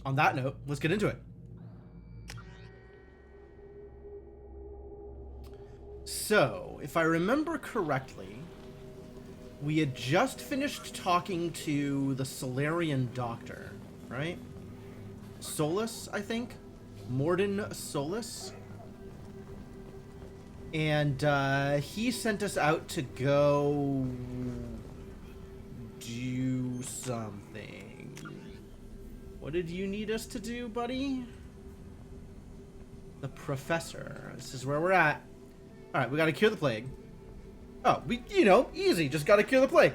on that note, let's get into it. So, if I remember correctly, we had just finished talking to the Solarian doctor, right? Solus, I think? Morden Solus? And he sent us out to go do something. What did you need us to do, buddy? The professor. This is where we're at. Alright, we gotta cure the plague. Oh, easy. Just gotta cure the plague.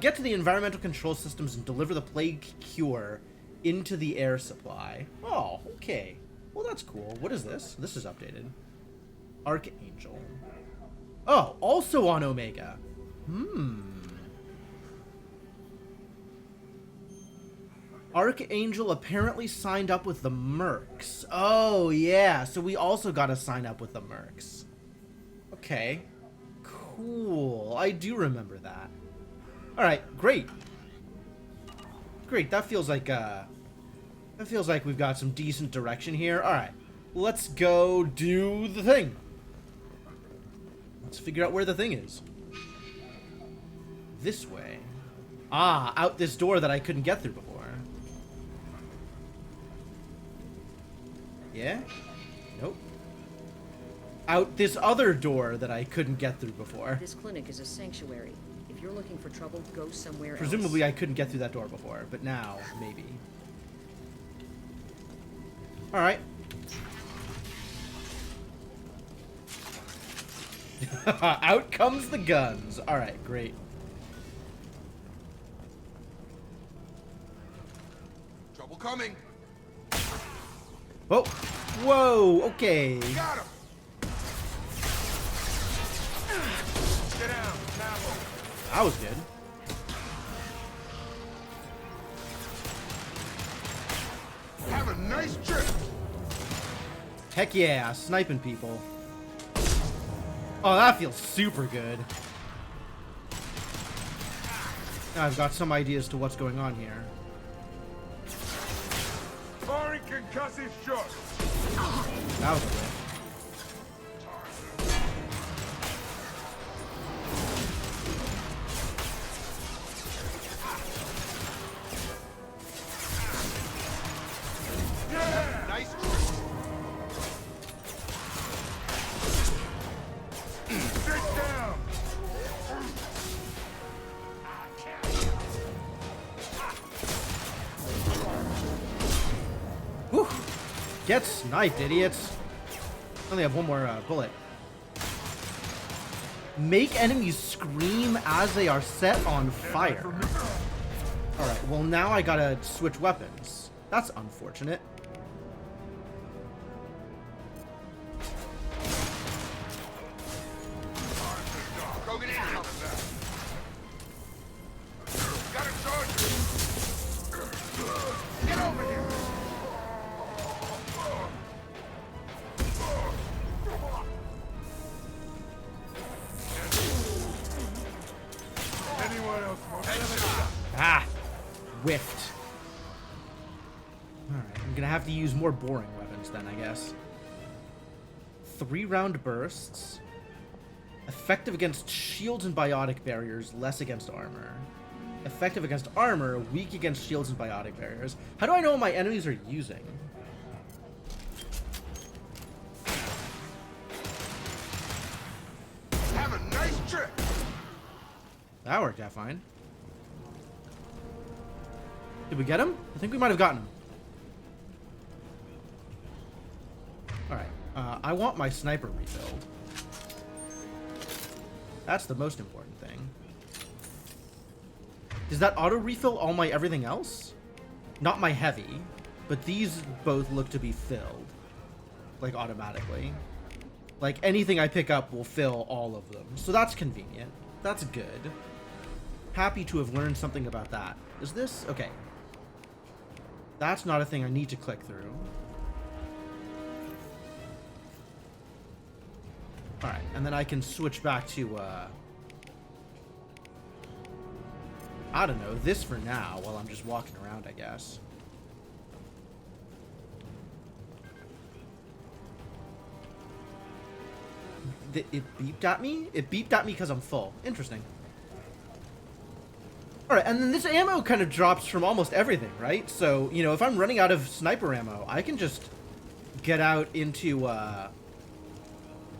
Get to the environmental control systems and deliver the plague cure into the air supply. Oh, okay. Well, that's cool. What is this? This is updated. Archangel. Oh, also on Omega. Archangel apparently signed up with the Mercs. Oh, yeah. So we also gotta sign up with the Mercs. Okay. Cool. I do remember that. Alright, great. Great, that feels like we've got some decent direction here. Alright. Let's go do the thing. Let's figure out where the thing is. This way. Ah, out this door that I couldn't get through before. Yeah? Nope. Out this other door that I couldn't get through before. This clinic is a sanctuary. If you're looking for trouble, go somewhere Presumably else. I couldn't get through that door before, but now, maybe. Alright. Out comes the guns. Alright, great. Trouble coming. Oh! Whoa, okay. Got him. Get down. Tackle. That was good. Have a nice trip. Heck yeah, sniping people. Oh, that feels super good. Now I've got some ideas to what's going on here. Firing concussive shot. That was good. Yeah. Nice trip. Sit down. Whew. Get sniped, idiots. I only have one more bullet. Make enemies scream as they are set on fire. Alright, well now I gotta switch weapons. That's unfortunate. Go get in here. Got a charge. Get over here. Anyone else want headshot? Ah! Whiffed. Alright, I'm gonna have to use more boring weapons then, I guess. 3-round bursts. Effective against shields and biotic barriers, less against armor. Effective against armor, weak against shields and biotic barriers. How do I know what my enemies are using? Have a nice trip. That worked out fine. Did we get him? I think we might have gotten him. Alright. I want my sniper refilled. That's the most important thing. Does that auto refill all my everything else? Not my heavy, but these both look to be filled. Like automatically. Like anything I pick up will fill all of them. So that's convenient. That's good. Happy to have learned something about that. Is this? Okay. That's not a thing I need to click through. Alright, and then I can switch back to, I don't know, this for now, while I'm just walking around, I guess. It beeped at me? It beeped at me because I'm full. Interesting. Alright, and then this ammo kind of drops from almost everything, right? So, you know, if I'm running out of sniper ammo, I can just get out into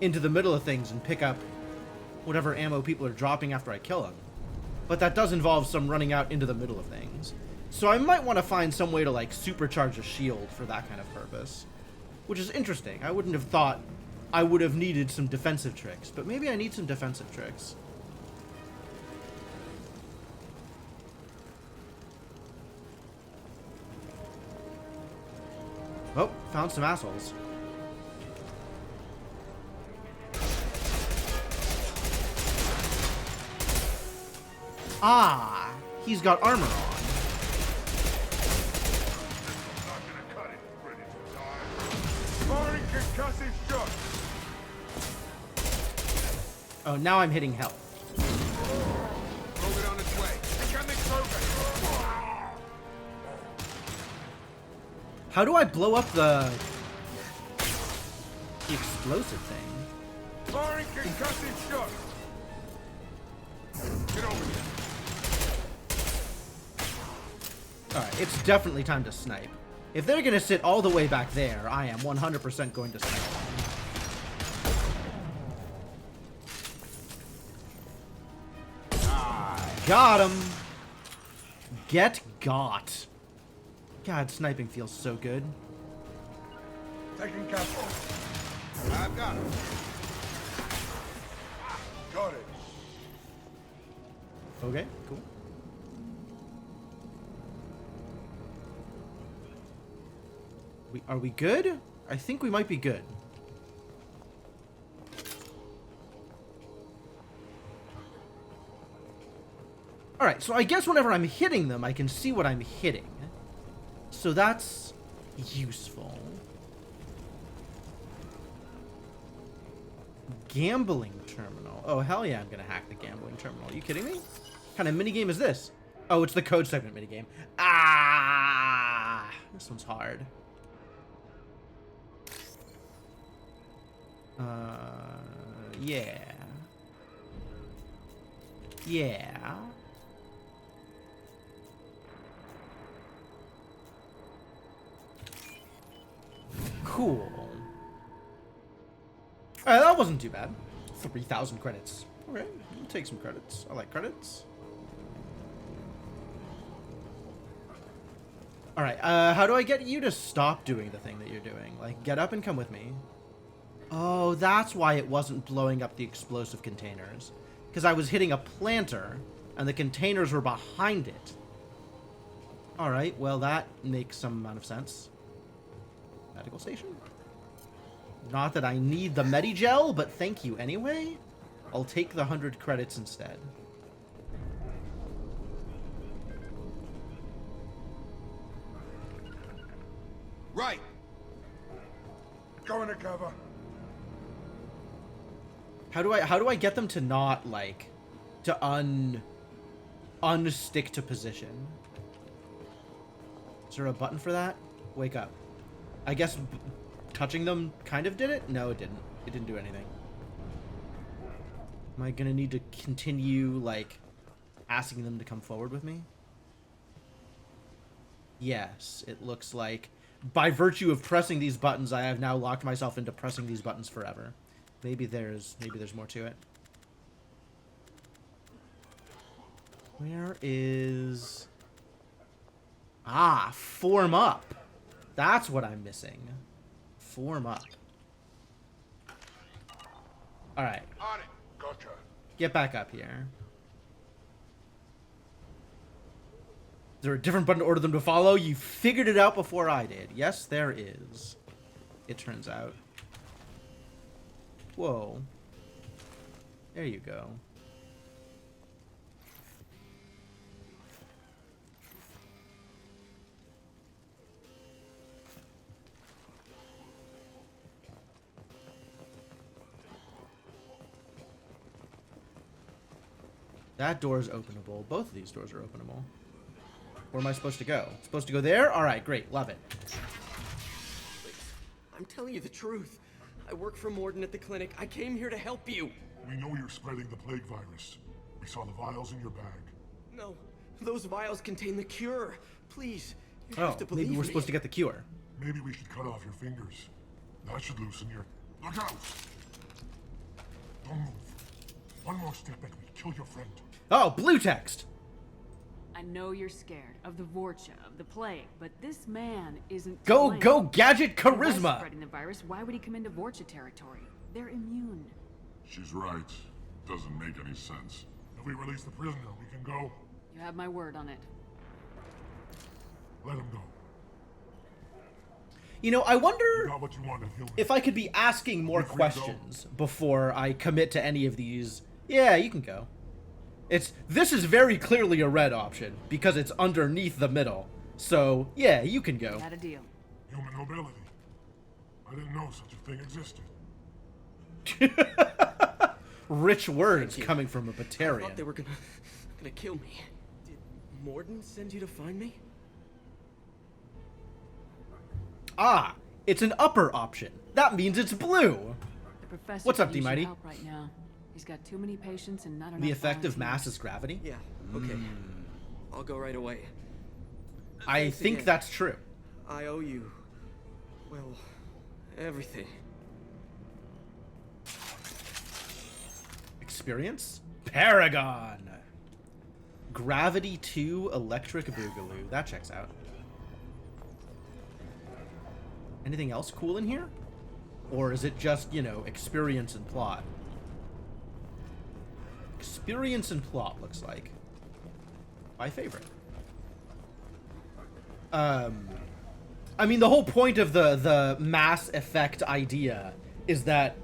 the middle of things and pick up whatever ammo people are dropping after I kill them. But that does involve some running out into the middle of things. So I might want to find some way to, like, supercharge a shield for that kind of purpose. Which is interesting. I wouldn't have thought I would have needed some defensive tricks, but maybe I need some defensive tricks. Oh, found some assholes. Ah, he's got armor on. Not gonna cut it. Ready to die. Firing concussive shot. Oh, now I'm hitting health. Move it on its way. Incoming progress. How do I blow up the explosive thing? Firing concussive shot. Get over here. Alright, it's definitely time to snipe. If they're gonna sit all the way back there, I am 100% going to snipe. Got him! Get got. God, sniping feels so good. Taking cover. I've got it. Got it. Okay, cool. Are we good? I think we might be good. Alright, so I guess whenever I'm hitting them, I can see what I'm hitting. So that's useful. Gambling terminal. Oh, hell yeah, I'm gonna hack the gambling terminal. Are you kidding me? What kind of minigame is this? Oh, it's the code segment minigame. Ah! This one's hard. Yeah. Yeah. Cool. Alright, that wasn't too bad. 3,000 credits. Okay, we'll take some credits. I like credits. Alright, how do I get you to stop doing the thing that you're doing? Like, get up and come with me. Oh, that's why it wasn't blowing up the explosive containers. Because I was hitting a planter, and the containers were behind it. Alright, well that makes some amount of sense. Medical station? Not that I need the Medigel, but thank you anyway. I'll take the 100 credits instead. Right. Going to cover. How do I get them to not, like, to unstick to position? Is there a button for that? Wake up. I guess touching them kind of did it? No, it didn't. It didn't do anything. Am I gonna need to continue, like, asking them to come forward with me? Yes, it looks like by virtue of pressing these buttons, I have now locked myself into pressing these buttons forever. Maybe there's more to it. Where is... Ah, form up. That's what I'm missing. Form up. Alright. On it. Gotcha. Get back up here. Is there a different button to order them to follow? You figured it out before I did. Yes, there is. It turns out. Whoa. There you go. That door is openable. Both of these doors are openable. Where am I supposed to go? Supposed to go there? Alright, great. Love it. I'm telling you the truth. I work for Morden at the clinic. I came here to help you. We know you're spreading the plague virus. We saw the vials in your bag. No, those vials contain the cure. Please, you have Oh, to believe maybe we're me. supposed to get the cure. Maybe we should cut off your fingers. That should loosen your... Look out! Don't move. One more step and we kill your friend. Oh, blue text. I know you're scared of the Vorcha, of the plague, but this man isn't. Go, to blame. go, gadget If he was charisma. spreading the virus, why would he come into Vorcha territory? They're immune. She's right. Doesn't make any sense. If we release the prisoner, we can go. You have my word on it. Let him go. You know, I You wonder got what you wanted, human. if I could be asking more You're free to go. questions before I commit to any of these. Yeah, you can go. This is very clearly a red option because it's underneath the middle. So, yeah, you can go. Got a deal. Human nobility. I didn't know such a thing existed. Rich words Thank you. coming from a I Batarian. thought they were gonna kill me. Did Morden send you to find me? Ah, it's an upper option. That means it's blue. The professor What's up, could use your D-Mighty? help right now. He's got too many patients and not enough The effect of volunteers. mass is gravity. Yeah, okay. I'll go right away. I Thanks think again. that's true. I owe you, well, everything. Experience? Paragon. Gravity 2 Electric Boogaloo. That checks out. Anything else cool in here? Or is it just, you know, experience and plot? Experience and plot looks like. My favorite. I mean, the whole point of the mass effect idea is that...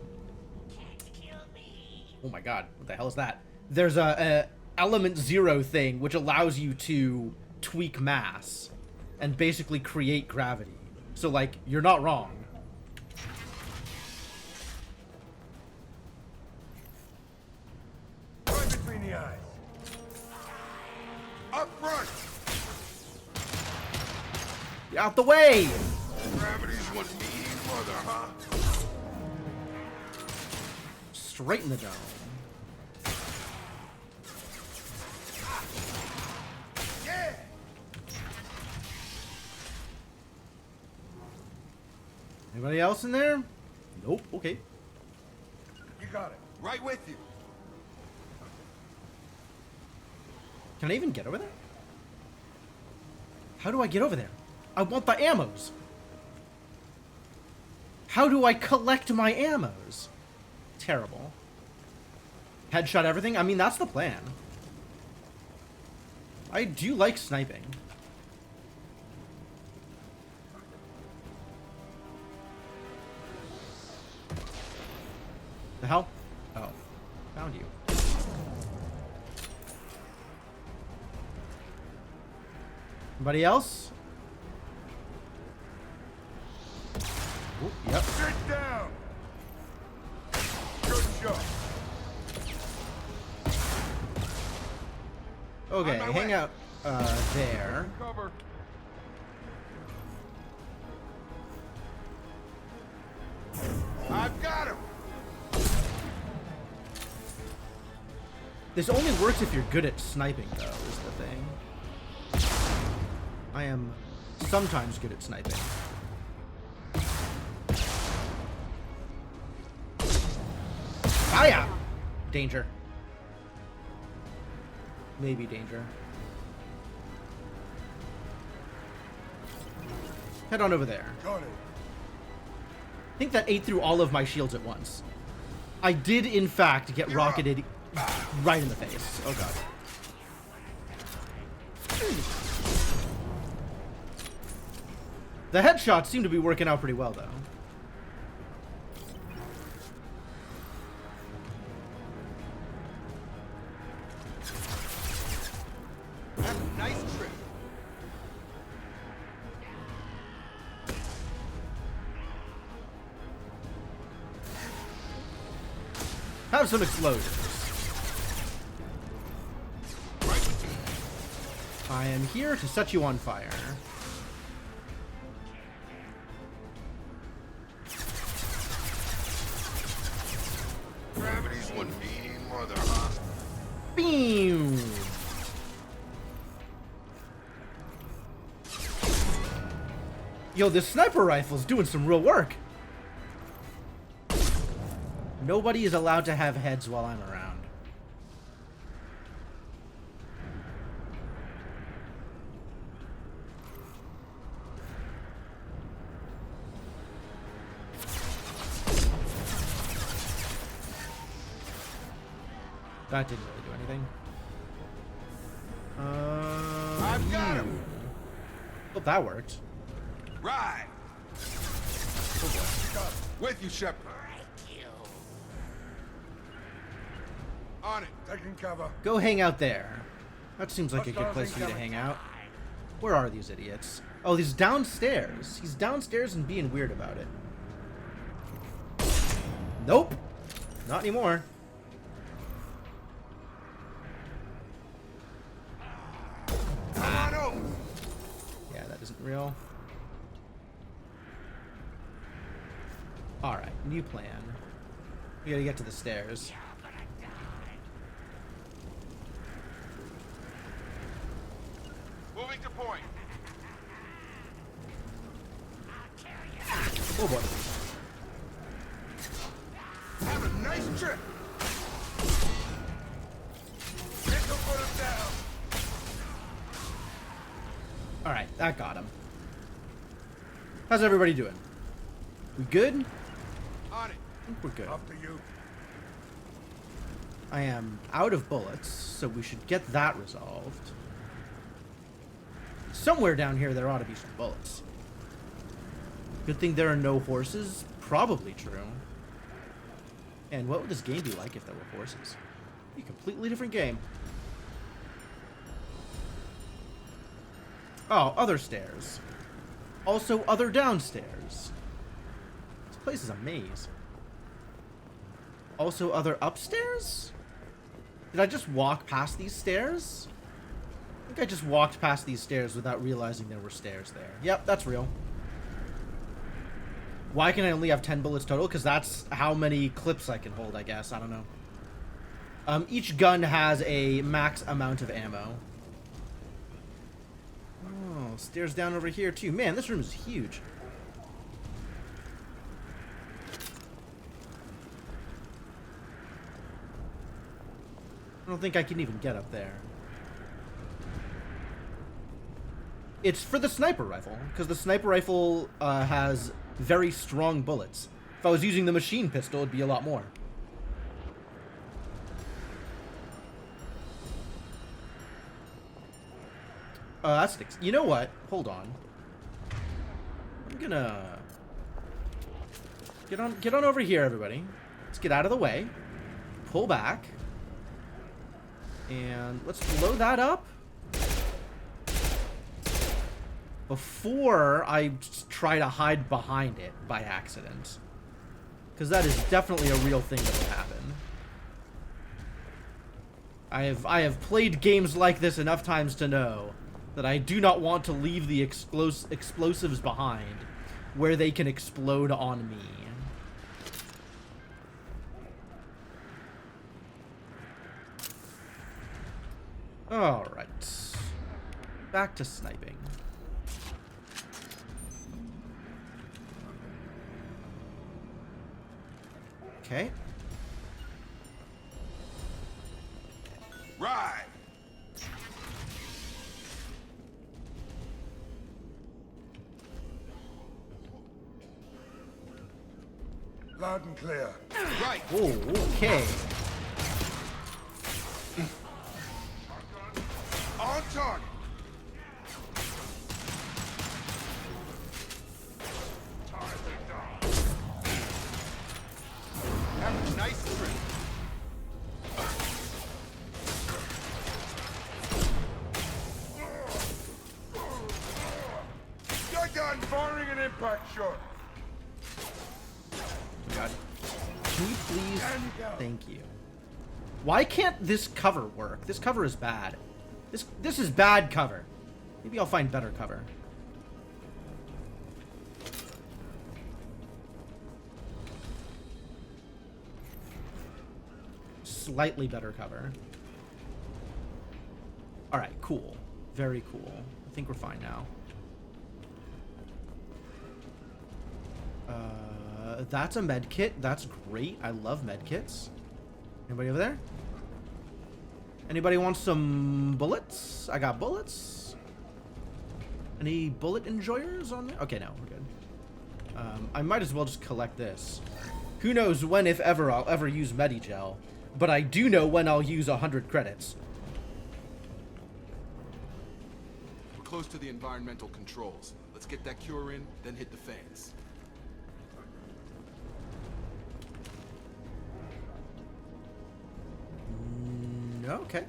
Oh my god, what the hell is that? There's a element 0 thing which allows you to tweak mass and basically create gravity. So, like, you're not wrong. Right between the eyes. Up front! Get out the way! Gravity's one mean mother, huh? Straight in the dome. Yeah! Anybody else in there? Nope. Okay. You got it. Right with you. Can I even get over there? How do I get over there? I want the ammos. How do I collect my ammos? Terrible. Headshot everything? I mean, that's the plan. I do like sniping. The hell? Oh. Found you. Anybody else? Oop, yep. Sit down! Good shot. Okay, On my hang way. out there. Cover. I've got him! This only works if you're good at sniping, though, is the thing. I am sometimes good at sniping. Fire! Danger. Maybe danger. Head on over there. Got it. I think that ate through all of my shields at once. I did, in fact, get rocketed right in the face. Oh, God. The headshots seem to be working out pretty well, though. Nice trip. Have some explosions. I am here to set you on fire. Mother, huh? Beam. Yo, this sniper rifle's doing some real work. Nobody is allowed to have heads while I'm around. That didn't really do anything. I've got him. Well, that worked. Right. With you, Shepard. On it. Taking cover. Go hang out there. That seems like a good place for you to hang out. Where are these idiots? Oh, he's downstairs. He's downstairs and being weird about it. Nope. Not anymore. Come on over. Yeah, that isn't real. Alright, new plan. We gotta get to the stairs. Moving to point. Oh boy. Have a nice trip. This'll put him down. Alright, that got him. How's everybody doing? We good? On it. I think we're good. Up to you. I am out of bullets, so we should get that resolved. Somewhere down here there ought to be some bullets. Good thing there are no horses. Probably true. And what would this game be like if there were horses? Be a completely different game. Oh, other stairs. Also other downstairs. This place is a maze. Also other upstairs? Did I just walk past these stairs? I think I just walked past these stairs without realizing there were stairs there. Yep, that's real. Why can I only have 10 bullets total? Because that's how many clips I can hold, I guess. I don't know. Each gun has a max amount of ammo. Oh, stairs down over here, too. Man, this room is huge. I don't think I can even get up there. It's for the sniper rifle, because the sniper rifle has very strong bullets. If I was using the machine pistol, it'd be a lot more. That sticks. You know what? Hold on. I'm gonna get on over here, everybody. Let's get out of the way. Pull back. And let's blow that up before I try to hide behind it by accident. Because that is definitely a real thing that will happen. I have played games like this enough times to know that I do not want to leave the explosives behind where they can explode on me. Alright. Back to sniping. Okay. Right. Loud and clear. Right. Oh, okay. On target. Target down. Have a nice trip. You're done firing an impact shot. God. Can you please? Thank you. Why can't this cover work? This cover is bad. This is bad cover. Maybe I'll find better cover. slightly better cover. Alright, cool. Very cool. I think we're fine now. That's a med kit. That's great. I love med kits. Anybody over there? Anybody want some bullets? I got bullets. Any bullet enjoyers on there? Okay, no, we're good. I might as well just collect this. Who knows when, if ever, I'll ever use Medigel. But I do know when I'll use 100 credits. We're close to the environmental controls. Let's get that cure in, then hit the fans. Okay.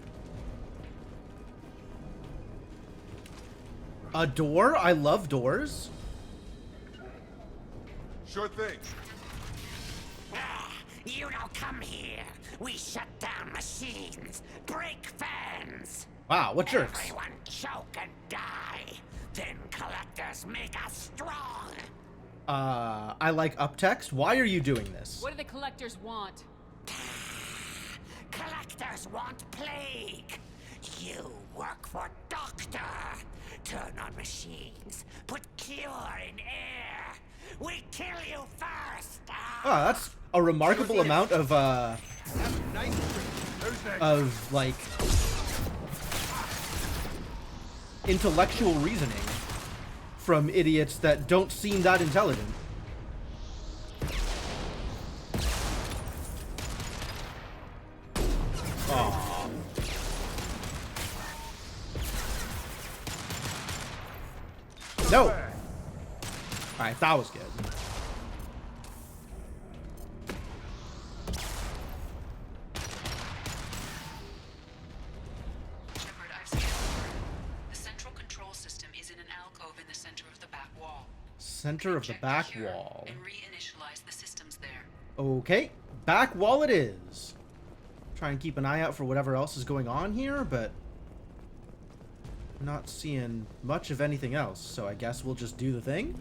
A door? I love doors. Sure thing. You don't come here. We shut down machines, break fans. Wow, what jerks. Everyone choke and die. Then collectors make us strong. I like uptext. Why are you doing this? What do the collectors want? Collectors want plague. You work for Doctor. Turn on machines. Put cure in air. We kill you first. Oh, that's a remarkable amount of, like, intellectual reasoning from idiots that don't seem that intelligent. Aww. No! Alright, that was good. Shepard, I've scanned the central control system is in an alcove in the center of the back wall. Center of the Check back cure wall. and reinitialize the systems there. Okay, back wall it is. Try and keep an eye out for whatever else is going on here, but I'm not seeing much of anything else, so I guess we'll just do the thing.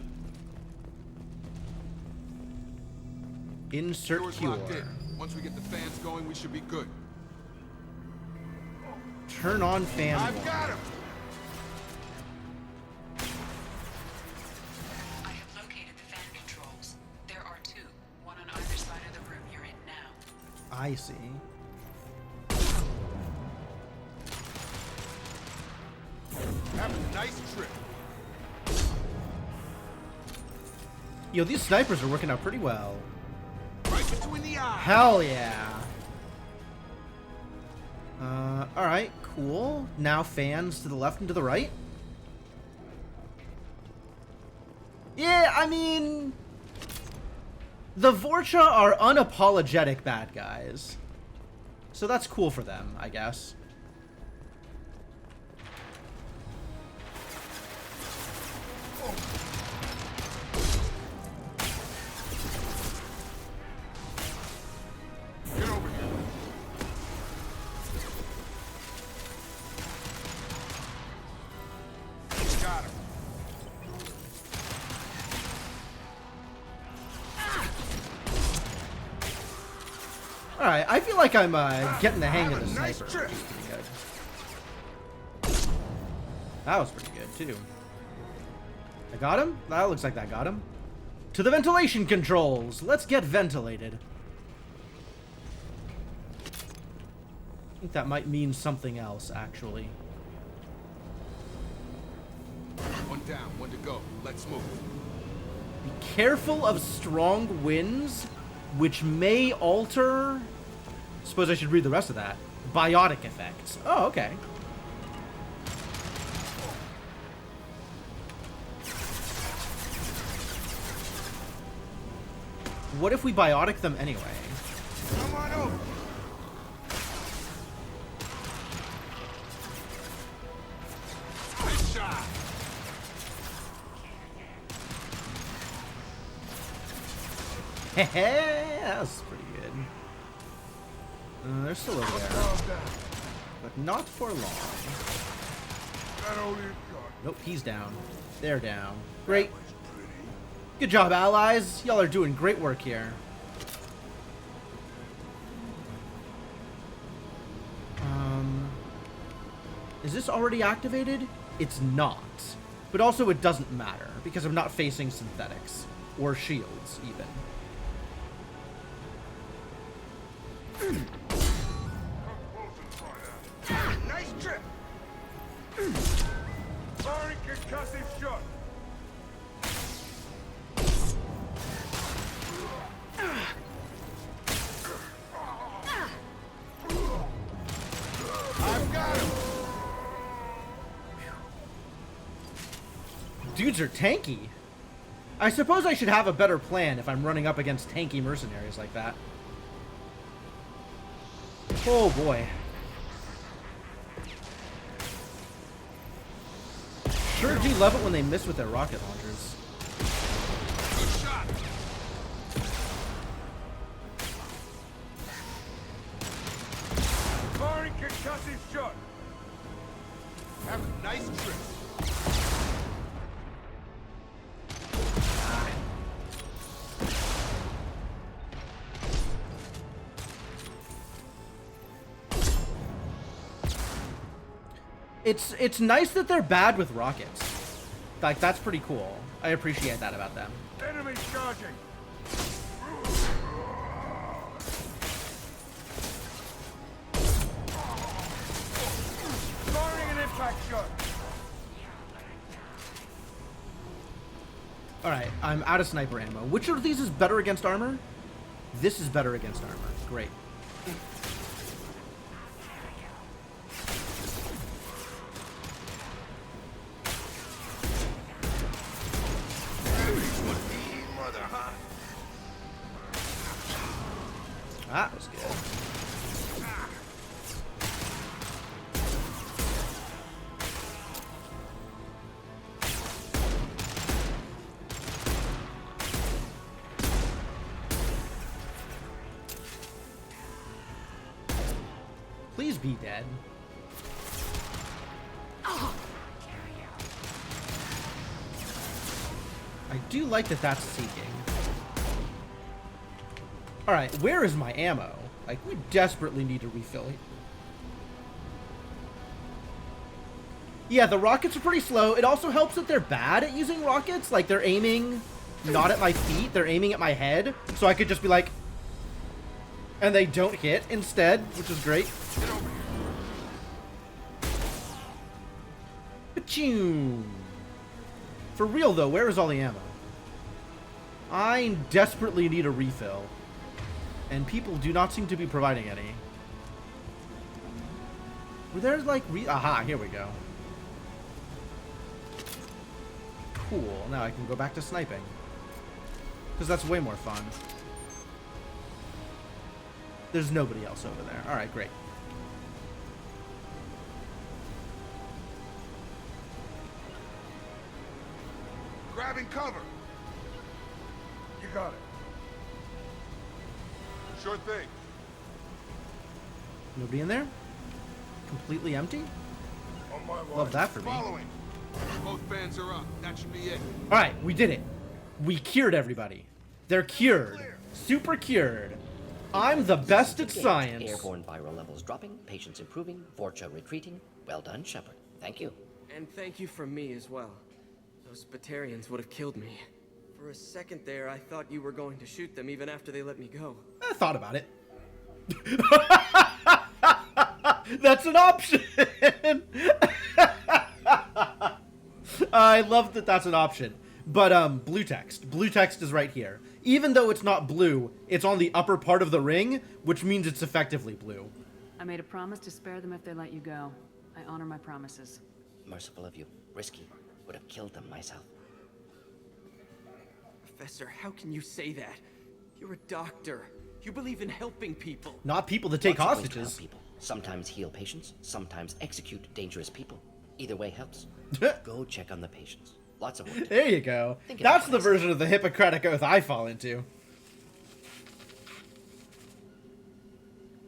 Insert Cure's cure. locked in. Once we get the fans going, we should be good. Turn on fan I've wall. got him! I have located the fan controls. There are two, one on either side of the room you're in now. I see. Have a nice trip. Yo, these snipers are working out pretty well. Right between the eyes. Hell yeah. Alright, cool. Now fans to the left and to the right. Yeah, I mean, the Vorcha are unapologetic bad guys. So that's cool for them, I guess. Get over here. Got him. Alright, I feel like I'm getting the hang of the Have a nice sniper. trip. Which is pretty good. That was pretty good, too. I got him? That looks like that got him. To the ventilation controls! Let's get ventilated. I think that might mean something else, actually. One down, one to go. Let's move. Be careful of strong winds, which may alter... Suppose I should read the rest of that. Biotic effects. Oh, okay. What if we biotic them anyway? Come on over. Nice shot. Hehe, that was pretty good. They're still over there, Calm down. but not for long. That only got Nope, he's down. They're down. Great. Good job, allies. Y'all are doing great work here. Is this already activated? It's not. But also it doesn't matter, because I'm not facing synthetics. Or shields, even. Nice trip! Firing concussive shot! I've got him! Dudes are tanky. I suppose I should have a better plan if I'm running up against tanky mercenaries like that. Oh boy. Sure do love it when they miss with their rocket launchers. Good shot. Firing concussive shot! Have a nice trip. It's nice that they're bad with rockets. Like, that's pretty cool. I appreciate that about them. Enemy charging! Firing an impact shot! Alright, I'm out of sniper ammo. Which of these is better against armor? This is better against armor. Great. That was good. Please be dead. I do like that that's seeking. Alright, where is my ammo? Like, we desperately need to refill it. Yeah, the rockets are pretty slow. It also helps that they're bad at using rockets. Like, they're aiming not at my feet. They're aiming at my head. So I could just be like... And they don't hit instead, which is great. Pachoon. For real, though, where is all the ammo? I desperately need a refill. And people do not seem to be providing any. Were there, like, aha, here we go. Cool, now I can go back to sniping. Because that's way more fun. There's nobody else over there. Alright, great. Grabbing cover. You got it. Sure thing. Nobody in there? Completely empty? On my watch. Love that for me. Following. Both bands are up. That should be it. Alright, we did it. We cured everybody. They're cured. Super cured. I'm the best at science. Airborne viral levels dropping, patients improving, Vorcha retreating. Well done, Shepard. Thank you. And thank you from me as well. Those Batarians would have killed me. For a second there, I thought you were going to shoot them even after they let me go. I thought about it. That's an option. I love that that's an option. But blue text. Blue text is right here. Even though it's not blue, it's on the upper part of the ring, which means it's effectively blue. I made a promise to spare them if they let you go. I honor my promises. Merciful of you. Risky. Would have killed them myself. Professor, how can you say that? You're a doctor. You believe in helping people. Not people that take Lots of ways to hostages. help people. Sometimes heal patients, sometimes execute dangerous people. Either way helps. Go check on the patients. Lots of work. There you go. Think That's about the what I version of the Hippocratic Oath I fall into.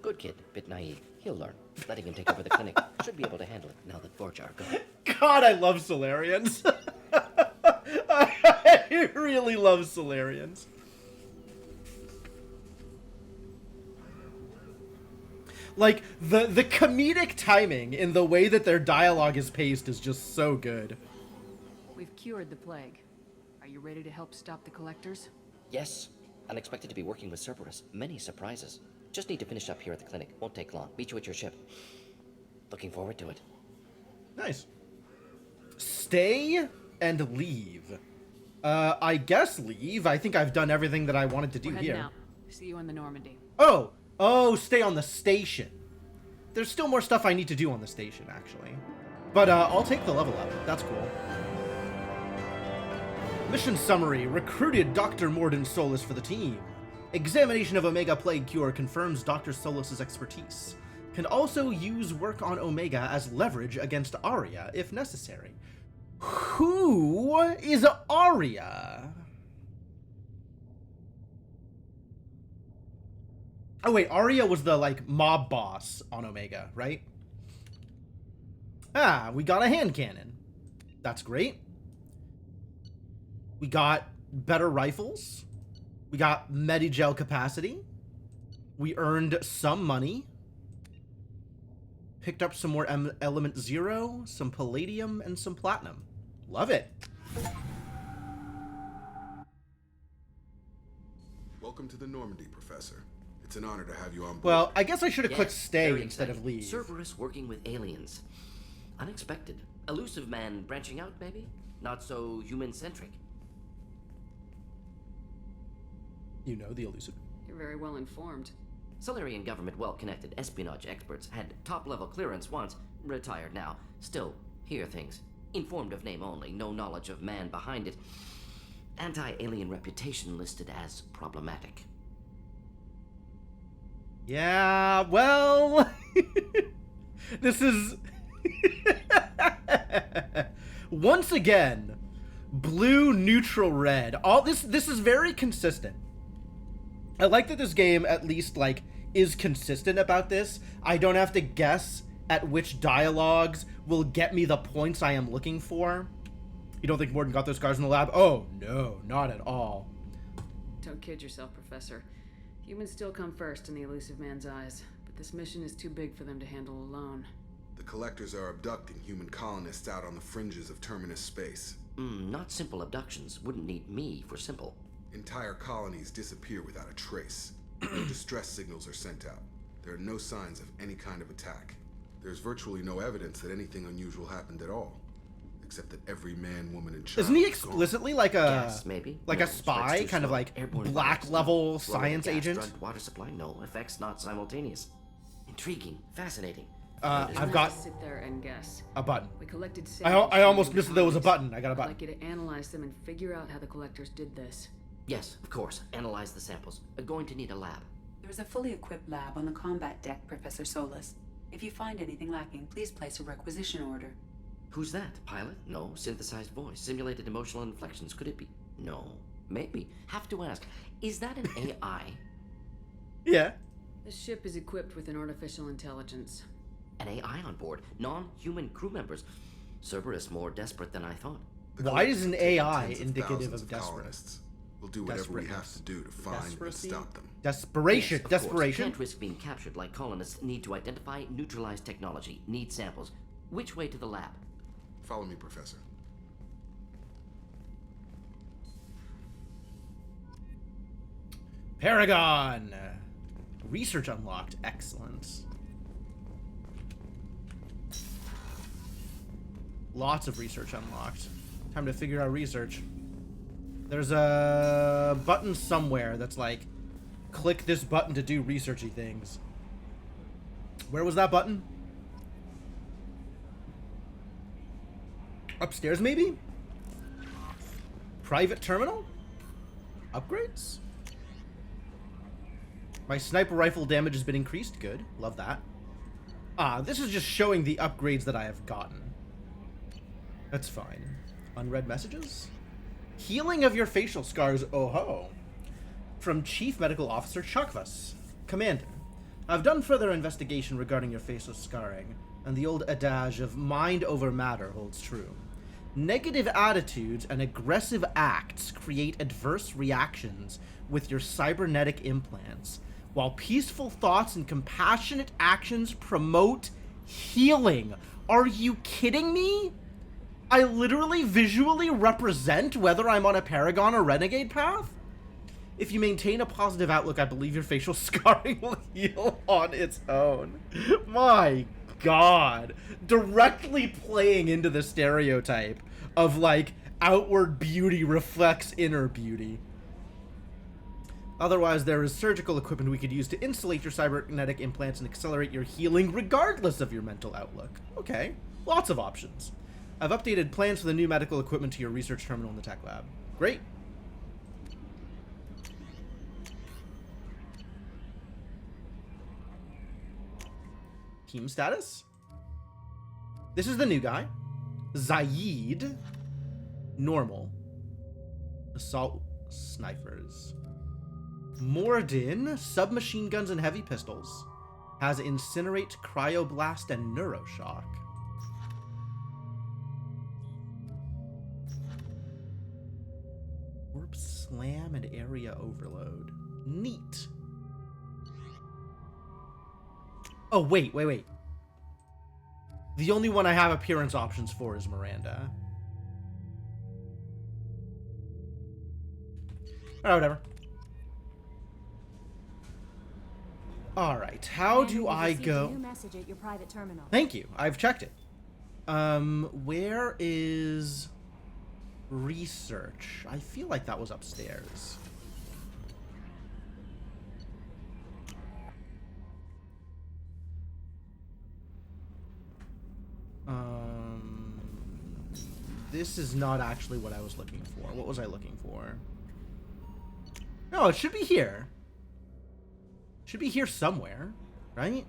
Good kid, bit naive. He'll learn. Letting him take over the clinic. Should be able to handle it now that Vorcha are gone. God, I love Solarians. I really love Solarians. Like, the comedic timing in the way that their dialogue is paced is just so good. We've cured the plague. Are you ready to help stop the collectors? Yes. Unexpected to be working with Cerberus. Many surprises. Just need to finish up here at the clinic. Won't take long. Meet you at your ship. Looking forward to it. Nice. Stay and leave. I guess leave. I think I've done everything that I wanted to do We're heading here. out. See you in the Normandy. Oh, stay on the station. There's still more stuff I need to do on the station, actually. But I'll take the level up. That's cool. Mission summary. Recruited Dr. Mordin Solus for the team. Examination of Omega Plague Cure confirms Dr. Solus's expertise. Can also use work on Omega as leverage against Aria if necessary. Who is Aria? Oh wait, Aria was the, like, mob boss on Omega, right? Ah, we got a hand cannon. That's great. We got better rifles. We got Medigel capacity. We earned some money. Picked up some more Element Zero, some Palladium, and some Platinum. Love it. Welcome to the Normandy, Professor. It's an honor to have you on board. Well, I guess I should have Yes, clicked stay very instead of exciting. leave. Cerberus working with aliens. Unexpected. Elusive man branching out, maybe? Not so human-centric. You know the elusive. You're very well informed. Solarian government well-connected espionage experts had top-level clearance once, retired now. Still, hear things. Informed of name only, no knowledge of man behind it. Anti-alien reputation listed as problematic. Yeah, well, this is once again blue, neutral, red. All this is very consistent. I like that this game at least like is consistent about this. I don't have to guess at which dialogues will get me the points I am looking for. You don't think Mordin got those scars in the lab? Oh no, not at all. Don't kid yourself, Professor. Humans still come first in the elusive man's eyes, but this mission is too big for them to handle alone. The Collectors are abducting human colonists out on the fringes of Terminus space. Not simple abductions. Wouldn't need me for simple. Entire colonies disappear without a trace. No distress signals are sent out. There are no signs of any kind of attack. There's virtually no evidence that anything unusual happened at all. Except that every man, woman, and child Isn't he is gone. explicitly like a Gas, maybe? like No, a spy, spreads too kind of slow. like Airborne black virus, level no. science Gas, agent? drugged water supply, no. Effects not simultaneous. Intriguing, fascinating. I've Not got to sit there and guess. a button. We collected I samples from almost human missed that there was a colonies. button. I got a I'd button. like you to analyze them and figure out how the collectors did this. Yes, of course. Analyze the samples. Going to need a lab. There is a fully equipped lab on the combat deck, Professor Solus. If you find anything lacking, please place a requisition order. Who's that? Pilot? No. Synthesized voice. Simulated emotional inflections. Could it be? No. Maybe. Have to ask. Is that an AI? Yeah. The ship is equipped with an artificial intelligence. An AI on board. Non-human crew members. Cerberus more desperate than I thought. The Why is Collectors an have taken AI tens of indicative thousands of desperate? colonists. We'll do whatever we have to do to find and Desperacy? stop them. Desperation. Yes, of course. Desperation. Can't risk being captured like colonists. Need to identify, neutralize technology. Need samples. Which way to the lab? Follow me, Professor. Paragon. Research unlocked. Excellent. Lots of research unlocked. Time to figure out research. There's a button somewhere that's like, click this button to do researchy things. Where was that button? Upstairs, maybe? Private terminal? Upgrades? My sniper rifle damage has been increased. Good. Love that. This is just showing the upgrades that I have gotten. That's fine. Unread messages? Healing of your facial scars, oh ho. From Chief Medical Officer Chakvas. Commander, I've done further investigation regarding your facial scarring, and the old adage of mind over matter holds true. Negative attitudes and aggressive acts create adverse reactions with your cybernetic implants. while peaceful thoughts and compassionate actions promote healing. Are you kidding me? I literally visually represent whether I'm on a Paragon or Renegade path? If you maintain a positive outlook, I believe your facial scarring will heal on its own. My God. Directly playing into the stereotype of, like, outward beauty reflects inner beauty. Otherwise, there is surgical equipment we could use to insulate your cybernetic implants and accelerate your healing regardless of your mental outlook. Okay, lots of options. I've updated plans for the new medical equipment to your research terminal in the tech lab. Great. Team status? This is the new guy. Zaid. Normal. Assault snipers. Mordin. Submachine guns and heavy pistols. Has Incinerate, Cryoblast, and Neuroshock. Warp Slam and Area Overload. Neat. Oh, wait. The only one I have appearance options for is Miranda. Alright, whatever. Alright, how do I go? New message at your private terminal. Thank you, I've checked it. Where is research? I feel like that was upstairs. This is not actually what I was looking for. What was I looking for? No, it should be here. Should be here somewhere, right?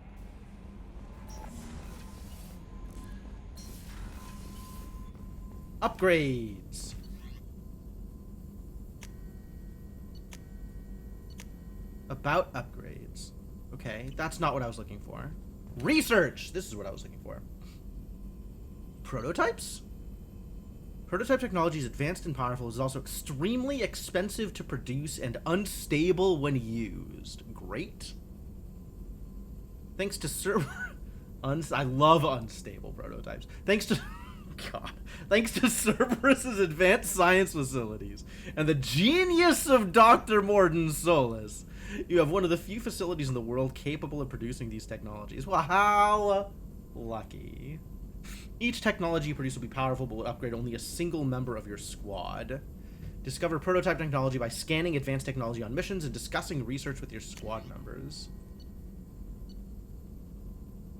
Upgrades. About upgrades. Okay, that's not what I was looking for. Research! This is what I was looking for. Prototypes? Prototype technology is advanced and powerful. It is also extremely expensive to produce and unstable when used. Great. Thanks to I love unstable prototypes. Thanks to Thanks to Cerberus's advanced science facilities and the genius of Dr. Mordin Solus, you have one of the few facilities in the world capable of producing these technologies. Well, how lucky. Each technology you produce will be powerful, but will upgrade only a single member of your squad. Discover prototype technology by scanning advanced technology on missions and discussing research with your squad members.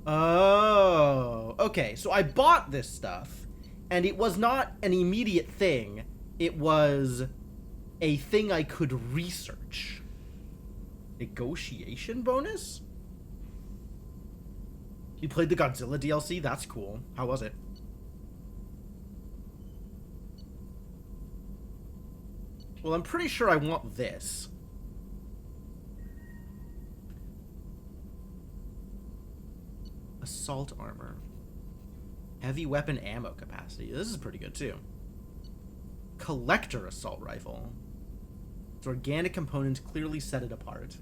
Oh, okay. So I bought this stuff, and it was not an immediate thing. It was a thing I could research. Negotiation bonus? You played the Godzilla DLC? That's cool. How was it? Well, I'm pretty sure I want this. Assault armor. Heavy weapon ammo capacity. This is pretty good, too. Collector assault rifle. Its organic components clearly set it apart.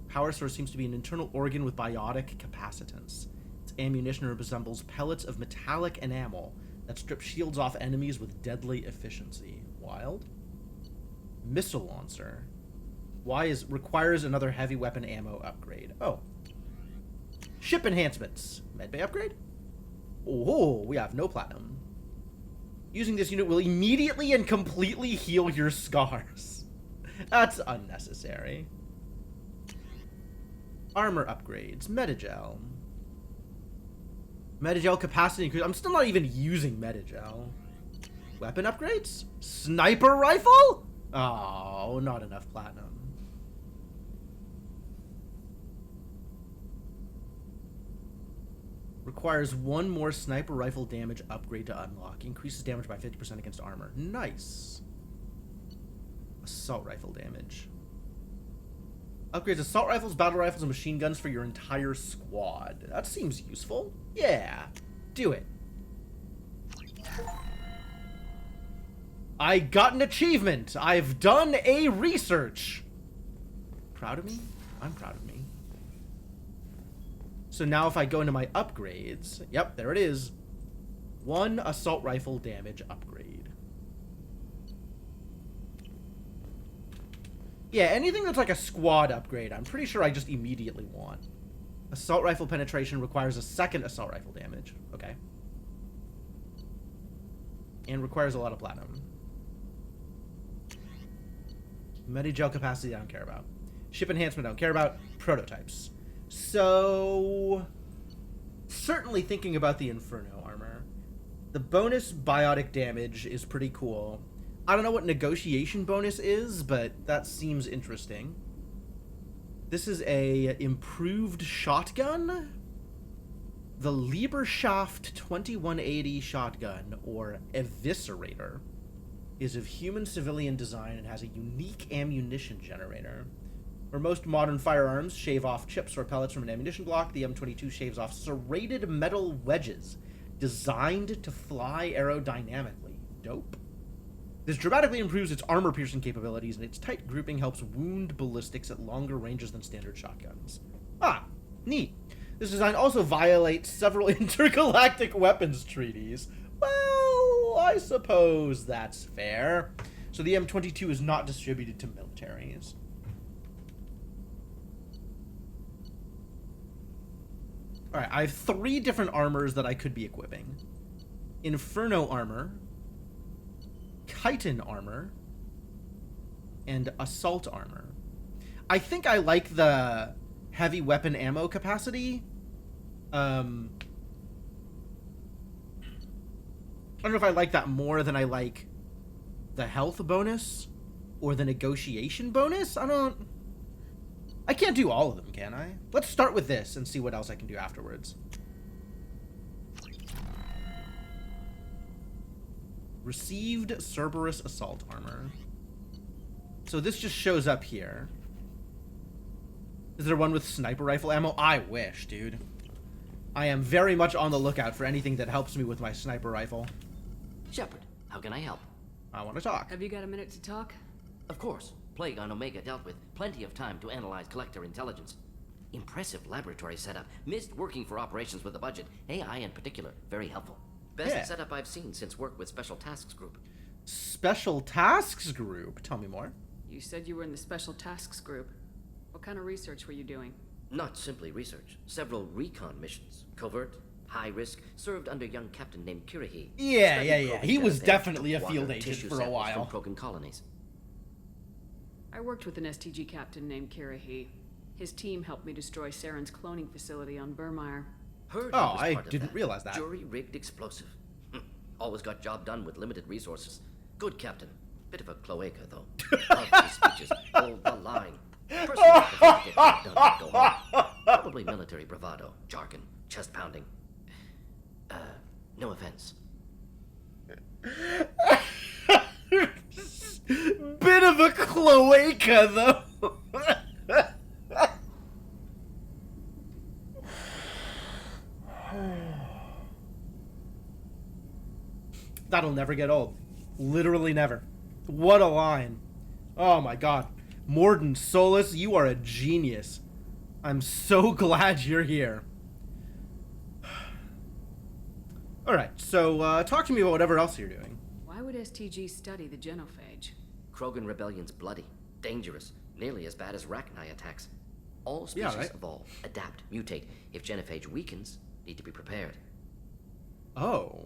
Power source seems to be an internal organ with biotic capacitance. Its ammunition resembles pellets of metallic enamel that strip shields off enemies with deadly efficiency. Wild. Missile launcher. Requires another heavy weapon ammo upgrade. Oh. Ship enhancements. Medbay upgrade? Oh, we have no platinum. Using this unit will immediately and completely heal your scars. That's unnecessary. Armor upgrades. Metagel. Metagel capacity increase. I'm still not even using Metagel. Weapon upgrades? Sniper rifle? Oh, not enough platinum. Requires one more sniper rifle damage upgrade to unlock. Increases damage by 50% against armor. Nice. Assault rifle damage. Upgrades assault rifles, battle rifles, and machine guns for your entire squad. That seems useful. Yeah. Do it. I got an achievement. I've done a research. Proud of me? I'm proud of me. So now if I go into my upgrades, yep, there it is. 1 assault rifle damage upgrade. Yeah, anything that's like a squad upgrade, I'm pretty sure I just immediately want. Assault rifle penetration requires a 2nd assault rifle damage. Okay. And requires a lot of platinum. Medigel capacity, I don't care about. Ship enhancement, I don't care about. Prototypes. So, certainly thinking about the Inferno armor. The bonus biotic damage is pretty cool. I don't know what negotiation bonus is, but that seems interesting. This is a improved shotgun. The Lieberschaft 2180 shotgun, or Eviscerator, is of human civilian design and has a unique ammunition generator. Where most modern firearms shave off chips or pellets from an ammunition block, the M22 shaves off serrated metal wedges designed to fly aerodynamically. Dope. This dramatically improves its armor-piercing capabilities, and its tight grouping helps wound ballistics at longer ranges than standard shotguns. Ah, neat. This design also violates several intergalactic weapons treaties. Well, I suppose that's fair. So the M22 is not distributed to militaries. Alright, I have 3 different armors that I could be equipping. Inferno armor, chitin armor, and assault armor. I think I like the heavy weapon ammo capacity. I don't know if I like that more than I like the health bonus or the negotiation bonus. I can't do all of them, can I? Let's start with this and see what else I can do afterwards. Received Cerberus assault armor. So this just shows up here. Is there one with sniper rifle ammo? I wish, dude. I am very much on the lookout for anything that helps me with my sniper rifle. Shepard, how can I help? I want to talk. Have you got a minute to talk? Of course. Plague on Omega dealt with. Plenty of time to analyze collector intelligence. Impressive laboratory setup. Missed working for operations with a budget. AI in particular. Very helpful. Best setup I've seen since work with Special Tasks Group. Special Tasks Group? Tell me more. You said you were in the Special Tasks Group. What kind of research were you doing? Not simply research. Several recon missions. Covert, high risk, served under a young captain named Kirahi. Yeah. He was definitely a field agent for a while. From Krogan colonies. I worked with an STG captain named Kirahi. His team helped me destroy Saren's cloning facility on Burmire. Heard oh, I didn't realize that. Jury-rigged explosive. Always got job done with limited resources. Good captain. Bit of a cloaca, though. Love his speeches. Hold the line. Personally, prefer to get job done and go home. Probably military bravado, jargon, chest pounding. No offense. Bit of a cloaca, though. That'll never get old. Literally never. What a line. Oh my god. Mordin Solus, you are a genius. I'm so glad you're here. Alright, so talk to me about whatever else you're doing. Why would STG study the genophage? Krogan rebellion's bloody, dangerous, nearly as bad as Rachni attacks. All species evolve, adapt, mutate. If genophage weakens, need to be prepared. Oh.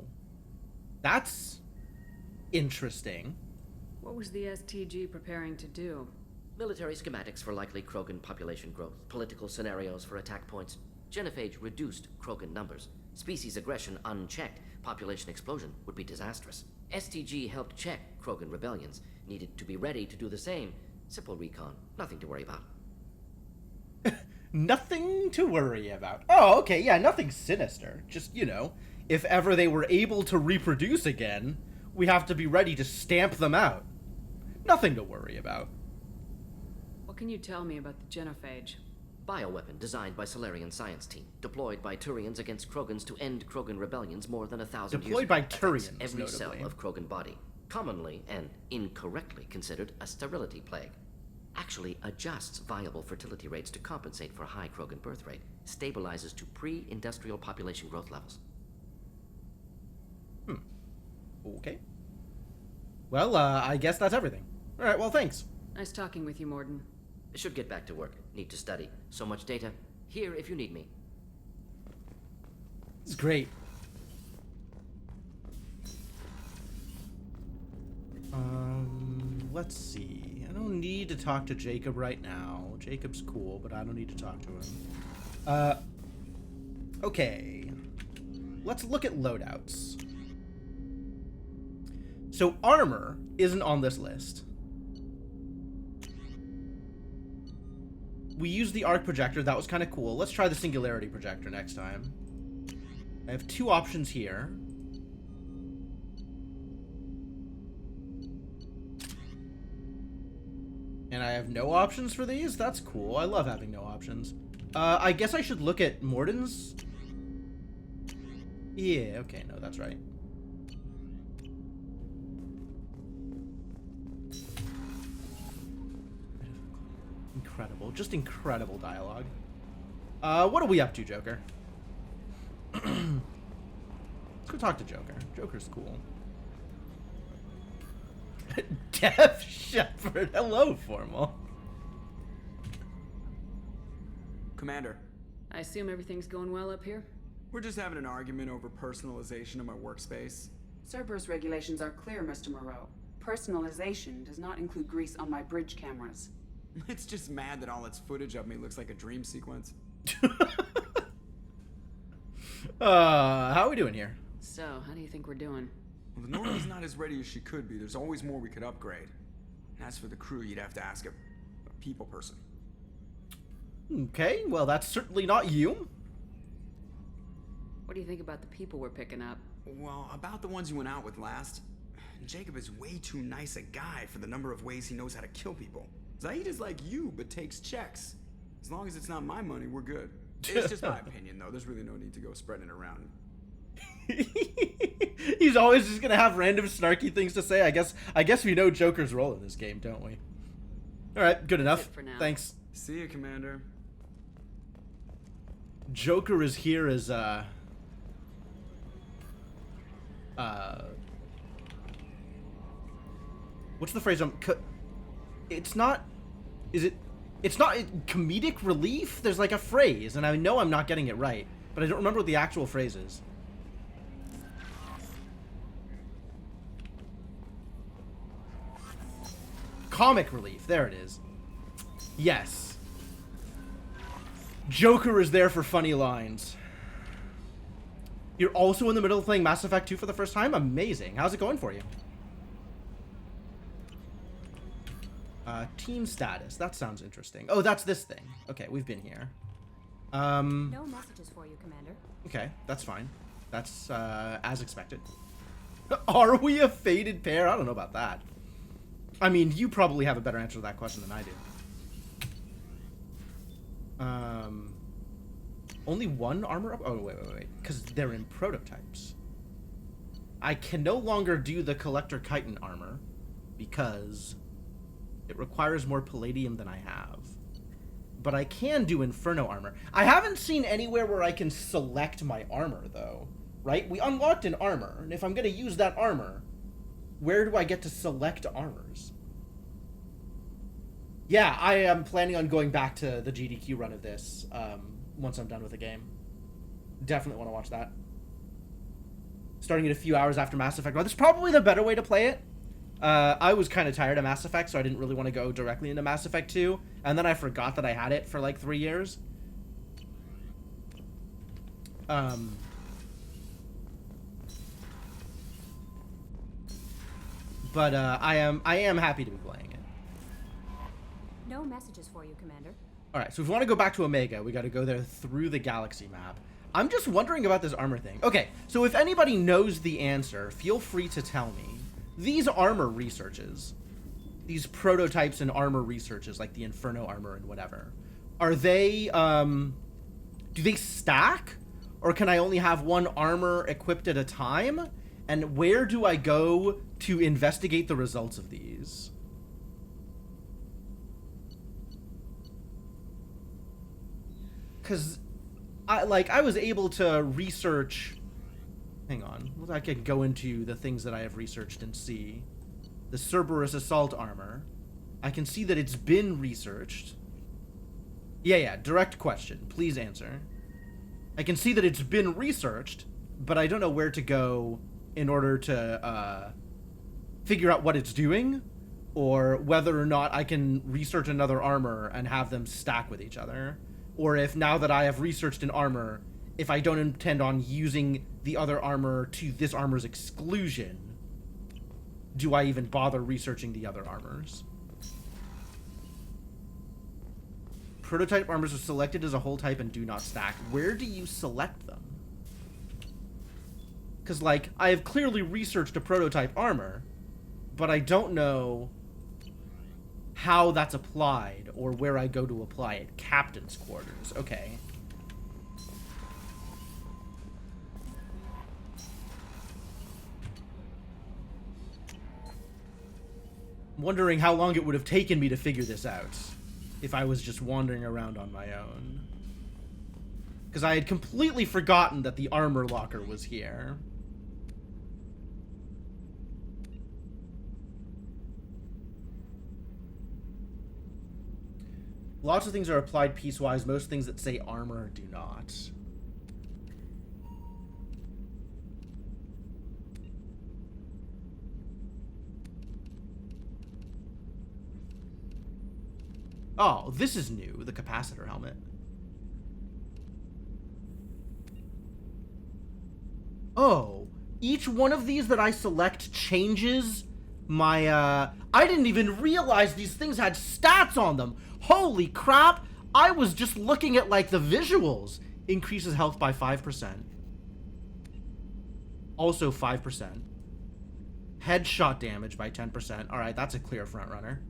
That's interesting. What was the STG preparing to do? Military schematics for likely Krogan population growth, political scenarios for attack points. Genophage reduced Krogan numbers. Species aggression unchecked, population explosion would be disastrous. STG helped check Krogan rebellions, needed to be ready to do the same. Simple recon, nothing to worry about. Nothing to worry about. Oh, okay, yeah, nothing sinister. Just, you know, if ever they were able to reproduce again, we have to be ready to stamp them out. Nothing to worry about. What can you tell me about the genophage? Bioweapon designed by Solarian science team, deployed by Turians against Krogans to end Krogan rebellions more than 1,000 years ago. Deployed by Turians, every notably. cell of Krogan body, commonly and incorrectly considered a sterility plague. actually adjusts viable fertility rates to compensate for a high Krogan birth rate, stabilizes to pre-industrial population growth levels. Okay. Well, I guess that's everything. All right, well, thanks. Nice talking with you, Morden. Should get back to work. Need to study. So much data. Here if you need me. It's great. Let's see. I don't need to talk to Jacob right now. Jacob's cool, but I don't need to talk to him. Okay. Let's look at loadouts. So armor isn't on this list. We used the arc projector. That was kind of cool. Let's try the singularity projector next time. I have two options here. And I have no options for these? That's cool. I love having no options. I guess I should look at Morden's. Yeah, okay, no, that's right. Incredible. Just incredible dialogue. What are we up to, Joker? Let's go talk to Joker. Joker's cool. Deaf Shepherd. Hello, Formal. Commander. I assume everything's going well up here? We're just having an argument over personalization of my workspace. Cerberus regulations are clear, Mr. Moreau. Personalization does not include grease on my bridge cameras. It's just mad that all its footage of me looks like a dream sequence. How are we doing here? So, how do you think we're doing? Well, the Norman's not as ready as she could be. There's always more we could upgrade. And as for the crew, you'd have to ask a people person. Okay, well, that's certainly not you. What do you think about the people we're picking up? Well, about the ones you went out with last. Jacob is way too nice a guy for the number of ways he knows how to kill people. Zaid is like you, but takes checks. As long as it's not my money, we're good. It's just my opinion, though. There's really no need to go spreading it around. He's always just gonna have random snarky things to say. I guess we know Joker's role in this game, don't we? All right, good enough. For now. Thanks. See you, Commander. Joker is here as what's the phrase? It's not. Is it? It's not comedic relief. There's like a phrase, and I know I'm not getting it right, but I don't remember what the actual phrase is. Comic relief. There it is. Yes. Joker is there for funny lines. You're also in the middle of playing Mass Effect 2 for the first time? Amazing. How's it going for you? Team status. That sounds interesting. Oh, that's this thing. Okay, we've been here. No messages for you, Commander. Okay, that's fine. That's, as expected. Are we a fated pair? I don't know about that. I mean, you probably have a better answer to that question than I do. Only one armor up? Oh, wait. Because they're in prototypes. I can no longer do the Collector Chiton armor because it requires more palladium than I have. But I can do Inferno armor. I haven't seen anywhere where I can select my armor, though. Right? We unlocked an armor, and if I'm going to use that armor, where do I get to select armors? Yeah, I am planning on going back to the GDQ run of this once I'm done with the game. Definitely want to watch that. Starting it a few hours after Mass Effect. Well, that's probably the better way to play it. I was kind of tired of Mass Effect, so I didn't really want to go directly into Mass Effect 2. And then I forgot that I had it for like 3 years. But I am happy to be playing it. No messages for you, Commander. Alright, so if we want to go back to Omega, we got to go there through the galaxy map. I'm just wondering about this armor thing. Okay, so if anybody knows the answer, feel free to tell me. These armor researches, these prototypes and armor researches, like the Inferno armor and whatever, are they, do they stack? Or can I only have one armor equipped at a time? And where do I go to investigate the results of these? Because I was able to research. Hang on, I can go into the things that I have researched and see. The Cerberus assault armor. I can see that it's been researched. Yeah, direct question. Please answer. I can see that it's been researched, but I don't know where to go in order to figure out what it's doing, or whether or not I can research another armor and have them stack with each other. Or if now that I have researched an armor, if I don't intend on using the other armor to this armor's exclusion, do I even bother researching the other armors? Prototype armors are selected as a whole type and do not stack. Where do you select them? Because, like, I have clearly researched a prototype armor, but I don't know how that's applied or where I go to apply it. Captain's quarters. Okay. I'm wondering how long it would have taken me to figure this out if I was just wandering around on my own. Because I had completely forgotten that the armor locker was here. Lots of things are applied piecewise. Most things that say armor do not. Oh, this is new, the capacitor helmet. Oh, each one of these that I select changes my, I didn't even realize these things had stats on them. Holy crap, I was just looking at, like, the visuals. Increases health by 5%. Also 5%. Headshot damage by 10%. Alright, that's a clear front runner.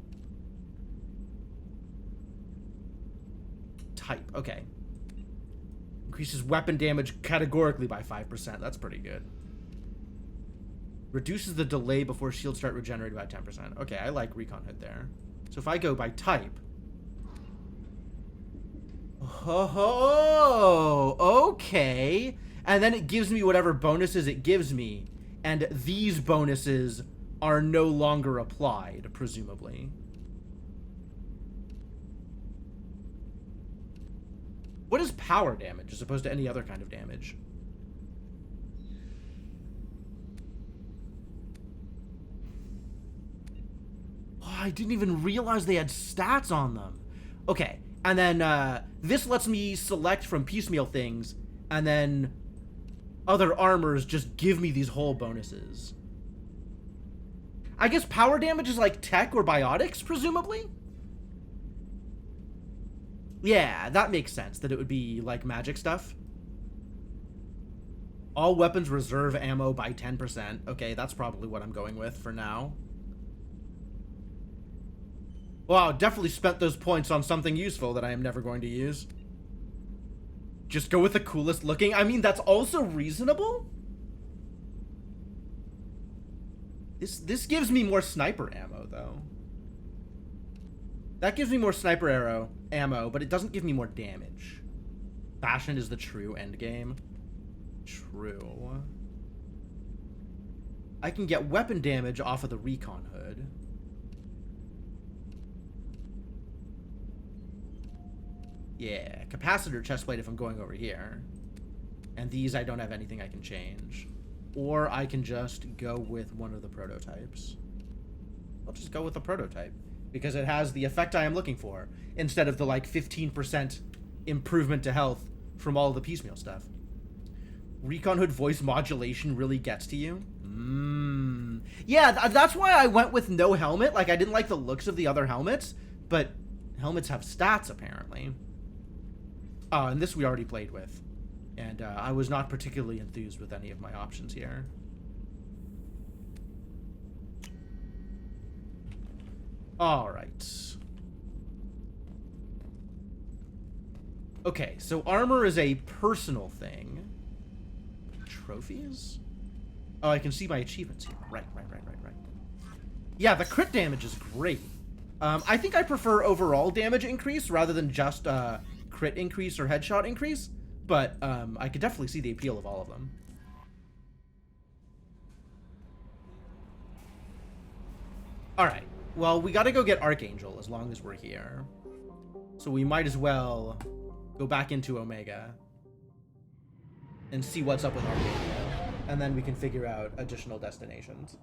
Type, okay. Increases weapon damage categorically by 5%. That's pretty good. Reduces the delay before shields start regenerating by 10%. Okay, I like Recon Hood there. So if I go by type... Oh, okay. And then it gives me whatever bonuses it gives me. And these bonuses are no longer applied, presumably. What is power damage as opposed to any other kind of damage? Oh, I didn't even realize they had stats on them. Okay, and then this lets me select from piecemeal things, and then other armors just give me these whole bonuses. I guess power damage is like tech or biotics, presumably? Yeah, that makes sense, that it would be, like, magic stuff. All weapons reserve ammo by 10%. Okay, that's probably what I'm going with for now. Wow, definitely spent those points on something useful that I am never going to use. Just go with the coolest looking. I mean, that's also reasonable. This gives me more sniper ammo, though. That gives me more sniper arrow ammo, but it doesn't give me more damage. Fashion is the true endgame. True. I can get weapon damage off of the Recon Hood. Yeah, capacitor chestplate if I'm going over here. And these I don't have anything I can change. Or I can just go with one of the prototypes. I'll just go with the prototype. Because it has the effect I am looking for, instead of the, like, 15% improvement to health from all of the piecemeal stuff. Recon Hood voice modulation really gets to you? Yeah, that's why I went with no helmet. Like, I didn't like the looks of the other helmets, but helmets have stats, apparently. Oh, and this we already played with. And I was not particularly enthused with any of my options here. Alright. Okay, so armor is a personal thing. Trophies? Oh, I can see my achievements here. Right. Yeah, the crit damage is great. I think I prefer overall damage increase rather than just crit increase or headshot increase, but I could definitely see the appeal of all of them. Alright, well, we gotta go get Archangel as long as we're here. So we might as well go back into Omega and see what's up with Archangel, and then we can figure out additional destinations.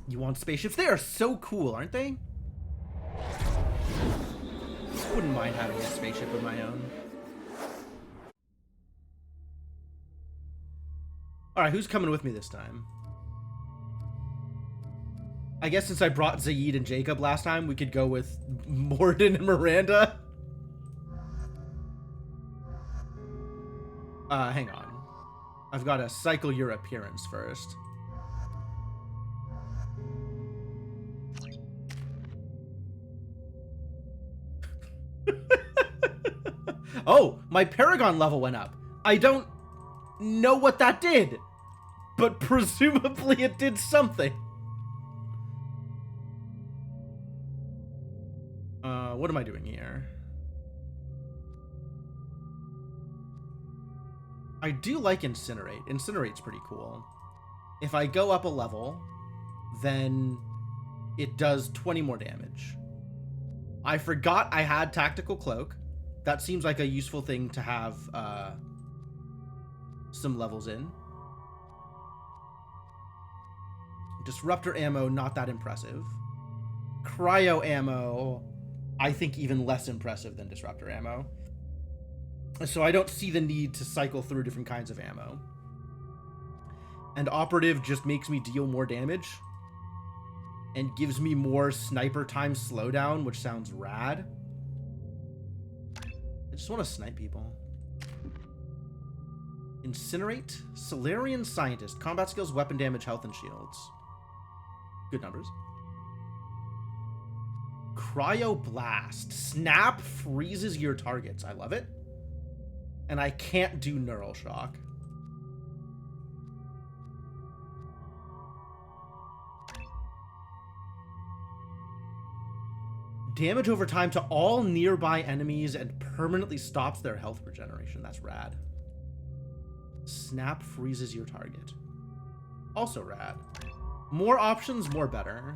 You want spaceships? They are so cool, aren't they? Wouldn't mind having a spaceship of my own. Alright, who's coming with me this time? I guess since I brought Zaid and Jacob last time, we could go with Mordin and Miranda. Hang on. I've got to cycle your appearance first. Oh, my Paragon level went up. I don't know what that did, but presumably it did something. What am I doing here? I do like Incinerate. Incinerate's pretty cool. If I go up a level, then it does 20 more damage. I forgot I had Tactical Cloak. That seems like a useful thing to have some levels in. Disruptor ammo, not that impressive. Cryo ammo, I think even less impressive than Disruptor ammo. So I don't see the need to cycle through different kinds of ammo. And Operative just makes me deal more damage and gives me more sniper time slowdown, which sounds rad. I just want to snipe people. Incinerate, Solarian Scientist, combat skills, weapon damage, health, and shields. Good numbers. Cryo Blast, snap freezes your targets. I love it. And I can't do Neural Shock. Damage over time to all nearby enemies and permanently stops their health regeneration. That's rad. Snap freezes your target. Also rad. More options, more better.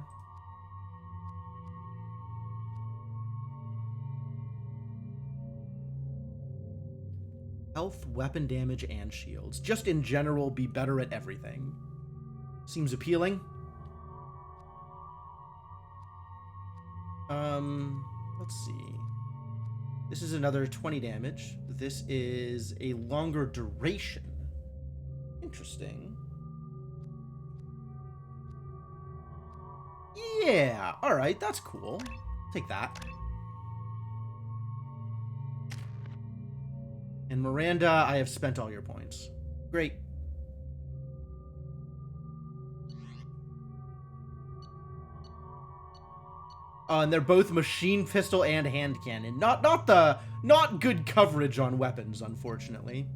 Health, weapon damage, and shields. Just in general, be better at everything. Seems appealing. Let's see. This is another 20 damage. This is a longer duration. Interesting. Yeah, alright, that's cool. Take that. And Miranda, I have spent all your points. Great. And they're both machine pistol and hand cannon. Not good coverage on weapons, unfortunately.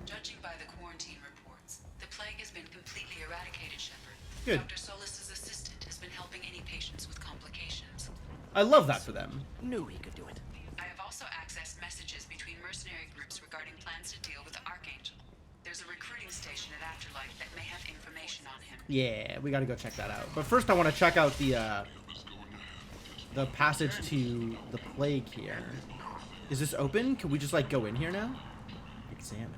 Judging by the quarantine reports, the plague has been completely eradicated, Shepard. Good. Dr. Solis's assistant has been helping any patients with complications. I love that for them. Knew he could do it. I have also accessed messages between mercenary groups regarding plans to deal with the Archangel. There's a recruiting station at Afterlife that may have information on him. Yeah, we gotta go check that out. But first I want to check out the passage to the plague here. Is this open? Can we just, like, go in here now? Examine.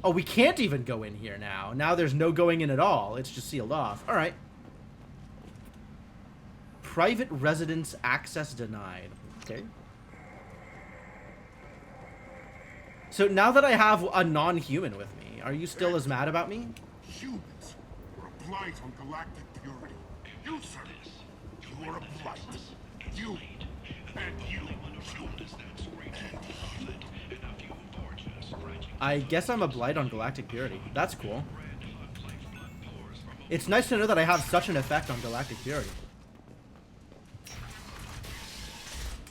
Oh, we can't even go in here now. Now there's no going in at all. It's just sealed off. All right. Private residence access denied. Okay. So now that I have a non-human with me, are you still as mad about me? Humans were a blight on galactic purity. You, sir, you are a blight. You and you. I guess I'm a blight on galactic purity. That's cool. It's nice to know that I have such an effect on galactic purity.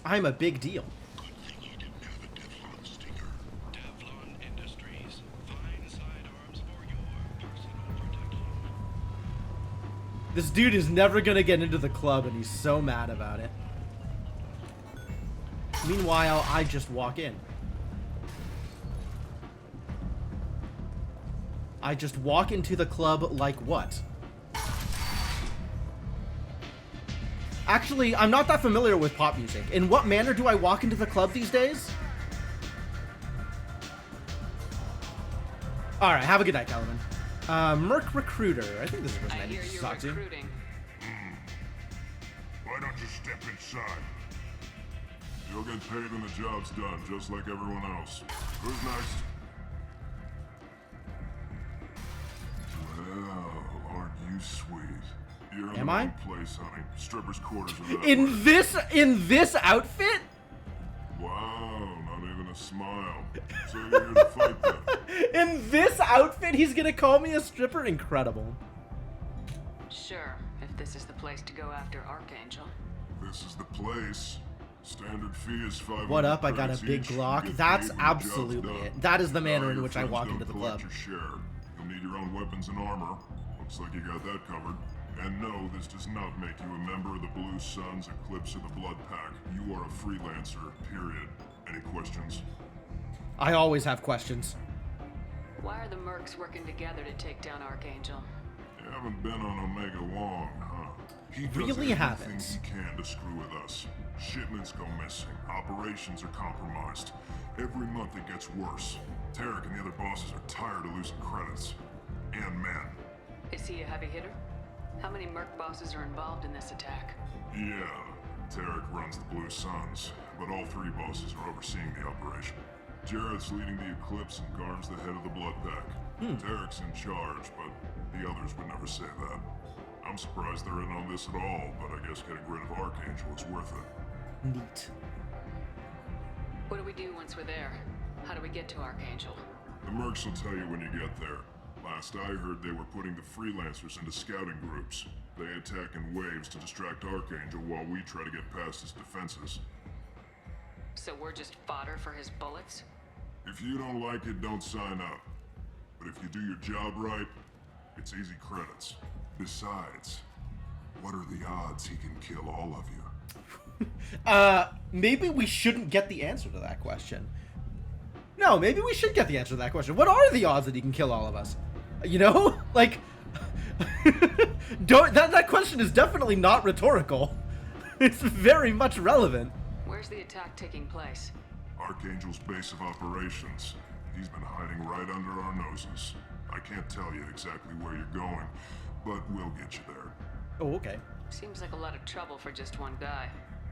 I'm a big deal. Good thing you didn't have a Teflon stinger. Teflon Industries. Fine sidearms for your personal protection. This dude is never gonna get into the club, and he's so mad about it. Meanwhile, I just walk in. I just walk into the club like what? Actually, I'm not that familiar with pop music. In what manner do I walk into the club these days? Alright, have a good night, Caliban. Merc Recruiter. I think this is the person I need to talk to. Why don't you step inside? You'll get paid when the job's done, just like everyone else. Who's next? Well, aren't you sweet? You're in the wrong place, honey. Strippers' quarters are that way. In this outfit? Wow, not even a smile. So you're here to fight them? In this outfit, he's gonna call me a stripper? Incredible. Sure, if this is the place to go after Archangel. This is the place. Standard fee is 500. What up? I got a credits big each. Glock. You get That's paid when the job's absolutely done. it. That is the manner Now in your which I friends walk don't into the collect club. Your share. You'll need your own weapons and armor. Looks like you got that covered. And no, this does not make you a member of the Blue Suns Eclipse of the Blood Pack. You are a freelancer, period. Any questions? I always have questions. Why are the mercs working together to take down Archangel? You haven't been on Omega long, huh? He does Really everything haven't. he can to screw with us. Shipments go missing. Operations are compromised. Every month it gets worse. Tarek and the other bosses are tired of losing credits. And men. Is he a heavy hitter? How many merc bosses are involved in this attack? Yeah, Tarek runs the Blue Suns, but all three bosses are overseeing the operation. Jared's leading the Eclipse and Garm's the head of the Blood Pack. Tarek's in charge, but the others would never say that. I'm surprised they're in on this at all, but I guess getting rid of Archangel is worth it. Neat. What do we do once we're there? How do we get to Archangel? The mercs will tell you when you get there. Last I heard, they were putting the freelancers into scouting groups. They attack in waves to distract Archangel while we try to get past his defenses. So we're just fodder for his bullets? If you don't like it, don't sign up. But if you do your job right, it's easy credits. Besides, what are the odds he can kill all of you? Maybe we shouldn't get the answer to that question. No, maybe we should get the answer to that question. What are the odds that he can kill all of us? You know? Like, that question is definitely not rhetorical. It's very much relevant. Where's the attack taking place? Archangel's base of operations. He's been hiding right under our noses. I can't tell you exactly where you're going, but we'll get you there. Oh, okay. Seems like a lot of trouble for just one guy.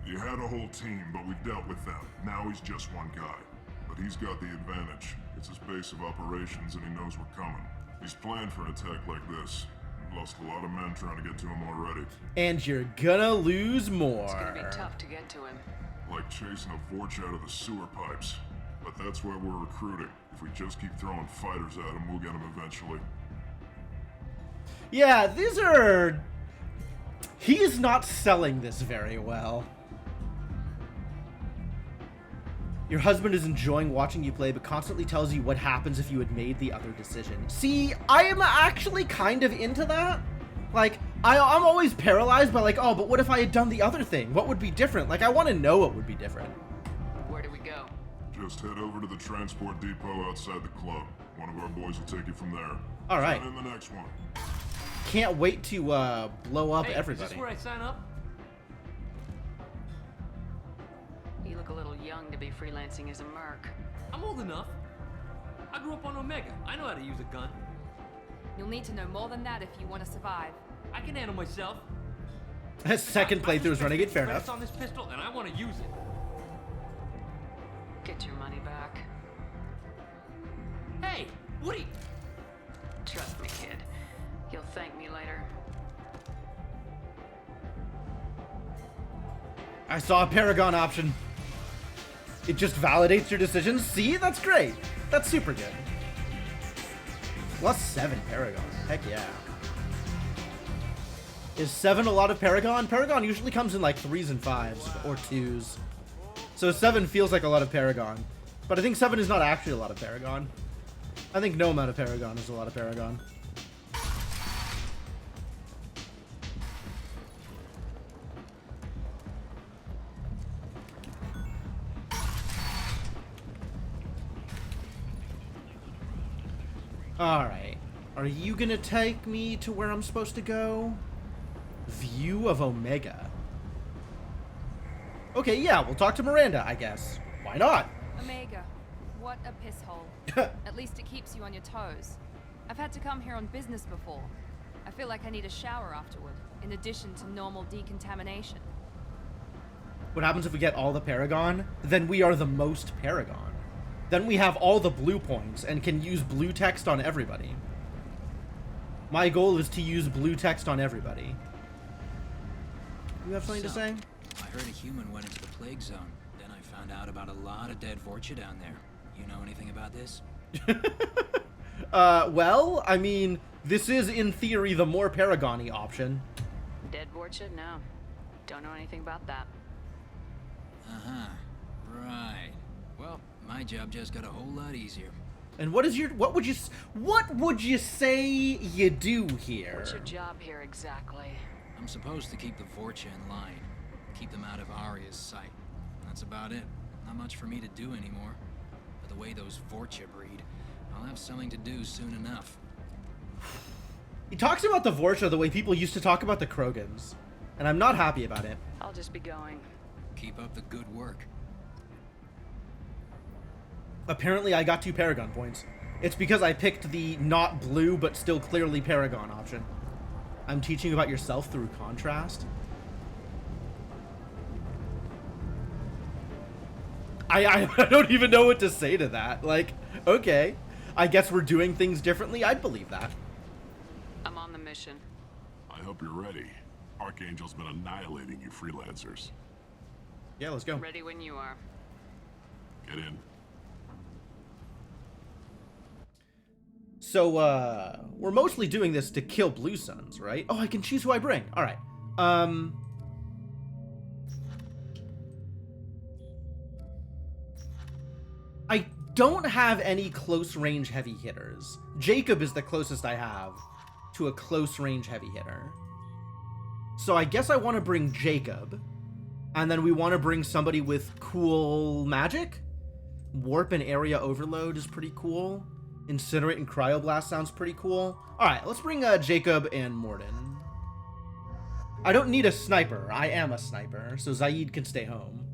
You had a whole team, but we dealt with them. Now he's just one guy. But he's got the advantage. It's his base of operations and he knows we're coming. He's planned for an attack like this. We've lost a lot of men trying to get to him already. And you're gonna lose more. It's gonna be tough to get to him. Like chasing a Vorch out of the sewer pipes. But that's why we're recruiting. If we just keep throwing fighters at him, we'll get him eventually. Yeah, these are... He is not selling this very well. Your husband is enjoying watching you play, but constantly tells you what happens if you had made the other decision. See, I am actually kind of into that. Like, I'm always paralyzed by like, oh, but what if I had done the other thing? What would be different? Like, I want to know what would be different. Where do we go? Just head over to the transport depot outside the club. One of our boys will take you from there. All right. Sign in the next one. Can't wait to blow up everybody. Is this where I sign up? You look a little young to be freelancing as a merc. I'm old enough. I grew up on Omega. I know how to use a gun. You'll need to know more than that if you want to survive. I can handle myself. Second playthrough is Renegade, fair enough. On this pistol, and I want to use it. Get your money back. Hey, Woody! Trust me, kid. You'll thank me later. I saw a Paragon option. It just validates your decisions. See? That's great. That's super good. +7 Paragon. Heck yeah. Is 7 a lot of Paragon? Paragon usually comes in like 3s and 5s or 2s. So 7 feels like a lot of Paragon. But I think 7 is not actually a lot of Paragon. I think no amount of Paragon is a lot of Paragon. Alright. Are you gonna take me to where I'm supposed to go? View of Omega. Okay, yeah, we'll talk to Miranda, I guess. Why not? Omega, what a piss hole. At least it keeps you on your toes. I've had to come here on business before. I feel like I need a shower afterward, in addition to normal decontamination. What happens if we get all the Paragon? Then we are the most Paragon. Then we have all the blue points and can use blue text on everybody. My goal is to use blue text on everybody. You have something to say? I heard a human went into the plague zone. Then I found out about a lot of dead Vorcha down there. You know anything about this? Well, I mean, this is in theory the more Paragon-y option. Dead Vorcha? No. Don't know anything about that. Uh-huh. Right. Well, my job just got a whole lot easier. And what would you say you do here? What's your job here exactly? I'm supposed to keep the Vorcha in line. Keep them out of Arya's sight. That's about it. Not much for me to do anymore. But the way those Vorcha breed, I'll have something to do soon enough. He talks about the Vorcha the way people used to talk about the Krogans. And I'm not happy about it. I'll just be going. Keep up the good work. Apparently I got 2 Paragon points. It's because I picked the not blue but still clearly Paragon option. I'm teaching about yourself through contrast. I don't even know what to say to that. Like, okay. I guess we're doing things differently. I'd believe that. I'm on the mission. I hope you're ready. Archangel's been annihilating you freelancers. Yeah, let's go. Ready when you are. Get in. So, we're mostly doing this to kill Blue Suns, right? Oh, I can choose who I bring. All right. I don't have any close-range heavy hitters. Jacob is the closest I have to a close-range heavy hitter. So I guess I want to bring Jacob. And then we want to bring somebody with cool magic. Warp and area overload is pretty cool. Incinerate and Cryoblast sounds pretty cool. Alright, let's bring Jacob and Mordin. I don't need a sniper. I am a sniper, so Zaid can stay home.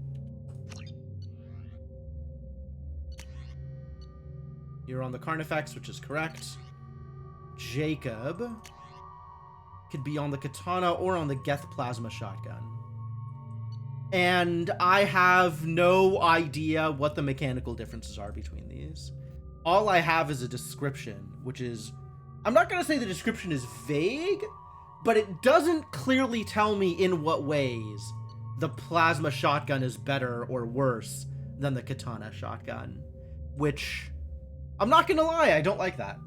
You're on the Carnifex, which is correct. Jacob could be on the Katana or on the Geth Plasma Shotgun. And I have no idea what the mechanical differences are between these. All I have is a description, which is... I'm not going to say the description is vague, but it doesn't clearly tell me in what ways the Plasma Shotgun is better or worse than the Katana Shotgun. Which, I'm not going to lie, I don't like that.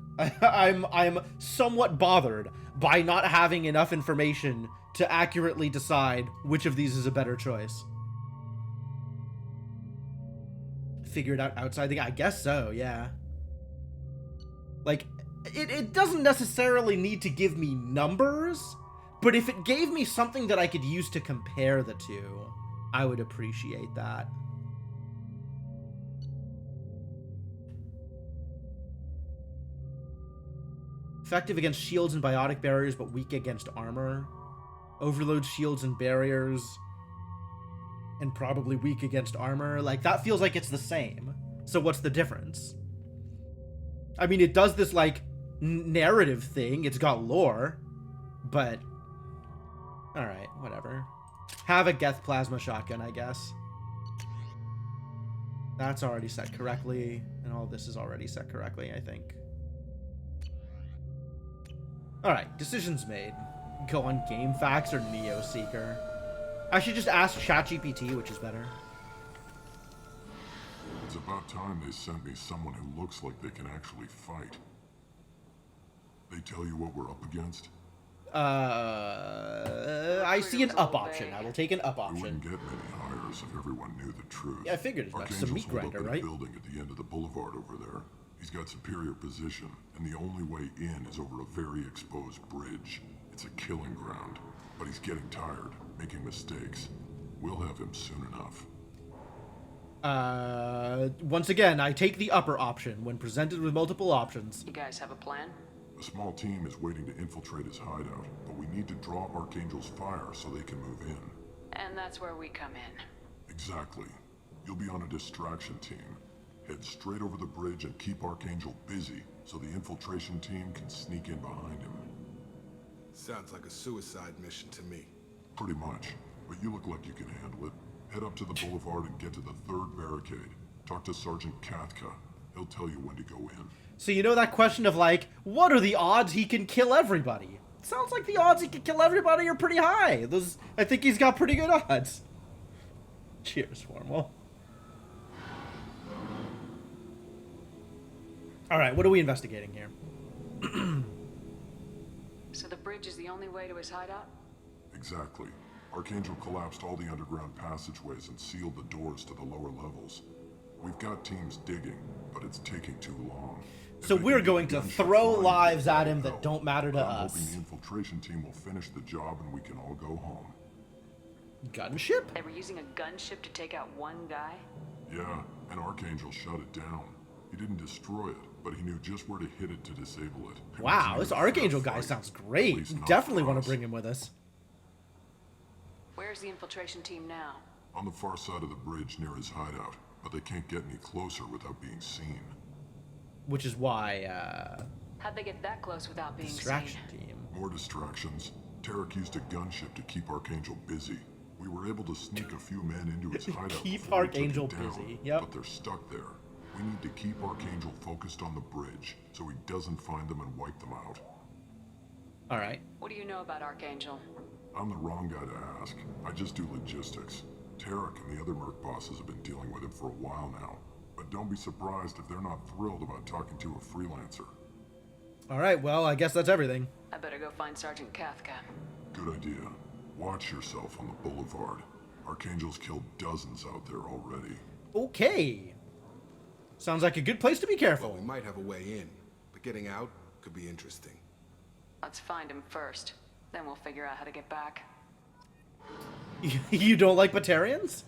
I'm somewhat bothered by not having enough information to accurately decide which of these is a better choice. Figure it out outside the... I guess so, yeah. Like, it doesn't necessarily need to give me numbers, but if it gave me something that I could use to compare the two, I would appreciate that. Effective against shields and biotic barriers, but weak against armor. Overload shields and barriers, and probably weak against armor. Like, that feels like it's the same. So what's the difference? I mean, it does this, like, narrative thing. It's got lore. But, alright, whatever. Have a Geth Plasma Shotgun, I guess. That's already set correctly. And all this is already set correctly, I think. Alright, decisions made. Go on GameFAQs or NeoSeeker. I should just ask ChatGPT, which is better. It's about time they sent me someone who looks like they can actually fight. They tell you what we're up against? I see an up option. I will take an up option. We wouldn't get many higher matters if everyone knew the truth. Yeah, I figured as much. It's a meat Archangel's holed up grinder, in a right? building at the end of the boulevard over there. He's got superior position, and the only way in is over a very exposed bridge. It's a killing ground, but he's getting tired, making mistakes. We'll have him soon enough. Once again, I take the upper option when presented with multiple options. You guys have a plan? A small team is waiting to infiltrate his hideout, but we need to draw Archangel's fire so they can move in. And that's where we come in. Exactly. You'll be on a distraction team. Head straight over the bridge and keep Archangel busy so the infiltration team can sneak in behind him. Sounds like a suicide mission to me. Pretty much. But you look like you can handle it. Head up to the boulevard and get to the third barricade. Talk to Sergeant Kathka. He'll tell you when to go in. So you know that question of like, what are the odds he can kill everybody? It sounds like the odds he can kill everybody are pretty high. I think he's got pretty good odds. Cheers, Formal. All right, what are we investigating here? So the bridge is the only way to his hideout? Exactly. Archangel collapsed all the underground passageways and sealed the doors to the lower levels. We've got teams digging, but it's taking too long. So we're going to throw lives at him that don't matter to I'm hoping us. the infiltration team will finish the job and we can all go home. Gunship? They were using a gunship to take out one guy? Yeah, and Archangel shut it down. He didn't destroy it, but he knew just where to hit it to disable it. It Wow, was this either Archangel fair guy fight, sounds at great. least not Definitely for want us. to bring him with us. Where's the infiltration team now? On the far side of the bridge near his hideout, but they can't get any closer without being seen. Which is why, How'd they get that close without being distraction seen? team. More distractions. Tarek used a gunship to keep Archangel busy. We were able to sneak a few men into his hideout Keep before we took Archangel it down, busy, yep. But they're stuck there. We need to keep Archangel focused on the bridge so he doesn't find them and wipe them out. All right. What do you know about Archangel? I'm the wrong guy to ask. I just do logistics. Tarek and the other Merc bosses have been dealing with him for a while now. But don't be surprised if they're not thrilled about talking to a freelancer. All right, well, I guess that's everything. I better go find Sergeant Kathka. Good idea. Watch yourself on the boulevard. Archangel's killed dozens out there already. Okay. Sounds like a good place to be careful. Well, we might have a way in, but getting out could be interesting. Let's find him first. Then we'll figure out how to get back. You don't like Batarians?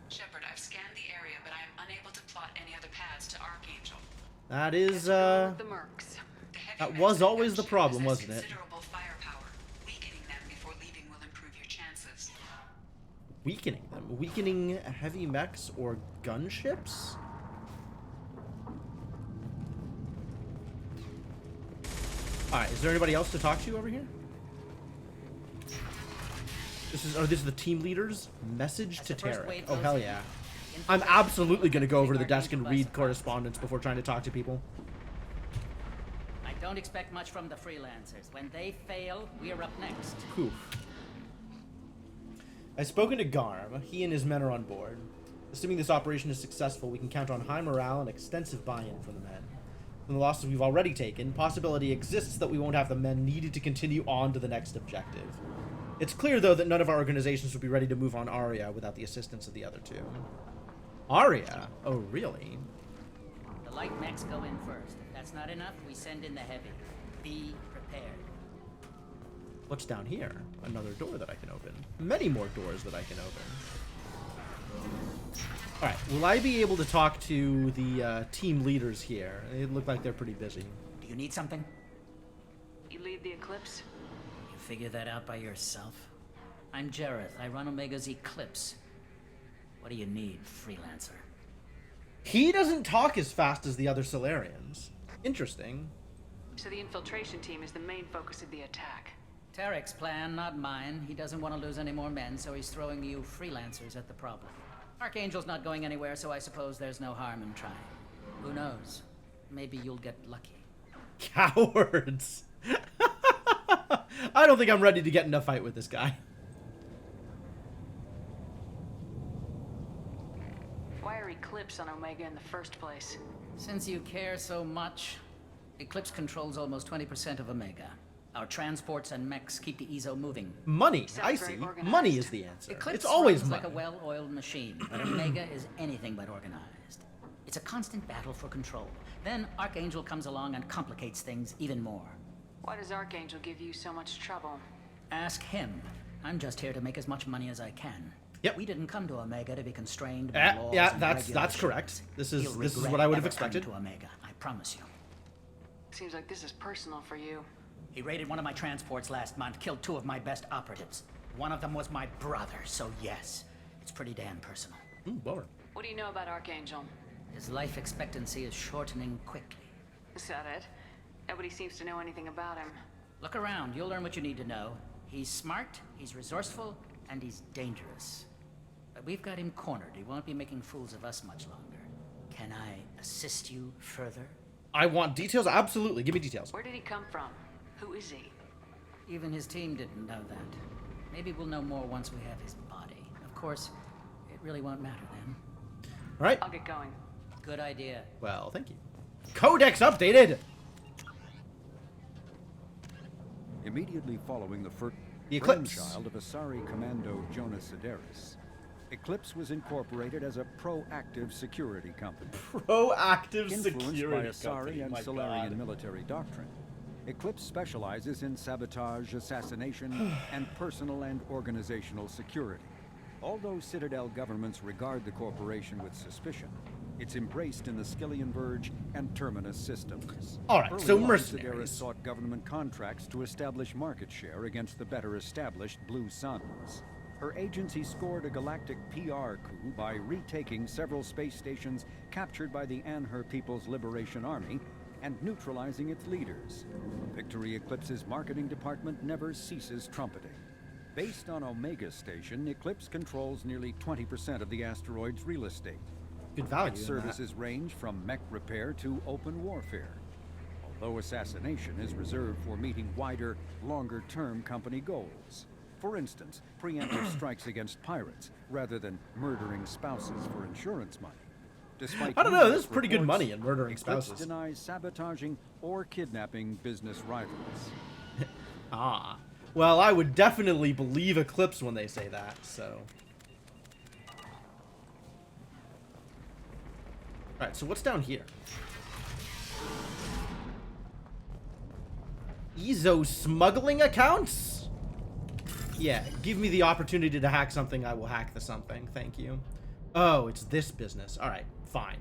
Shepard, I've scanned the area, but I am unable to plot any other paths to Archangel. That is, The Mercs. that was always the problem, wasn't it? Considerable firepower. Weakening them before leaving will improve your chances. Weakening them? Weakening heavy mechs or gunships? Alright, is there anybody else to talk to over here? This is the team leaders? Message to Tarek. Oh, hell yeah. I'm absolutely going to go over to the desk and read correspondence before trying to talk to people. I don't expect much from the freelancers. When they fail, we're up next. Poof. I've spoken to Garm. He and his men are on board. Assuming this operation is successful, we can count on high morale and extensive buy-in from the men. From the losses we've already taken, possibility exists that we won't have the men needed to continue on to the next objective. It's clear, though, that none of our organizations would be ready to move on Aria without the assistance of the other two. Aria? Oh, really? The light mechs go in first. If that's not enough, we send in the heavy. Be prepared. What's down here? Another door that I can open. Many more doors that I can open. Alright, will I be able to talk to the team leaders here? They look like they're pretty busy. Do you need something? You lead the Eclipse? You figure that out by yourself? I'm Jareth. I run Omega's Eclipse. What do you need, freelancer? He doesn't talk as fast as the other Solarians. Interesting. So the infiltration team is the main focus of the attack. Tarek's plan, not mine. He doesn't want to lose any more men, so he's throwing you freelancers at the problem. Archangel's not going anywhere, so I suppose there's no harm in trying. Who knows? Maybe you'll get lucky. Cowards! I don't think I'm ready to get in a fight with this guy. Why are Eclipse on Omega in the first place? Since you care so much, Eclipse controls almost 20% of Omega. Our transports and mechs keep the Ezo moving. Money, I see. Money is the answer. Eclipse It's always runs money. like a well-oiled machine, but Omega is anything but organized. It's a constant battle for control. Then Archangel comes along and complicates things even more. Why does Archangel give you so much trouble? Ask him. I'm just here to make as much money as I can. Yep. We didn't come to Omega to be constrained by laws Yeah, and that's regulations. correct. This is He'll regret what I would have ever coming expected. to Omega, I promise you. Seems like this is personal for you. He raided one of my transports last month, killed 2 of my best operatives. One of them was my brother, so yes, it's pretty damn personal. Bummer. What do you know about Archangel? His life expectancy is shortening quickly. Is that it? Nobody seems to know anything about him. Look around, you'll learn what you need to know. He's smart, he's resourceful, and he's dangerous. But we've got him cornered. He won't be making fools of us much longer. Can I assist you further? I want details. Absolutely. Give me details. Where did he come from? Who is he? Even his team didn't know that. Maybe we'll know more once we have his body. Of course, it really won't matter then. All right. I'll get going. Good idea. Well, thank you. Codex updated. Immediately following the Eclipse brainchild of Asari Commando Jonas Sideris, Eclipse was incorporated as a proactive security company. Proactive Influenced security by Asari company, and my Solarian God. military doctrine, Eclipse specializes in sabotage, assassination, and personal and organizational security. Although Citadel governments regard the corporation with suspicion, it's embraced in the Skillian Verge and Terminus systems. All right, Early so on, mercenaries. Sideris sought government contracts to establish market share against the better established Blue Suns. Her agency scored a galactic PR coup by retaking several space stations captured by the Anhur People's Liberation Army and neutralizing its leaders. Victory Eclipse's marketing department never ceases trumpeting. Based on Omega Station, Eclipse controls nearly 20% of the asteroid's real estate. Good value Its in services range from mech repair to open warfare, although assassination is reserved for meeting wider, longer-term company goals. For instance, preemptive strikes against pirates, rather than murdering spouses for insurance money. Despite I don't know, numerous this is pretty good reports, money in murdering Eclipse spouses. denies sabotaging or kidnapping business rivals. Ah. Well, I would definitely believe Eclipse when they say that, so. Alright, so what's down here? Ezo smuggling accounts? Yeah, give me the opportunity to hack something, I will hack the something. Thank you. Oh, it's this business. Alright, fine.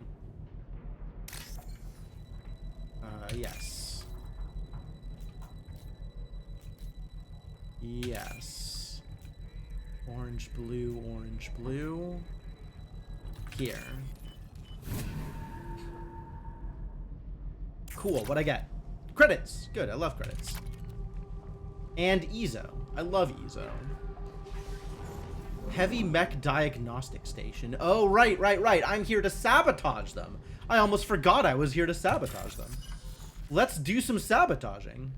Yes. Yes. Orange, blue, orange, blue. Here. Cool, what'd I get? Credits! Good, I love credits. And Ezo. I love Ezo. Heavy Mech Diagnostic Station. Oh, right. I'm here to sabotage them. I almost forgot I was here to sabotage them. Let's do some sabotaging.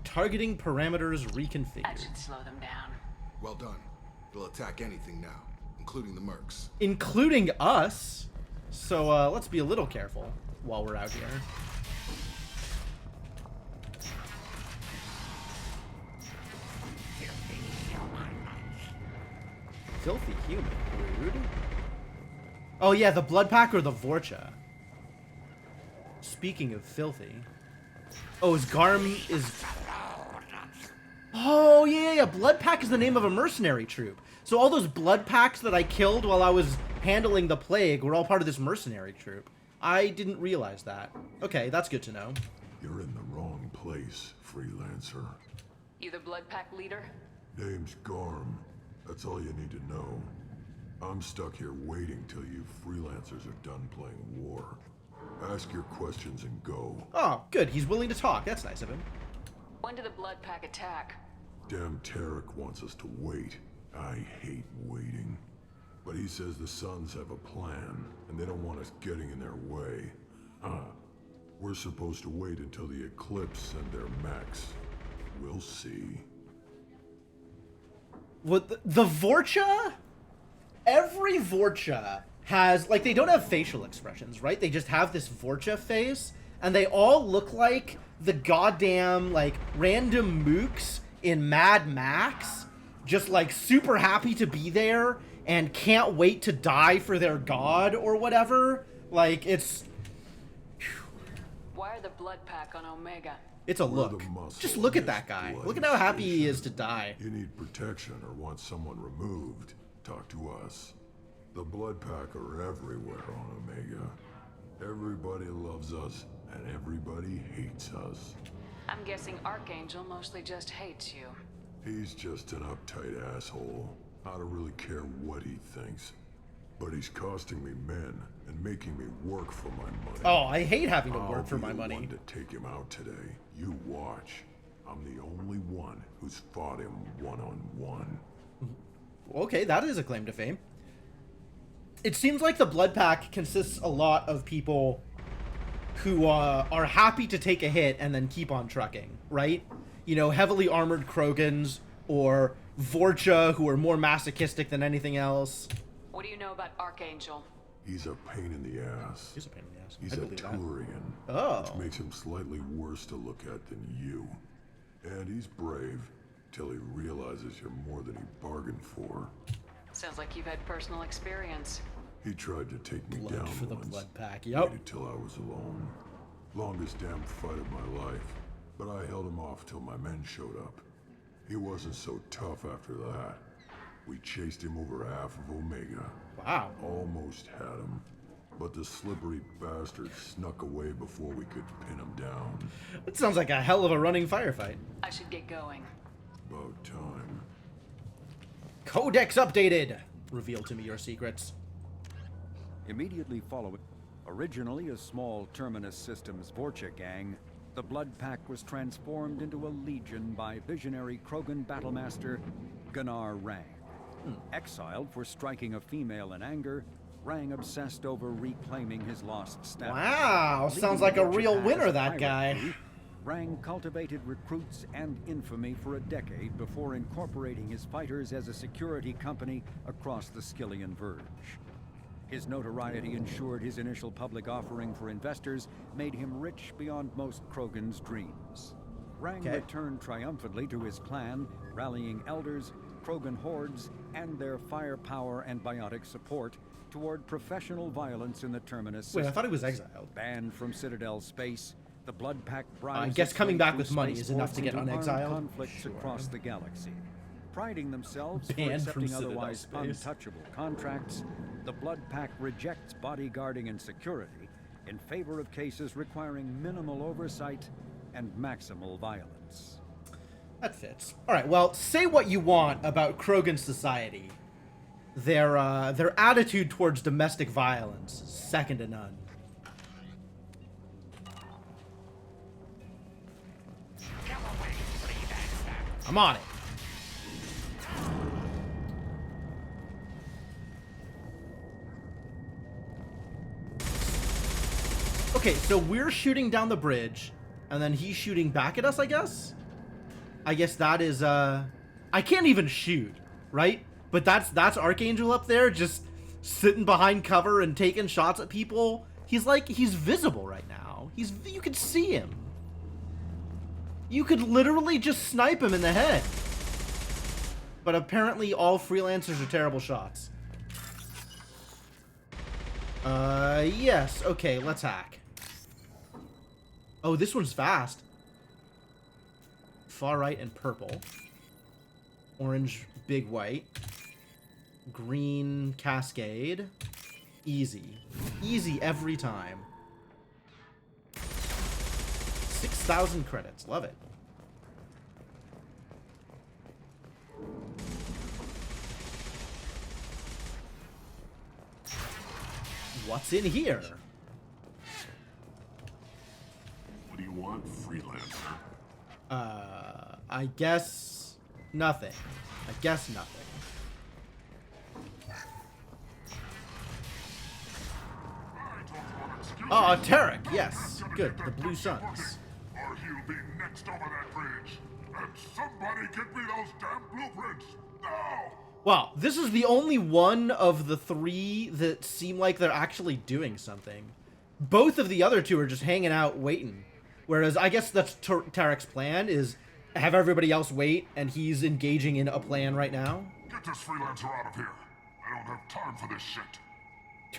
Targeting parameters reconfigured. That should slow them down. Well done. They'll attack anything now, including the mercs. Including us. So let's be a little careful while we're out here. Filthy human. Rude. Oh yeah, the blood pack or the Vorcha. Speaking of filthy. Oh, is Garm is... Oh, yeah. Blood Pack is the name of a mercenary troop. So all those blood packs that I killed while I was handling the plague were all part of this mercenary troop. I didn't realize that. Okay, that's good to know. You're in the wrong place, freelancer. You the blood pack leader? Name's Garm. That's all you need to know. I'm stuck here waiting till you freelancers are done playing war. Ask your questions and go. Oh, good. He's willing to talk. That's nice of him. When did the blood pack attack? Damn Tarek wants us to wait. I hate waiting. But he says the Suns have a plan, and they don't want us getting in their way. We're supposed to wait until the Eclipse send their mechs. We'll see. What the Vorcha? Every Vorcha has, like, they don't have facial expressions, right? They just have this Vorcha face, and they all look like the goddamn, like, random mooks in Mad Max, just, like, super happy to be there and can't wait to die for their god or whatever. Like, it's... Why are the blood pack on Omega? It's a look. Just look at that guy. Look at how happy he is to die. You need protection or want someone removed, talk to us. The blood pack are everywhere on Omega. Everybody loves us, and everybody hates us. I'm guessing Archangel mostly just hates you. He's just an uptight asshole. I don't really care what he thinks. But he's costing me men and making me work for my money. Oh, I hate having to work for my money. I'll be the one to take him out today. You watch. I'm the only one who's fought him one-on-one. Okay, that is a claim to fame. It seems like the blood pack consists a lot of people who are happy to take a hit and then keep on trucking, right? You know, heavily armored Krogans or Vorcha who are more masochistic than anything else. What do you know about Archangel? He's a pain in the ass. He's a pain in the ass. He's a Turian. Oh. Which makes him slightly worse to look at than you. And he's brave till he realizes you're more than he bargained for. Sounds like you've had personal experience. He tried to take me down for the once. blood pack. Yep. Waited till I was alone. Longest damn fight of my life. But I held him off till my men showed up. He wasn't so tough after that. We chased him over half of Omega. Wow. Almost had him. But the slippery bastard snuck away before we could pin him down. That sounds like a hell of a running firefight. I should get going. About time. Codex updated! Reveal to me your secrets. Immediately following, originally a small Terminus Systems Vorcha gang, the Blood Pack was transformed into a legion by visionary Krogan battlemaster Gunnar Rang. Exiled for striking a female in anger, Rang obsessed over reclaiming his lost status. Wow, sounds like a real winner, that guy. Crew, Rang cultivated recruits and infamy for a decade before incorporating his fighters as a security company across the Skyllian Verge. His notoriety ensured his initial public offering for investors made him rich beyond most Krogan's dreams. Rang returned triumphantly to his clan, rallying elders, Krogan hordes, and their firepower and biotic support toward professional violence in the Terminus system. Wait, I thought he was exiled. Banned from Citadel space, the Blood Pack bribes I guess its coming way back through with money is spaceports enough to get into armed unexiled? conflicts across the galaxy. Priding themselves for Banned from accepting Citadel otherwise space. untouchable contracts, the Blood Pack rejects bodyguarding and security in favor of cases requiring minimal oversight and maximal violence. That fits. Alright, well, say what you want about Krogan society. Their attitude towards domestic violence is second to none. I'm on it. Okay, so we're shooting down the bridge, and then he's shooting back at us, I guess? I guess that is, I can't even shoot, right? But that's Archangel up there, just sitting behind cover and taking shots at people. He's visible right now. You could see him. You could literally just snipe him in the head. But apparently all freelancers are terrible shots. Yes, okay, let's hack. Oh, this one's fast. Far right and purple. Orange, big white. Green, cascade. Easy. Easy every time. 6,000 credits. Love it. What's in here? What do you want, freelancer? I guess nothing. I guess nothing. I don't want to Oh, Tarek, yes. Good, the Blue Suns. Or he'll be next over that bridge. And somebody get me those damn blueprints, now! Wow, this is the only one of the three that seem like they're actually doing something. Both of the other two are just hanging out waiting. Whereas I guess that's Tarek's plan, is have everybody else wait, and he's engaging in a plan right now. Get this freelancer out of here. I don't have time for this shit.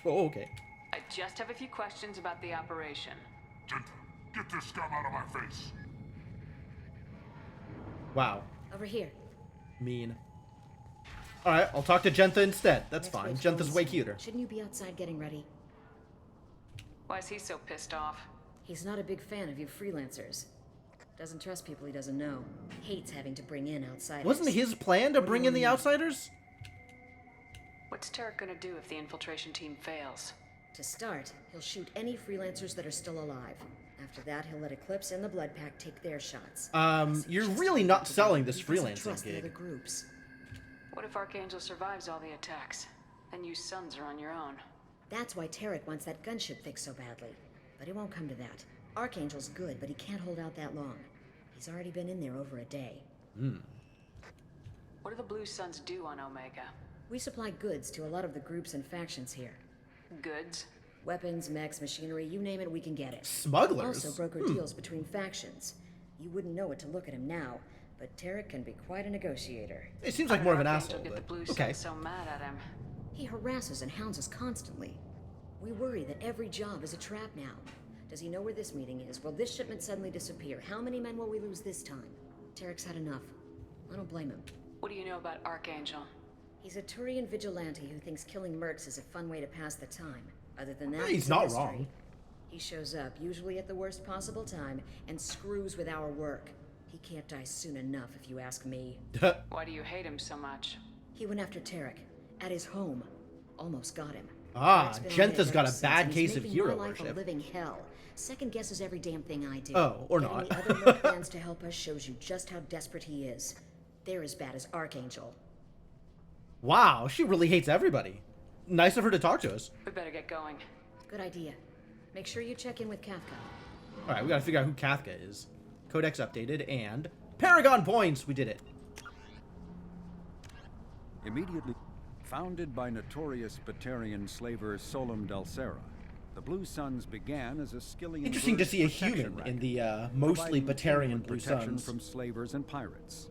Oh, okay. I just have a few questions about the operation. Genta, get this scum out of my face. Wow. Over here. Mean. Alright, I'll talk to Genta instead. That's Next fine. wave's Genta's going way soon. cuter. Shouldn't you be outside getting ready? Why is he so pissed off? He's not a big fan of you freelancers. Doesn't trust people he doesn't know. Hates having to bring in outsiders. Wasn't his plan to bring in the outsiders? What's Tarek gonna do if the infiltration team fails? To start, he'll shoot any freelancers that are still alive. After that, he'll let Eclipse and the Blood Pack take their shots. You're really not selling this He doesn't freelancing trust the other gig. groups. What if Archangel survives all the attacks? Then you sons are on your own. That's why Tarek wants that gunship fixed so badly. But it won't come to that. Archangel's good, but he can't hold out that long. He's already been in there over a day. What do the Blue Suns do on Omega? We supply goods to a lot of the groups and factions here. Goods? Weapons, mechs, machinery, you name it, we can get it. Smugglers? Also broker deals between factions. You wouldn't know it to look at him now, but Tarek can be quite a negotiator. It seems like more of an Archangel asshole, get the but Blue okay. Suns so mad at him. He harasses and hounds us constantly. We worry that every job is a trap now. Does he know where this meeting is? Will this shipment suddenly disappear? How many men will we lose this time? Tarek's had enough. I don't blame him. What do you know about Archangel? He's a Turian vigilante who thinks killing mercs is a fun way to pass the time. Other than that, He's it's a not mystery. wrong. He shows up, usually at the worst possible time, and screws with our work. He can't die soon enough, if you ask me. Why do you hate him so much? He went after Tarek, at his home. Almost got him. Ah, Tarek's been on Genta's edge got ever a since, bad and he's case of making hero my life worship. a living hell. Second guesses every damn thing I do. Oh, or Getting not. the other merc bands to help us shows you just how desperate he is. They're as bad as Archangel. Wow, she really hates everybody. Nice of her to talk to us. We better get going. Good idea. Make sure you check in with Kafka. Alright, we gotta figure out who Kafka is. Codex updated, and Paragon points! We did it. Immediately founded by notorious Batarian slaver Solum Dalsera, the Blue Suns began as a Skillian Interesting to see a protection human racket, in the mostly providing Batarian Blue protection Suns. from slavers and pirates.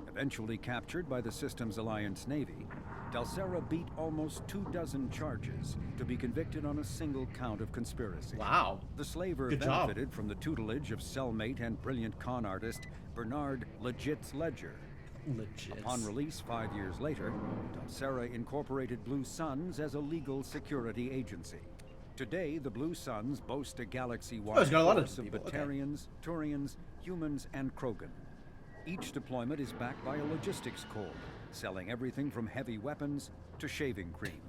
Eventually captured by the Systems Alliance Navy, Dalsera beat almost 24 charges to be convicted on a single count of conspiracy. Wow. The slaver Good job. benefited from the tutelage of cellmate and brilliant con artist Bernard Legitz Ledger. Legit. Upon release 5 years later, Dalsera incorporated Blue Suns as a legal security agency. Today, the Blue Suns boast a galaxy-wide it's got a lot of force of people, okay. Batarians, Turians, humans, and Krogan. Each deployment is backed by a logistics corps, selling everything from heavy weapons to shaving cream.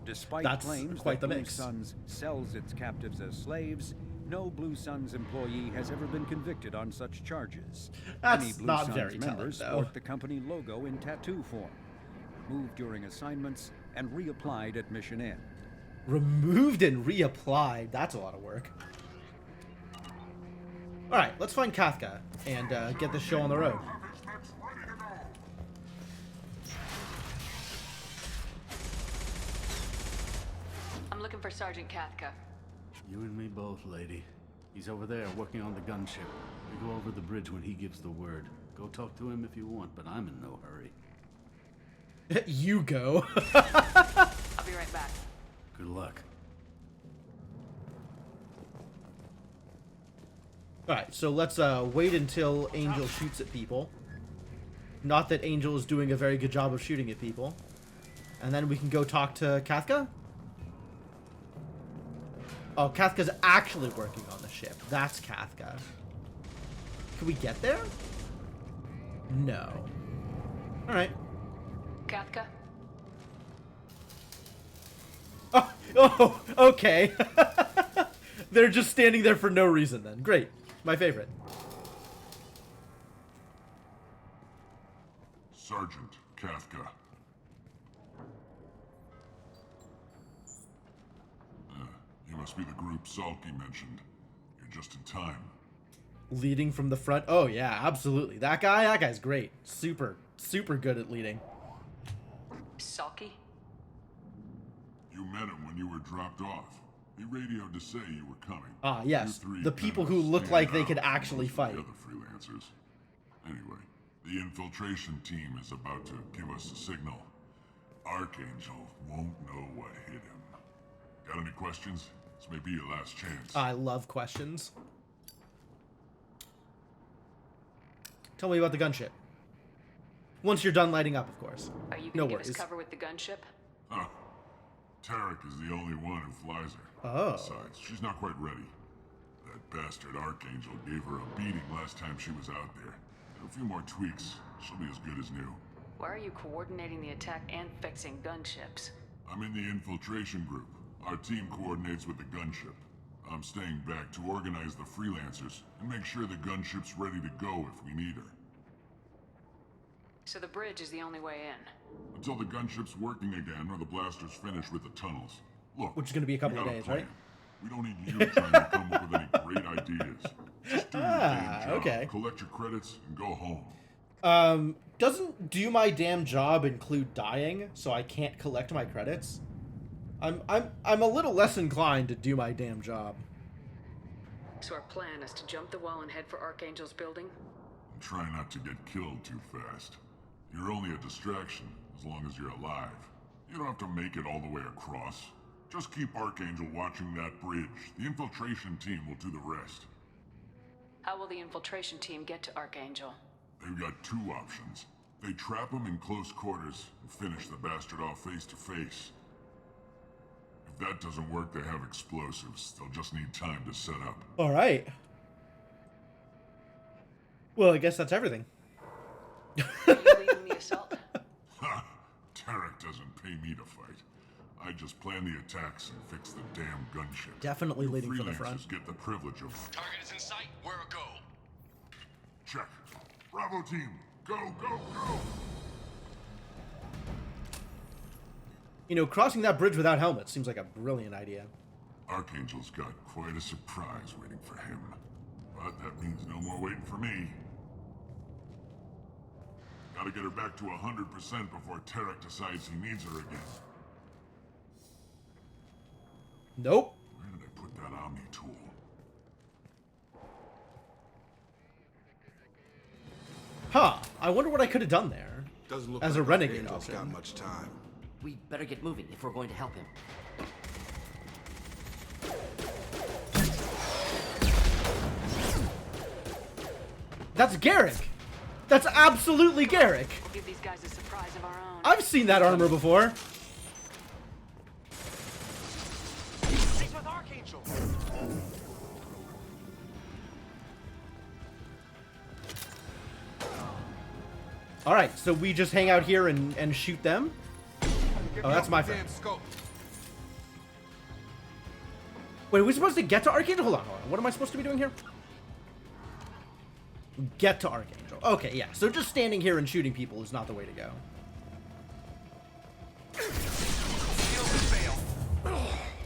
Despite That's claims quite that the Blue mix. Suns sells its captives as slaves, no Blue Suns employee has ever been convicted on such charges. That's Many Blue not Suns very telling, members though. sport the company logo in tattoo form, removed during assignments, and reapplied at mission end. Removed and reapplied. That's a lot of work. Alright, let's find Kafka and get this show on the road. I'm looking for Sergeant Kathka. You and me both, lady. He's over there working on the gunship. We go over the bridge when he gives the word. Go talk to him if you want, but I'm in no hurry. You go. I'll be right back. Good luck. Alright, so let's wait until Angel shoots at people. Not that Angel is doing a very good job of shooting at people. And then we can go talk to Kafka? Oh, Kafka's actually working on the ship. That's Kafka. Can we get there? No. Alright. Kathka? Oh, okay. They're just standing there for no reason then. Great. My favorite. Sergeant Kafka. must be the group Salky mentioned. You're just in time. Leading from the front. Oh yeah, absolutely. That guy's great. Super good at leading. Salky? You met him when you were dropped off. He radioed to say you were coming. Ah, yes. You three The people kind who of look stand like they out could from actually most of fight. The other freelancers. Anyway, the infiltration team is about to give us a signal. Archangel won't know what hit him. Got any questions? This may be your last chance. I love questions. Tell me about the gunship. Once you're done lighting up, of course. Are you No gonna give worries. us cover with the gunship? Huh. Tarek is the only one who flies her. Oh. Besides, she's not quite ready. That bastard Archangel gave her a beating last time she was out there. A few more tweaks, she'll be as good as new. Why are you coordinating the attack and fixing gunships? I'm in the infiltration group. Our team coordinates with the gunship. I'm staying back to organize the freelancers and make sure the gunship's ready to go if we need her. So the bridge is the only way in. Until the gunship's working again or the blasters finish with the tunnels. Look, Which is going to be a couple we of got days, plan. right? We don't need you trying to come up with any great ideas. Just do your damn job, okay. collect your credits, and go home. Doesn't do my damn job include dying, so I can't collect my credits? I'm a little less inclined to do my damn job. So our plan is to jump the wall and head for Archangel's building? And try not to get killed too fast. You're only a distraction, as long as you're alive. You don't have to make it all the way across. Just keep Archangel watching that bridge. The infiltration team will do the rest. How will the infiltration team get to Archangel? They've got two options. They trap him in close quarters and finish the bastard off face to face. If that doesn't work, they have explosives. They'll just need time to set up. All right. Well, I guess that's everything. Are you leading the assault? Ha! Tarek doesn't pay me to fight. I just plan the attacks and fix the damn gunship. Definitely You leading from the freelancers front. get the privilege of... Target is in sight. Where a go? Check. Bravo team, go, go, go! You know, crossing that bridge without helmets seems like a brilliant idea. Archangel's got quite a surprise waiting for him. But that means no more waiting for me. Gotta get her back to 100% before Tarek decides he needs her again. Nope. Where did I put that Omni tool? Huh. I wonder what I could have done there. Doesn't look as like a renegade Archangel's option. got much time. We better get moving if we're going to help him. That's Garrick. That's absolutely Garrick. We'll give these guys a surprise of our own. I've seen that armor before. He's with Archangel. All right, so we just hang out here and shoot them. Oh, that's my friend. Wait, are we supposed to get to Archangel? Hold on. What am I supposed to be doing here? Get to Archangel. Okay, yeah. So just standing here and shooting people is not the way to go.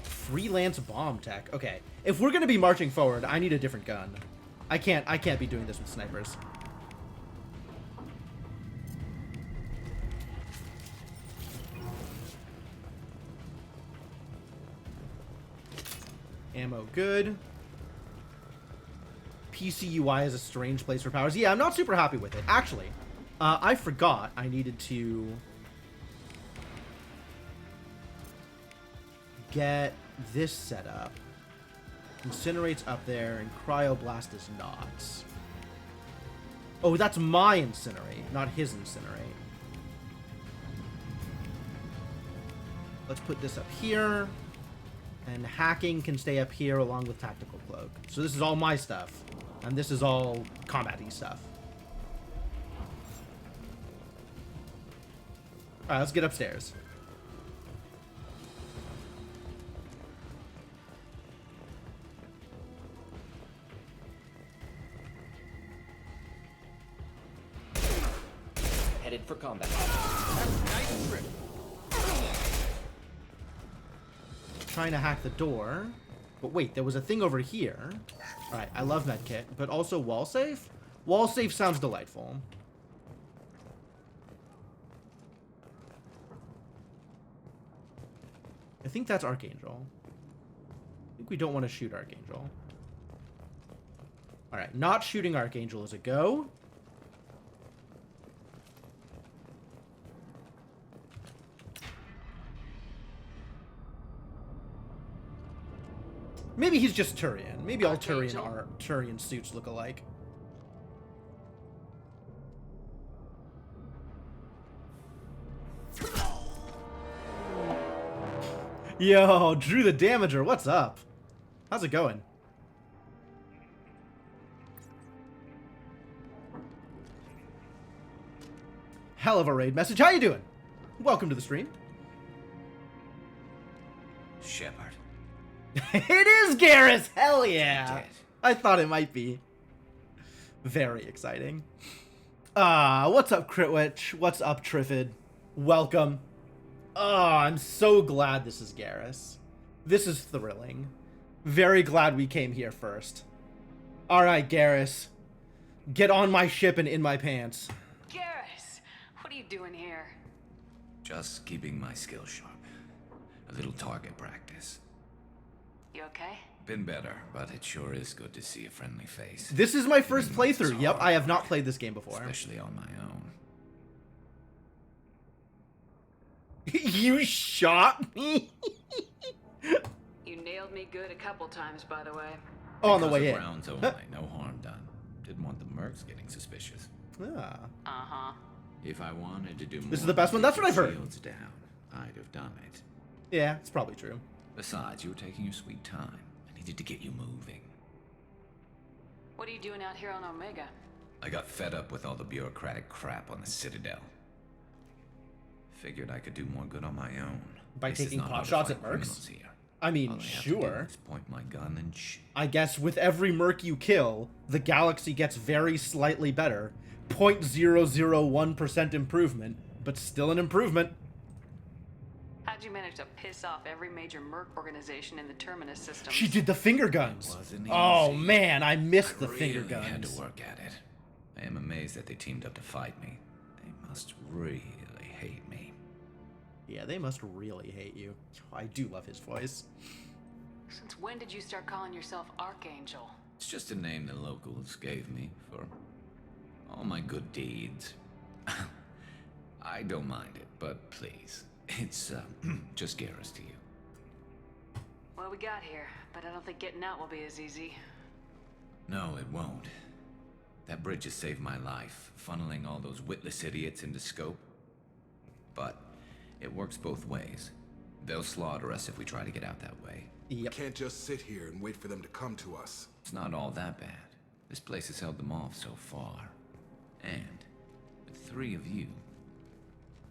Freelance bomb tech. Okay. If we're gonna be marching forward, I need a different gun. I can't be doing this with snipers. Ammo good. PC UI is a strange place for powers. Yeah, I'm not super happy with it. Actually, I forgot I needed to get this set up. Incinerate's up there, and Cryoblast is not. Oh, that's my Incinerate, not his Incinerate. Let's put this up here. And hacking can stay up here along with Tactical Cloak. So this is all my stuff. And this is all combat-y stuff. Alright, let's get upstairs. Headed for combat. Nice trick. Trying to hack the door. But wait, there was a thing over here. Alright, I love medkit, but also wall safe? Wall safe sounds delightful. I think that's Archangel. I think we don't want to shoot Archangel. Alright, not shooting Archangel is a go. Maybe he's just Turian. Maybe all Turian suits look alike. Yo, Drew the Damager, what's up? How's it going? Hell of a raid message. How you doing? Welcome to the stream. Shepard. It is Garrus! Hell yeah! I thought it might be. Very exciting. What's up, Critwitch? What's up, Triffid? Welcome. I'm so glad this is Garrus. This is thrilling. Very glad we came here first. Alright, Garrus. Get on my ship and in my pants. Garrus, what are you doing here? Just keeping my skills sharp. A little target practice. You okay? Been better, but it sure is good to see a friendly face. This is my first playthrough. Yep, I have not played this game before. Especially on my own. You shot me? You nailed me good a couple times, by the way. Oh, on the way in. Rounds only, no harm done. Didn't want the mercs getting suspicious. Ah. Uh-huh. If I wanted to do more, This is the best one. That's what I've heard. Shields down, I'd have done it. Yeah, it's probably true. Besides, you were taking your sweet time. I needed to get you moving. What are you doing out here on Omega? I got fed up with all the bureaucratic crap on the Citadel. Figured I could do more good on my own. By This is taking not how pot to shots fight at mercs? criminals here. I mean, All I have to do sure. is point my gun and shoot. I guess with every merc you kill, the galaxy gets very slightly better. 0.001% improvement, but still an improvement. How'd you manage to piss off every major merc organization in the Terminus system? She did the finger guns. Wasn't Oh easy. man, I missed the I finger really guns. had to work at it. I am amazed that they teamed up to fight me. They must really hate me. Yeah, they must really hate you. I do love his voice. Since when did you start calling yourself Archangel? It's just a name the locals gave me for all my good deeds. I don't mind it, but please, it's just Garrus to you. Well, we got here, but I don't think getting out will be as easy. No, it won't. That bridge has saved my life, funneling all those witless idiots into scope. But it works both ways. They'll slaughter us if we try to get out that way. We can't just sit here and wait for them to come to us. It's not all that bad. This place has held them off so far. And with 3 of you,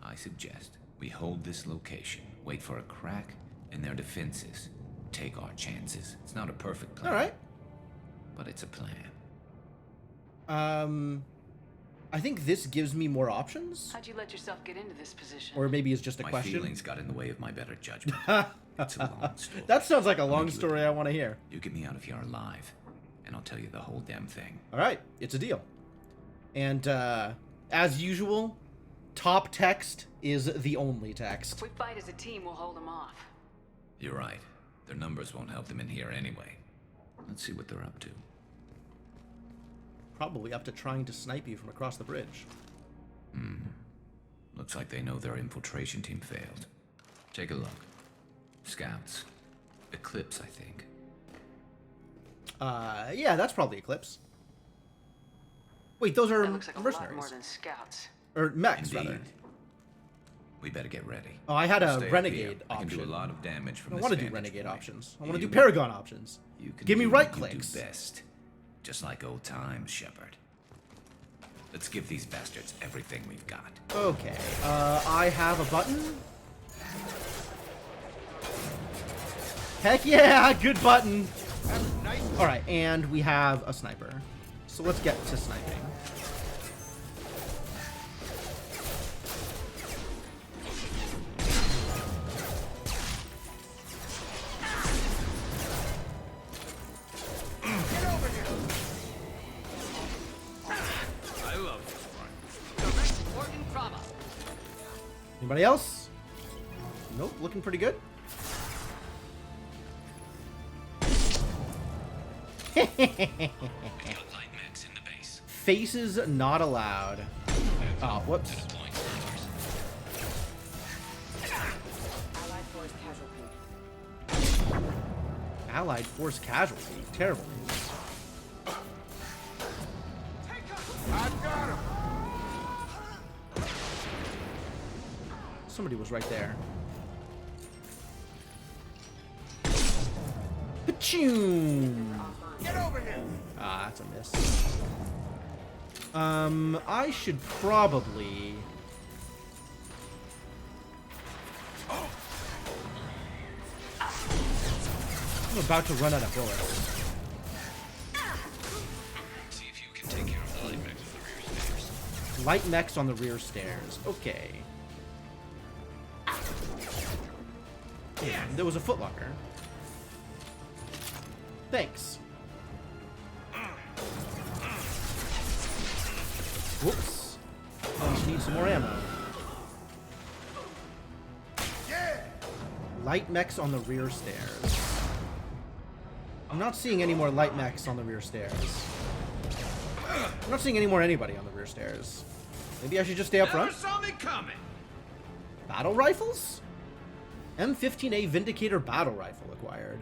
I suggest we hold this location, wait for a crack in their defenses, take our chances. It's not a perfect plan. All right. But it's a plan. I think this gives me more options. How'd you let yourself get into this position? Or maybe it's just a My question. feelings got in the way of my better judgment. It's a long story. That sounds like a I'll long make you story I want to hear. You get me out of here alive, and I'll tell you the whole damn thing. All right, it's a deal. And as usual, top text is the only text. If we fight as a team, we'll hold them off. You're right. Their numbers won't help them in here anyway. Let's see what they're up to. Probably up to trying to snipe you from across the bridge. Looks like they know their infiltration team failed. Take a look. Scouts. Eclipse, I think. Yeah, that's probably Eclipse. Wait, those are That looks like a lot mercenaries. more than scouts. Or mechs, Indeed. rather. We better get ready. Oh, I had a Stay up renegade here. I can do a option. lot of damage from I this want to do vantage renegade point. options. I want to You do Paragon options. can Give me do right what you do clicks. best. Just like old times, Shepard. Let's give these bastards everything we've got. Okay, I have a button. Heck yeah, good button. All right, and we have a sniper. So let's get to sniping. Anybody else? Nope, looking pretty good. Faces not allowed. Oh, whoops. Allied force casualty. Terrible. I've got him. Somebody was right there. Pachoom! Get over here. Ah, that's a miss. I should probably... I'm about to run out of bullets. See if you can take care of the light mechs on the rear stairs. Light mechs on the rear stairs. Okay. Yeah, there was a footlocker. Thanks. Whoops. I just need some more ammo. Light mechs on the rear stairs. I'm not seeing any more light mechs on the rear stairs. I'm not seeing any more anybody on the rear stairs. Maybe I should just stay up front? Saw me coming. Battle rifles? M15A Vindicator battle rifle acquired.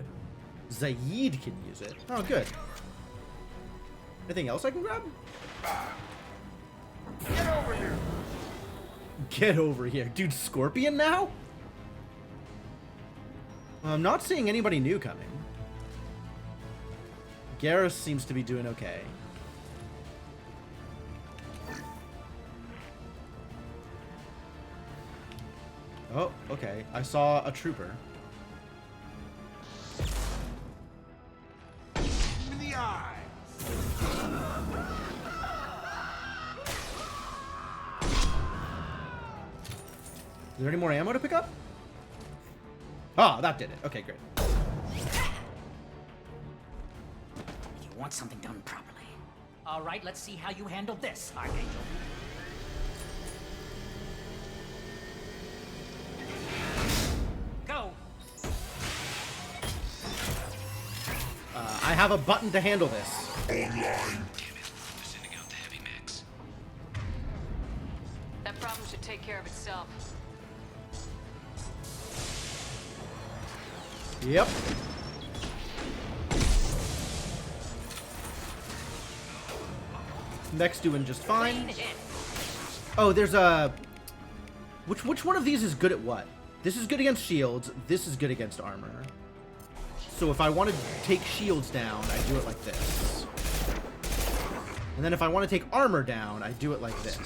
Zaid can use it. Oh, good. Anything else I can grab? Get over here. Get over here. Dude, Scorpion now? I'm not seeing anybody new coming. Garrus seems to be doing okay. Oh, okay. I saw a trooper. In the eye. Is there any more ammo to pick up? Oh, that did it. Okay, great. You want something done properly. All right, let's see how you handle this, Archangel. Go. I have a button to handle this. That problem should take care of itself. Yep. Mech's doing just fine. Oh, there's a... Which one of these is good at what? This is good against shields. This is good against armor. So if I want to take shields down, I do it like this. And then if I want to take armor down, I do it like this.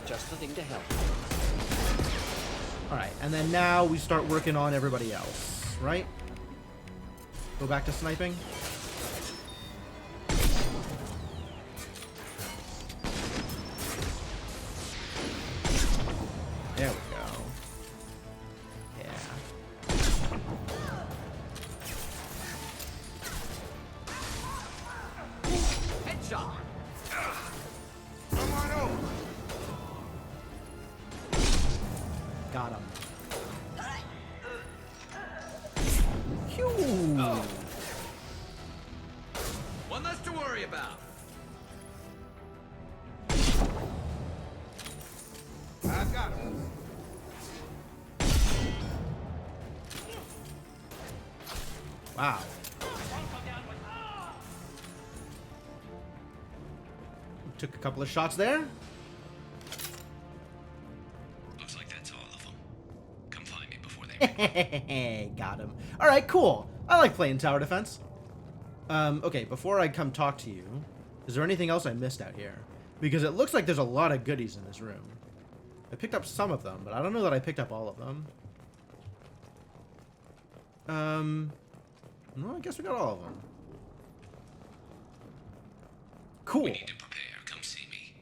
Just the thing to help. Alright, and then now we start working on everybody else, right? Go back to sniping. There we go. Yeah. Headshot. Come on over. Got him. Phew. Oh. One less to worry about. I've got him. Wow. Took a couple of shots there. Looks like that's all of them. Come find me before they... Got him. All right, cool. I like playing tower defense. Okay, before I come talk to you, is there anything else I missed out here? Because it looks like there's a lot of goodies in this room. I picked up some of them, but I don't know that I picked up all of them. Well, I guess we got all of them. Cool. We need to prepare. Come see me.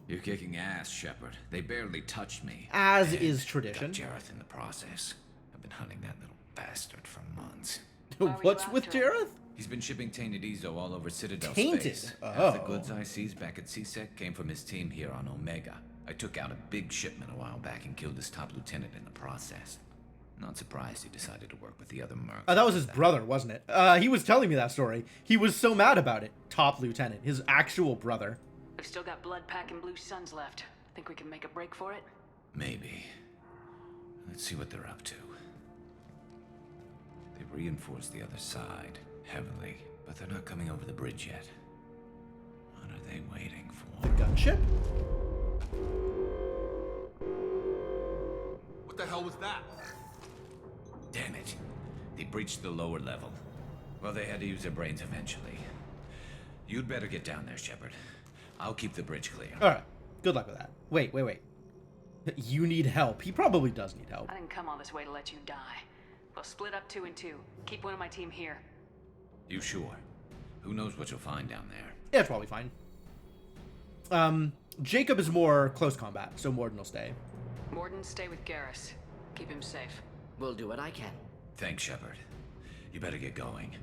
You're kicking ass, Shepard. They barely touched me. As And is tradition. got Jareth in the process. I've been hunting that little bastard for months. What's with Jareth? He's been shipping tainted Ezo all over Citadel Tainted? space. Oh. Half the goods I seized back at CSEC came from his team here on Omega. I took out a big shipment a while back and killed his top lieutenant in the process. Not surprised he decided to work with the other mercs. That was his brother, wasn't it? He was telling me that story. He was so mad about it. Top lieutenant, his actual brother. We've still got Blood Pack and Blue Suns left. Think we can make a break for it? Maybe. Let's see what they're up to. They've reinforced the other side heavily, but they're not coming over the bridge yet. What are they waiting for? The gunship? What the hell was that? Damn it. They breached the lower level. Well, they had to use their brains eventually. You'd better get down there, Shepard. I'll keep the bridge clear. Alright. Good luck with that. Wait. You need help. He probably does need help. I didn't come all this way to let you die. We'll split up 2 and 2. Keep one of my team here. You sure? Who knows what you'll find down there? Yeah, it's probably fine. Jacob is more close combat, so Morden will stay. Morden, stay with Garrus. Keep him safe. We'll do what I can. Thanks, Shepard. You better get going.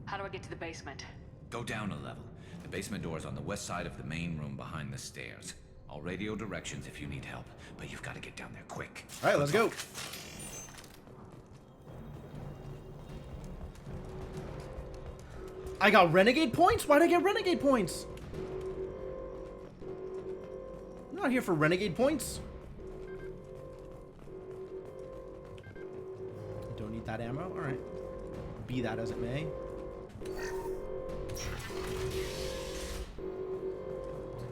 How do I get to the basement? Go down a level. The basement door is on the west side of the main room behind the stairs. I'll radio directions if you need help, but you've got to get down there quick. Alright, let's go. I got renegade points? Why'd I get renegade points? I'm not here for renegade points. Don't need that ammo? Alright. Be that as it may.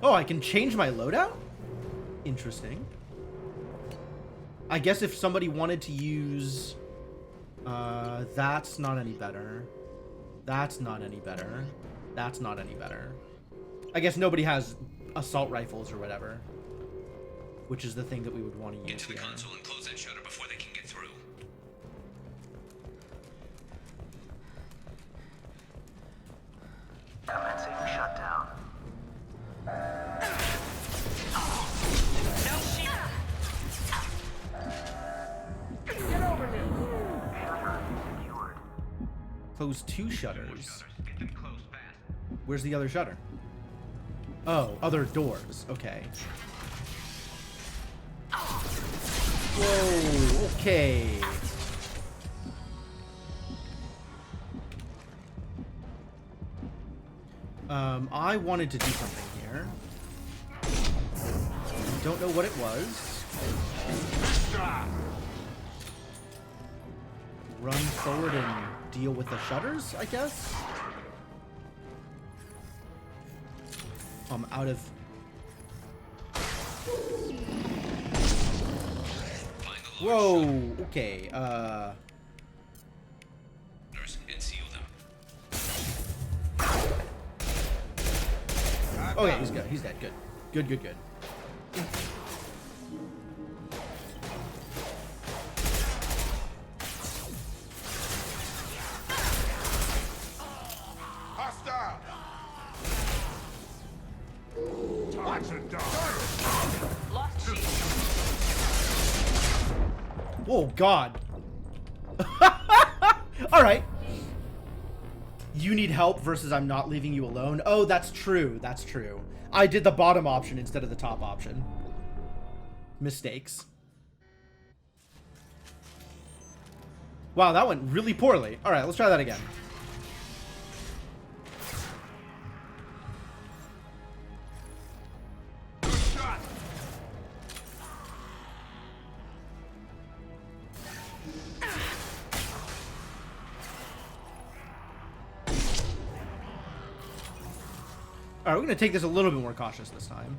Oh, I can change my loadout? Interesting. I guess if somebody wanted to use... that's not any better. That's not any better. That's not any better. I guess nobody has assault rifles or whatever. Which is the thing that we would want to use. Get to the here. console and close that shutter before they can get through. Commencing shutdown. Get over here! Close 2 shutters. Where's the other shutter? Oh, other doors. Okay. Whoa, okay. I wanted to do something here. Don't know what it was. Run forward and deal with the shutters, I guess? I'm out of... Whoa, okay, Nurse, unseal them. Oh yeah, he's good. He's dead. Good. Good. Hostile! Watch it, dog! Whoa, God. Alright. You need help versus I'm not leaving you alone. Oh, that's true. That's true. I did the bottom option instead of the top option. Mistakes. Wow, that went really poorly. Alright, let's try that again. Alright, we're going to take this a little bit more cautious this time.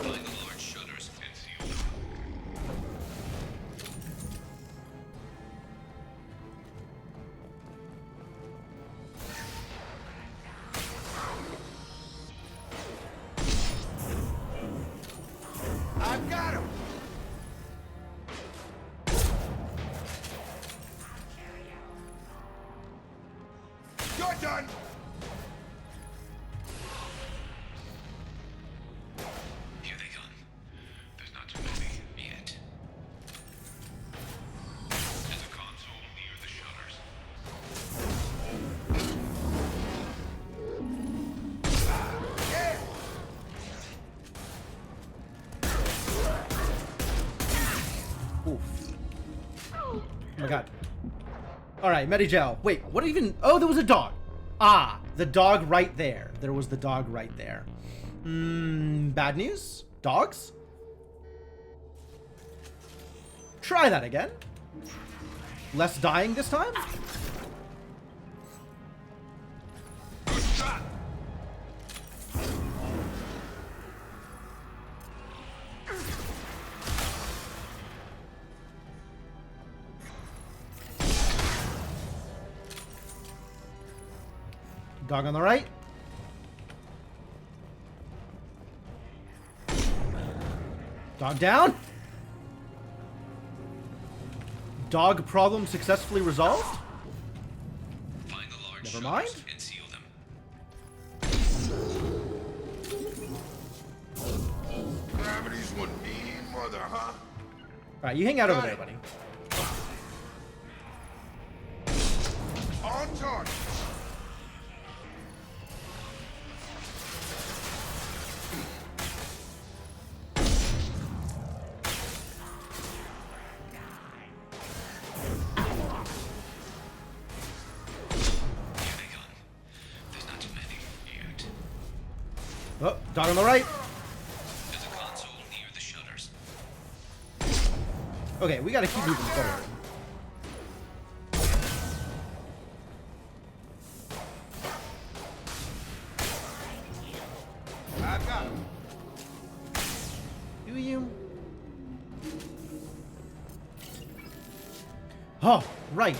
Find the large shutters and seal them. I've got him! You're done! Here they come. There's not too many yet. There's a console near the shutters. Oof. Oh my god. Alright, Medigel. Wait, what even... Oh, there was a dog. Ah, the dog right there. There was the dog right there. Bad news? Dogs? Try that again. Less dying this time? Dog on the right. Dog down. Dog problem successfully resolved. Find the large Never mind. shutters and seal them. Gravity's one mean mother, huh? Alright, you hang out over there, buddy. On target. Oh, dog on the right. There's a console near the shutters. Okay, we gotta keep moving forward. I got him. Do you? Oh, right.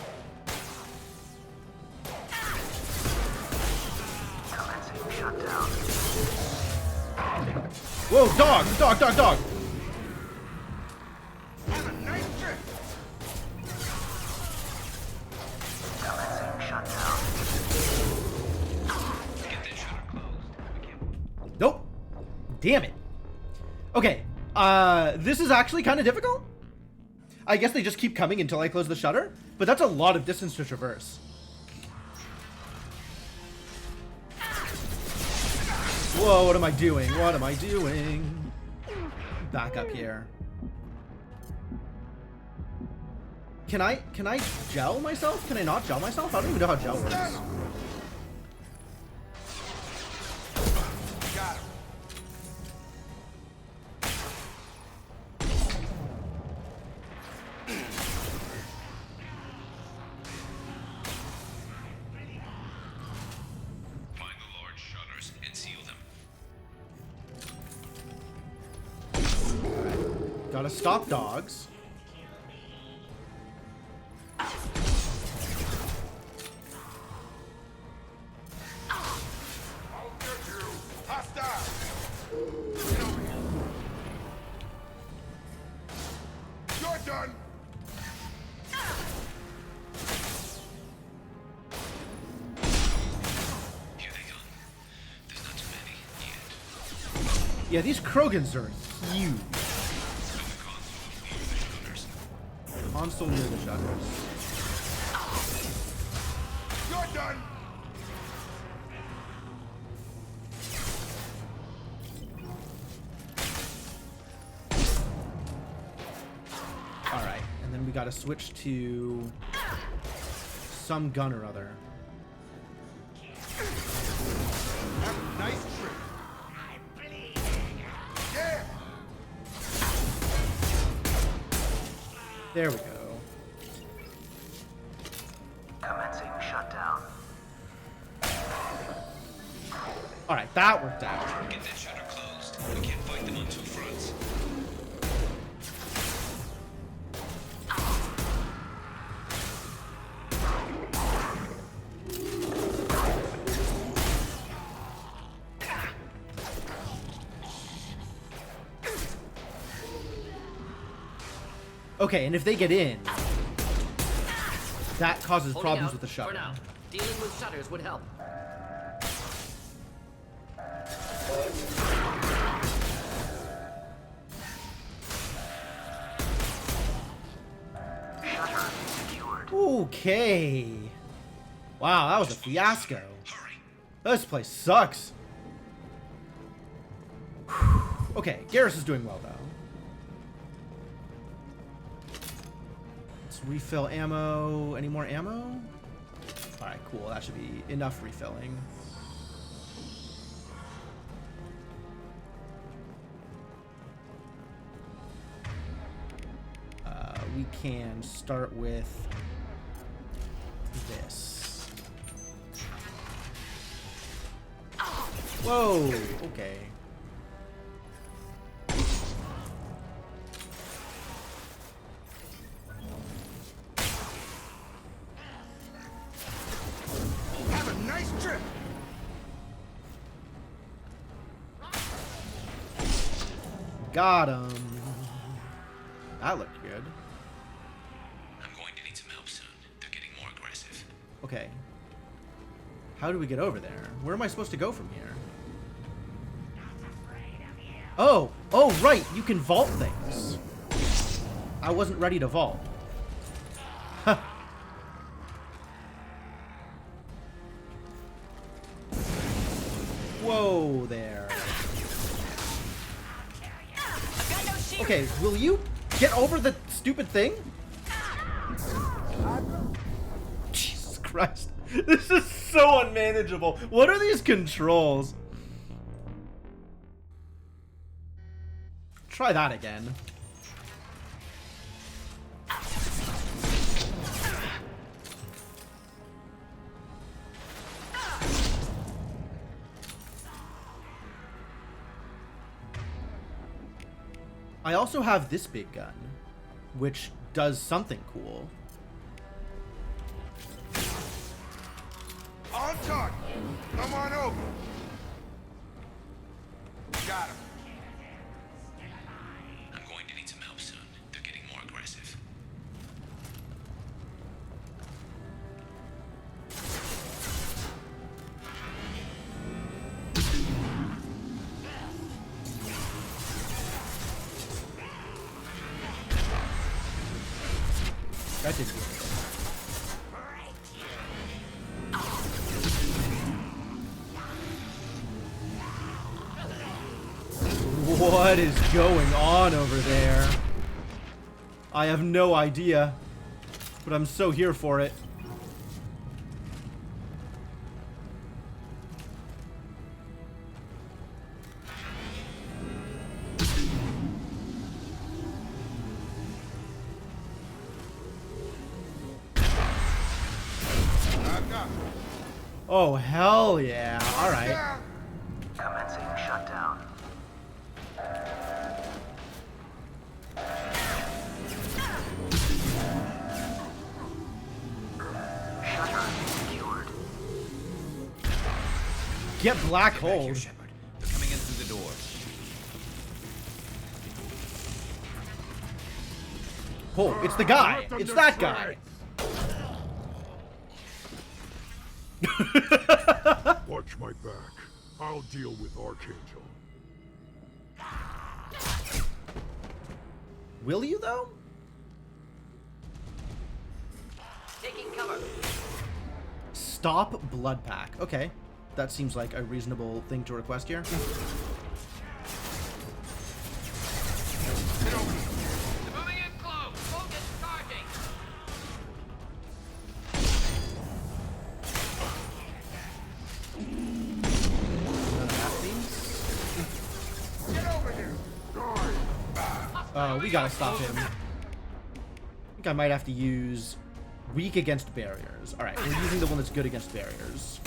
Shutdown. Whoa, dog! Dog, dog, dog! Have a nice trip. Shutdown. Get that shutter closed. Nope. Damn it. Okay. This is actually kind of difficult. I guess they just keep coming until I close the shutter, but that's a lot of distance to traverse. Whoa, what am I doing? What am I doing? Back up here. Can I gel myself? Can I not gel myself? I don't even know how gel works. Got him. Find the large shutters and seal them. Gotta stop dogs. I'll get you. Hostile. Get over here. You're done. Here they come. There's not too many yet. Yeah, these Krogans are huge. Console near the shutters. You're done. Alright, and then we gotta switch to some gun or other. Have a nice trip. I'm bleeding. Yeah. There we go. Commencing shutdown. Alright, that worked out. Get that shutter closed. We can't fight them on two fronts. Okay, and if they get in, that causes Holding problems out with the for shutter. now. Dealing with shutters would help. Okay. Wow, that was a fiasco. This place sucks. Okay, Garrus is doing well though. Let's refill ammo. Any more ammo? Alright, cool. That should be enough refilling. We can start with this. Whoa, okay. Have a nice trip. Got him. That looked good. I'm going to need some help soon. They're getting more aggressive. Okay. How do we get over there? Where am I supposed to go from here? Oh! Oh, right! You can vault things. I wasn't ready to vault. Huh. Whoa there. Okay, will you get over the stupid thing? Jesus Christ. This is so unmanageable. What are these controls? Try that again. I also have this big gun, which does something cool. On target. Come on over. Got him. I'm going to need some help soon. They're getting more aggressive. That did good. What is going on over there? I have no idea, but I'm so here for it. Oh, hell yeah. All right. Commencing shutdown. Shutter secured. Get black hole. They're coming in through the door. Oh, it's the guy. It's that guy. Watch my back. I'll deal with Archangel. Will you though? Taking cover. Stop blood pack. Okay. That seems like a reasonable thing to request here. Moving in close. Focus charging. Oh, we gotta stop him. I think I might have to use weak against barriers. Alright, we're using the one that's good against barriers.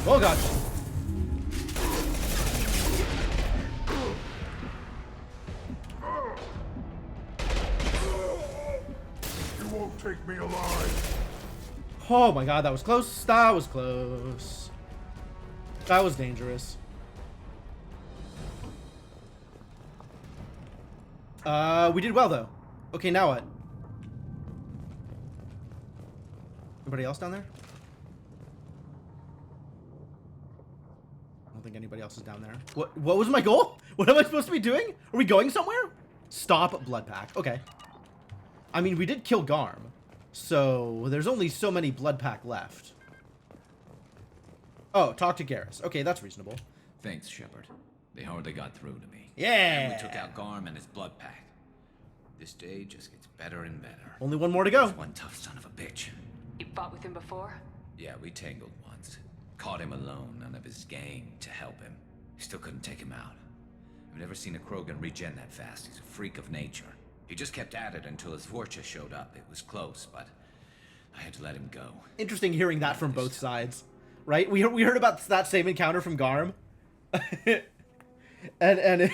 Oh god. You won't take me alive. Oh my god, that was close. That was close. That was dangerous. We did well though. Okay, now what? Anybody else down there? I don't think anybody else is down there. What was my goal? What am I supposed to be doing? Are we going somewhere? Stop blood pack. Okay. I mean, we did kill Garm. So, there's only so many blood pack left. Oh, talk to Garrus. Okay, that's reasonable. Thanks, Shepard. They hardly got through to me. Yeah! And we took out Garm and his blood pack. This day just gets better and better. Only one more to go. There's one tough son of a bitch. You fought with him before? Yeah, we tangled once. Caught him alone, none of his gang to help him. Still couldn't take him out. I've never seen a Krogan regen that fast. He's a freak of nature. He just kept at it until his Vorcha showed up. It was close, but I had to let him go. Interesting hearing that from both sides, right? We heard about that same encounter from Garm. and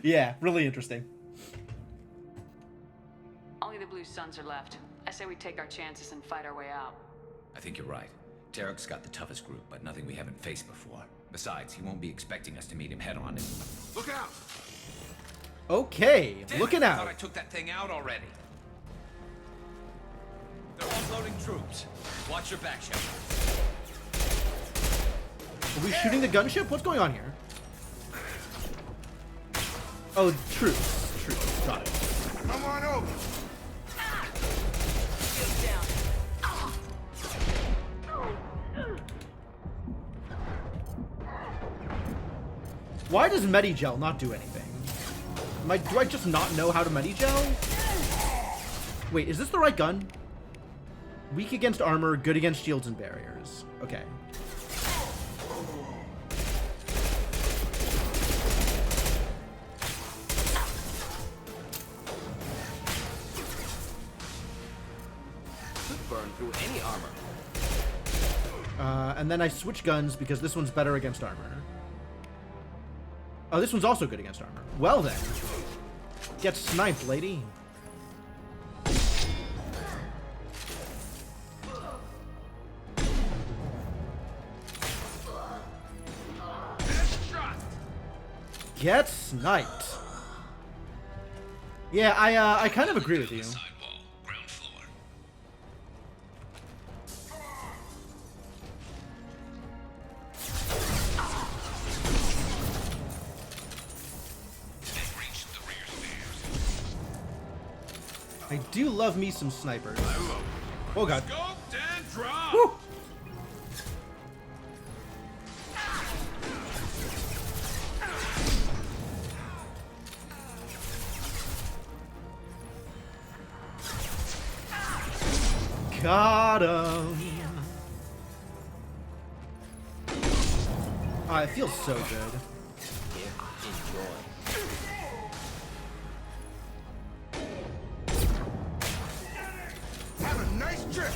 yeah, really interesting. Only the Blue Suns are left. I say we take our chances and fight our way out. I think you're right. Tarek's got the toughest group, but nothing we haven't faced before. Besides, he won't be expecting us to meet him head-on. Look out! Okay, looking I out. thought I took that thing out already. They're unloading troops. Watch your back, Shepard. Are we shooting the gunship? What's going on here? Oh, troops. Troops. Got it. Come on over. Why does Medigel not do anything? Do I just not know how to Medigel? Wait, is this the right gun? Weak against armor, good against shields and barriers. Okay. Could burn through any armor. And then I switch guns because this one's better against armor. Oh, this one's also good against armor. Well then. Get sniped, lady. Get sniped. Yeah, I kind of agree with you. I do love me some snipers. Oh god. Woo! Got him. Oh, it feels so good. Have a nice trip.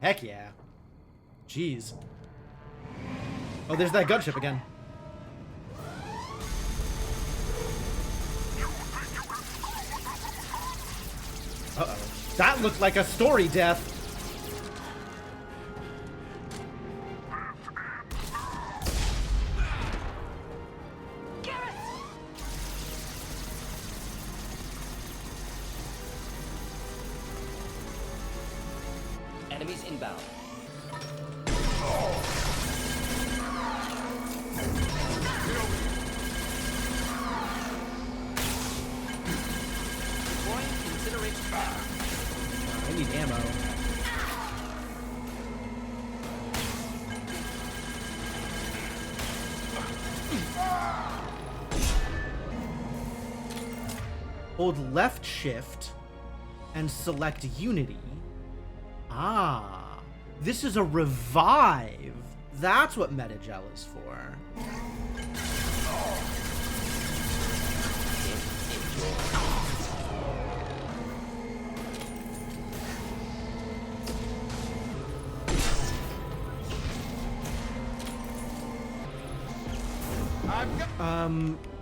Heck yeah. Jeez. Oh, there's that gunship again. Uh-oh. That looked like a story death. Enemies inbound. I need ammo. Hold left shift and select Unity. Ah, this is a revive. That's what Metagel is for.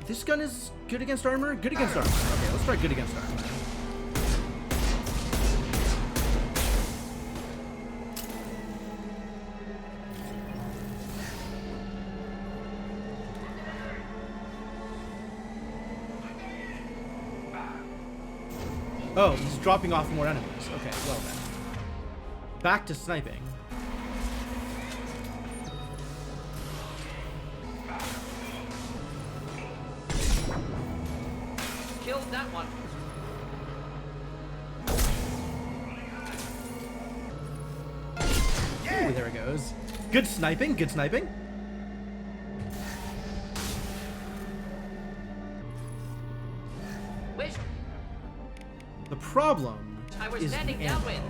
This gun is good against armor? Good against armor. Okay, let's try good against armor. Oh, he's dropping off more enemies. Okay, well then. Back to sniping. Killed that one. Ooh, there it goes. Good sniping, good sniping. Wait. The problem I was is standing ammo. downwind.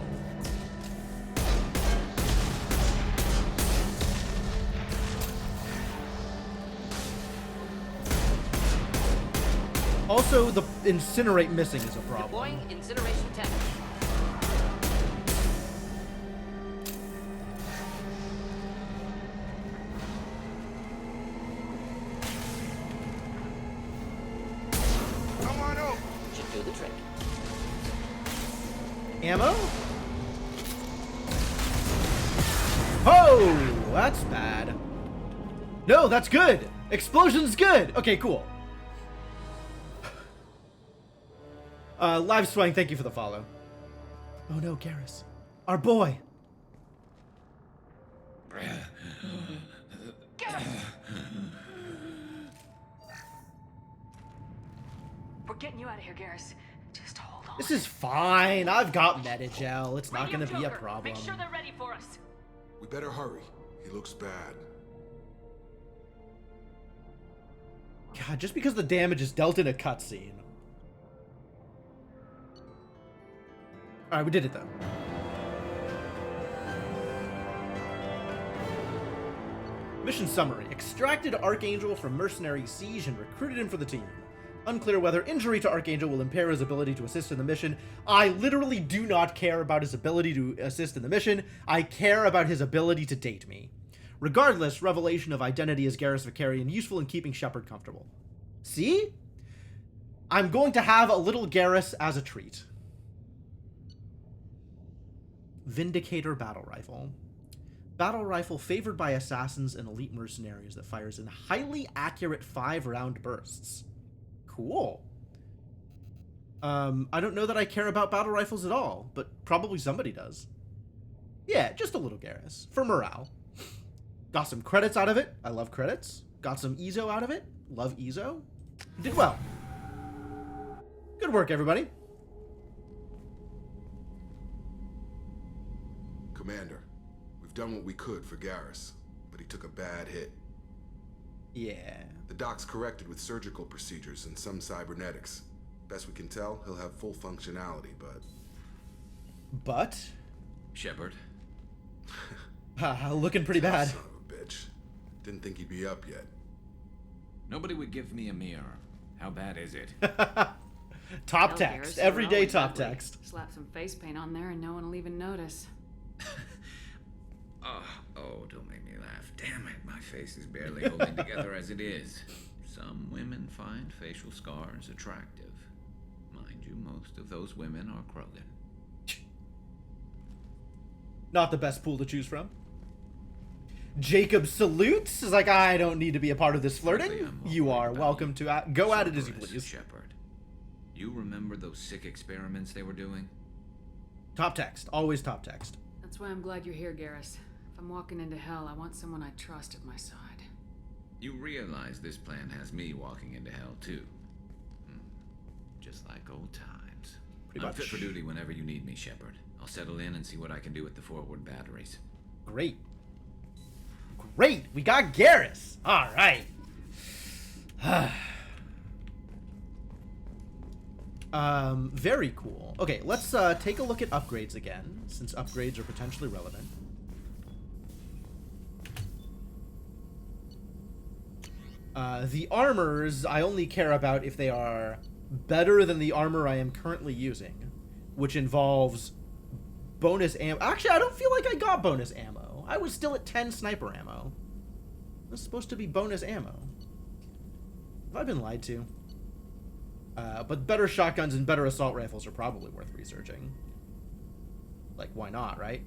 Also, the incinerate missing is a problem. Deploying incineration tech. Come on out. Should do the trick. Ammo? Oh, that's bad. No, that's good. Explosion's good. Okay, cool. Live Swang, thank you for the follow. Oh no, Garrus. Our boy. We're getting you out of here, Garrus. Just hold on. This is fine. I've got Metagel. It's not gonna be a problem. Make sure they're ready for us. We better hurry. He looks bad. God, just because the damage is dealt in a cutscene. Alright, we did it though. Mission summary. Extracted Archangel from mercenary siege and recruited him for the team. Unclear whether injury to Archangel will impair his ability to assist in the mission. I literally do not care about his ability to assist in the mission. I care about his ability to date me. Regardless, revelation of identity as Garrus Vakarian useful in keeping Shepard comfortable. See? I'm going to have a little Garrus as a treat. Vindicator Battle Rifle. Battle rifle favored by assassins and elite mercenaries that fires in highly accurate 5-round bursts. Cool. I don't know that I care about battle rifles at all, but probably somebody does. Yeah, just a little Garrus. For morale. Got some credits out of it. I love credits. Got some EZO out of it. Love EZO. Did well. Good work, everybody. Commander, we've done what we could for Garrus, but he took a bad hit. Yeah. The doc's corrected with surgical procedures and some cybernetics. Best we can tell, he'll have full functionality, but... But? Shepard. Looking pretty bad. Son of a bitch. Didn't think he'd be up yet. Nobody would give me a mirror. How bad is it? Top Hell, text. Garrus, Everyday always top ugly. text. Slap some face paint on there and no one will even notice. Oh, don't make me laugh. Damn it, my face is barely holding together as it is. Some women find facial scars attractive. Mind you, most of those women are Krogan. Not the best pool to choose from. Jacob salutes. Is like, I don't need to be a part of this flirting. You are welcome to go at it as you please. Shepard, you remember those sick experiments they were doing? Top text. Always top text. That's why I'm glad you're here, Garrus. If I'm walking into hell, I want someone I trust at my side. You realize this plan has me walking into hell, too. Just like old times. Pretty I'm much. fit for duty whenever you need me, Shepard. I'll settle in and see what I can do with the forward batteries. Great. Great. We got Garrus. All right. Very cool. Okay, let's take a look at upgrades again, since upgrades are potentially relevant. The armors, I only care about if they are better than the armor I am currently using, which involves bonus ammo. Actually, I don't feel like I got bonus ammo. I was still at 10 sniper ammo. This is supposed to be bonus ammo. Have I been lied to? But better shotguns and better assault rifles are probably worth researching. Like, why not, right?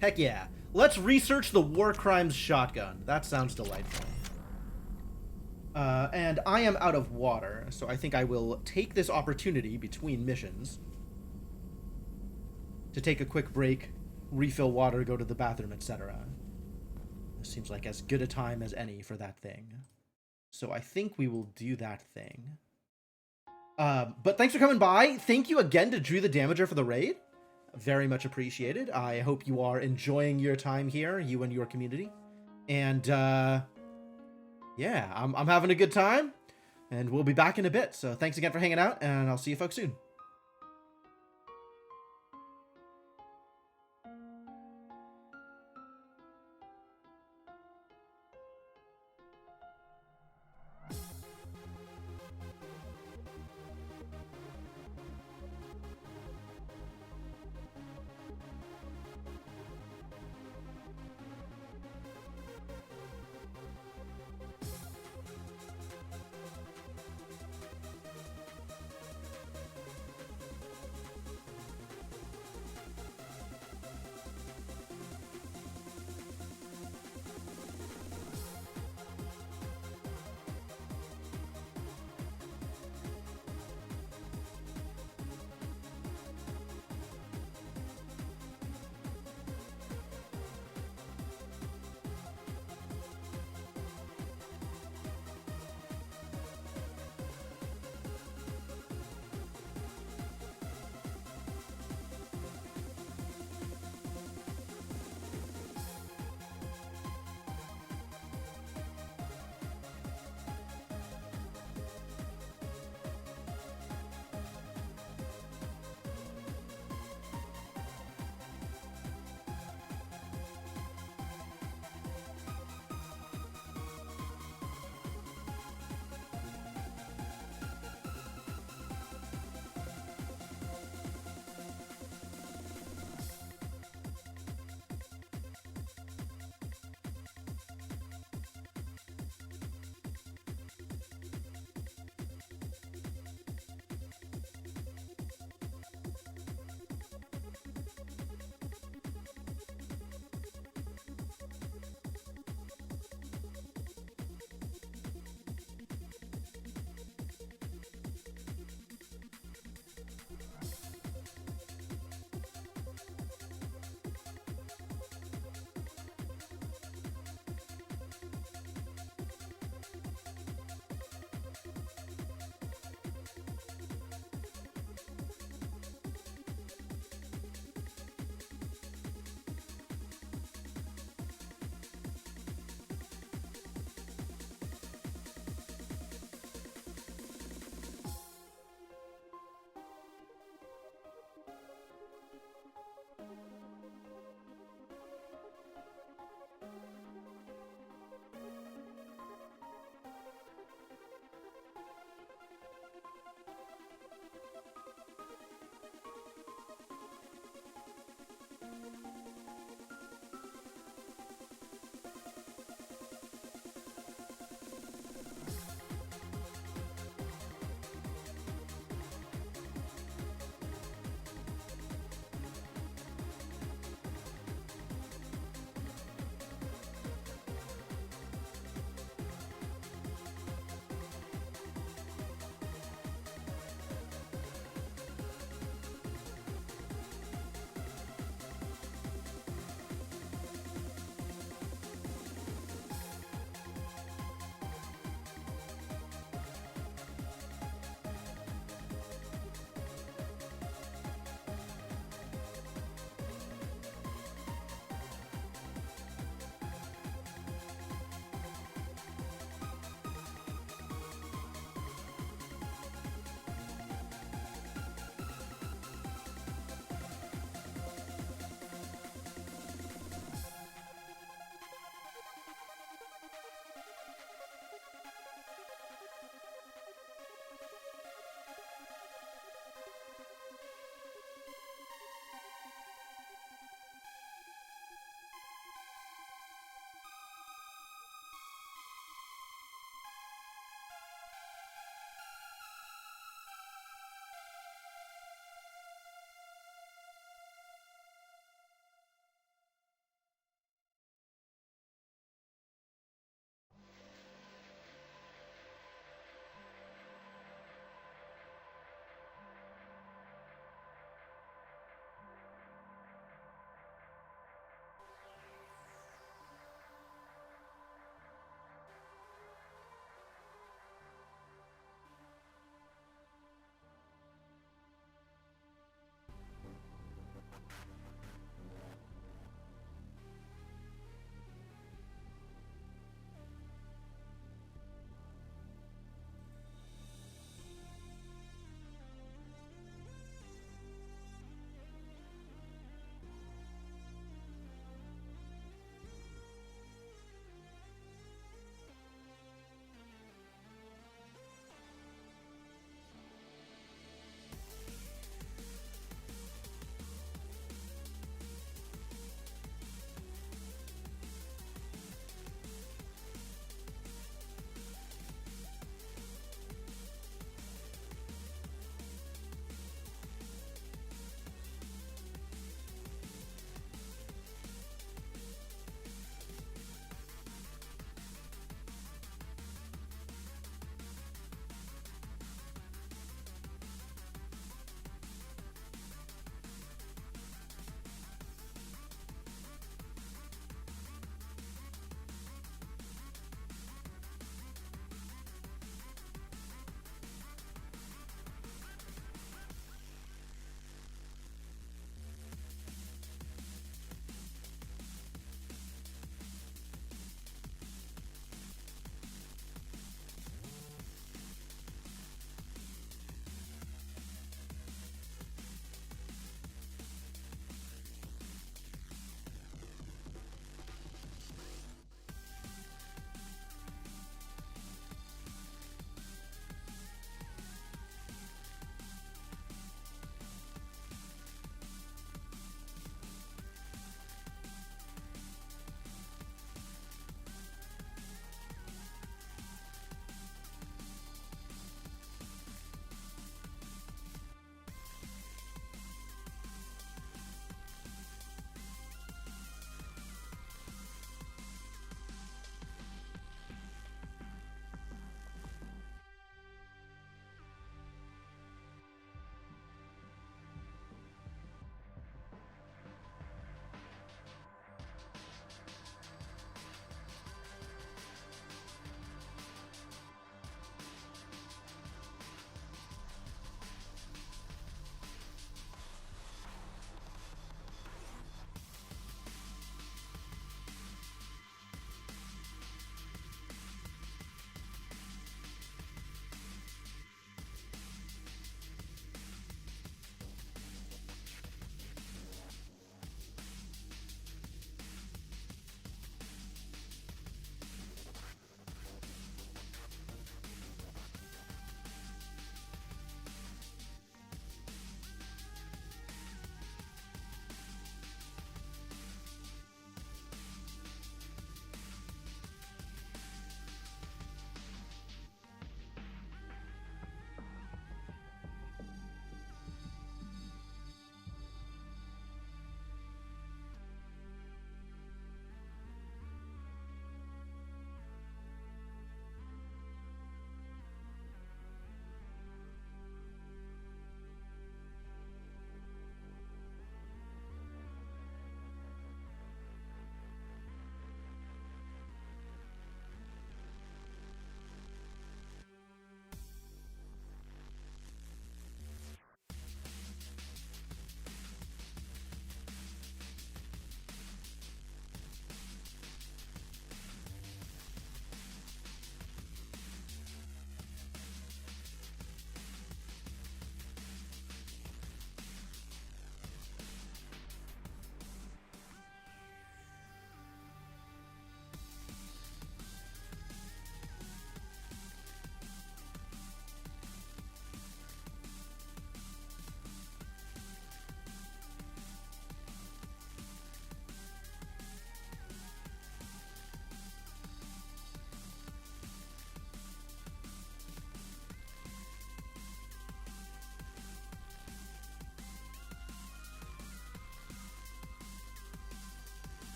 Heck yeah. Let's research the War Crimes shotgun. That sounds delightful. And I am out of water, so I think I will take this opportunity between missions to take a quick break, refill water, go to the bathroom, etc. This seems like as good a time as any for that thing. So I think we will do that thing. But thanks for coming by. Thank you again to Drew the Damager for the raid. Very much appreciated. I hope you are enjoying your time here, you and your community. And, yeah, I'm having a good time. And we'll be back in a bit. So thanks again for hanging out, and I'll see you folks soon.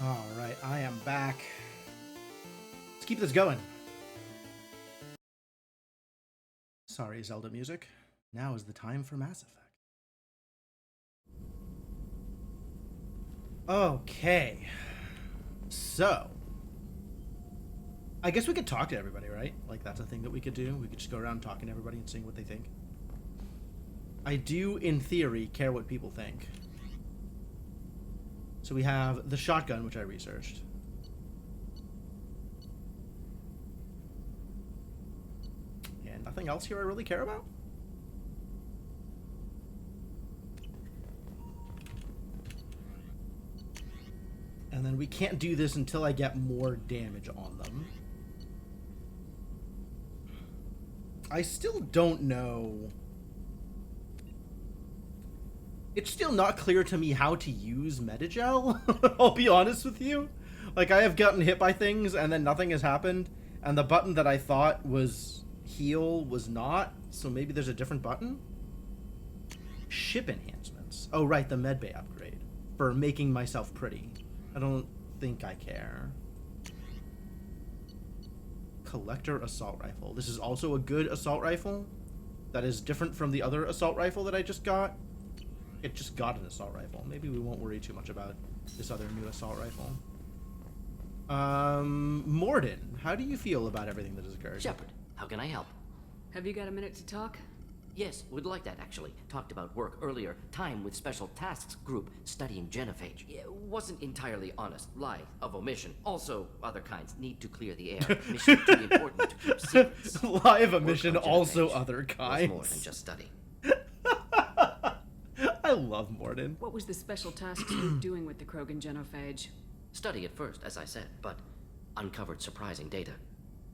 All right, I am back. Let's keep this going. Sorry, Zelda music. Now is the time for Mass Effect. Okay. So, I guess we could talk to everybody, right? Like, that's a thing that we could do. We could just go around talking to everybody and seeing what they think. I do, in theory, care what people think. So we have the shotgun, which I researched. And nothing else here I really care about? And then we can't do this until I get more damage on them. I still don't know. It's still not clear to me how to use Metagel, I'll be honest with you. Like, I have gotten hit by things and then nothing has happened, and the button that I thought was heal was not, so maybe there's a different button? Ship enhancements. Oh, right, the medbay upgrade. For making myself pretty. I don't think I care. Collector assault rifle. This is also a good assault rifle. That is different from the other assault rifle that I just got. It just got an assault rifle. Maybe we won't worry too much about this other new assault rifle. Mordin, how do you feel about everything that has occurred? Shepard, how can I help? Have you got a minute to talk? Yes, would like that, actually. Talked about work earlier. Time with Special Tasks Group studying genophage. It wasn't entirely honest. Lie of omission. Also, other kinds need to clear the air. Mission too important to keep secrets. Lie of omission, also other kinds. Was more than just study. I love Mordin. What was the Special Tasks Group doing with the Krogan genophage? Study at first, as I said, but uncovered surprising data.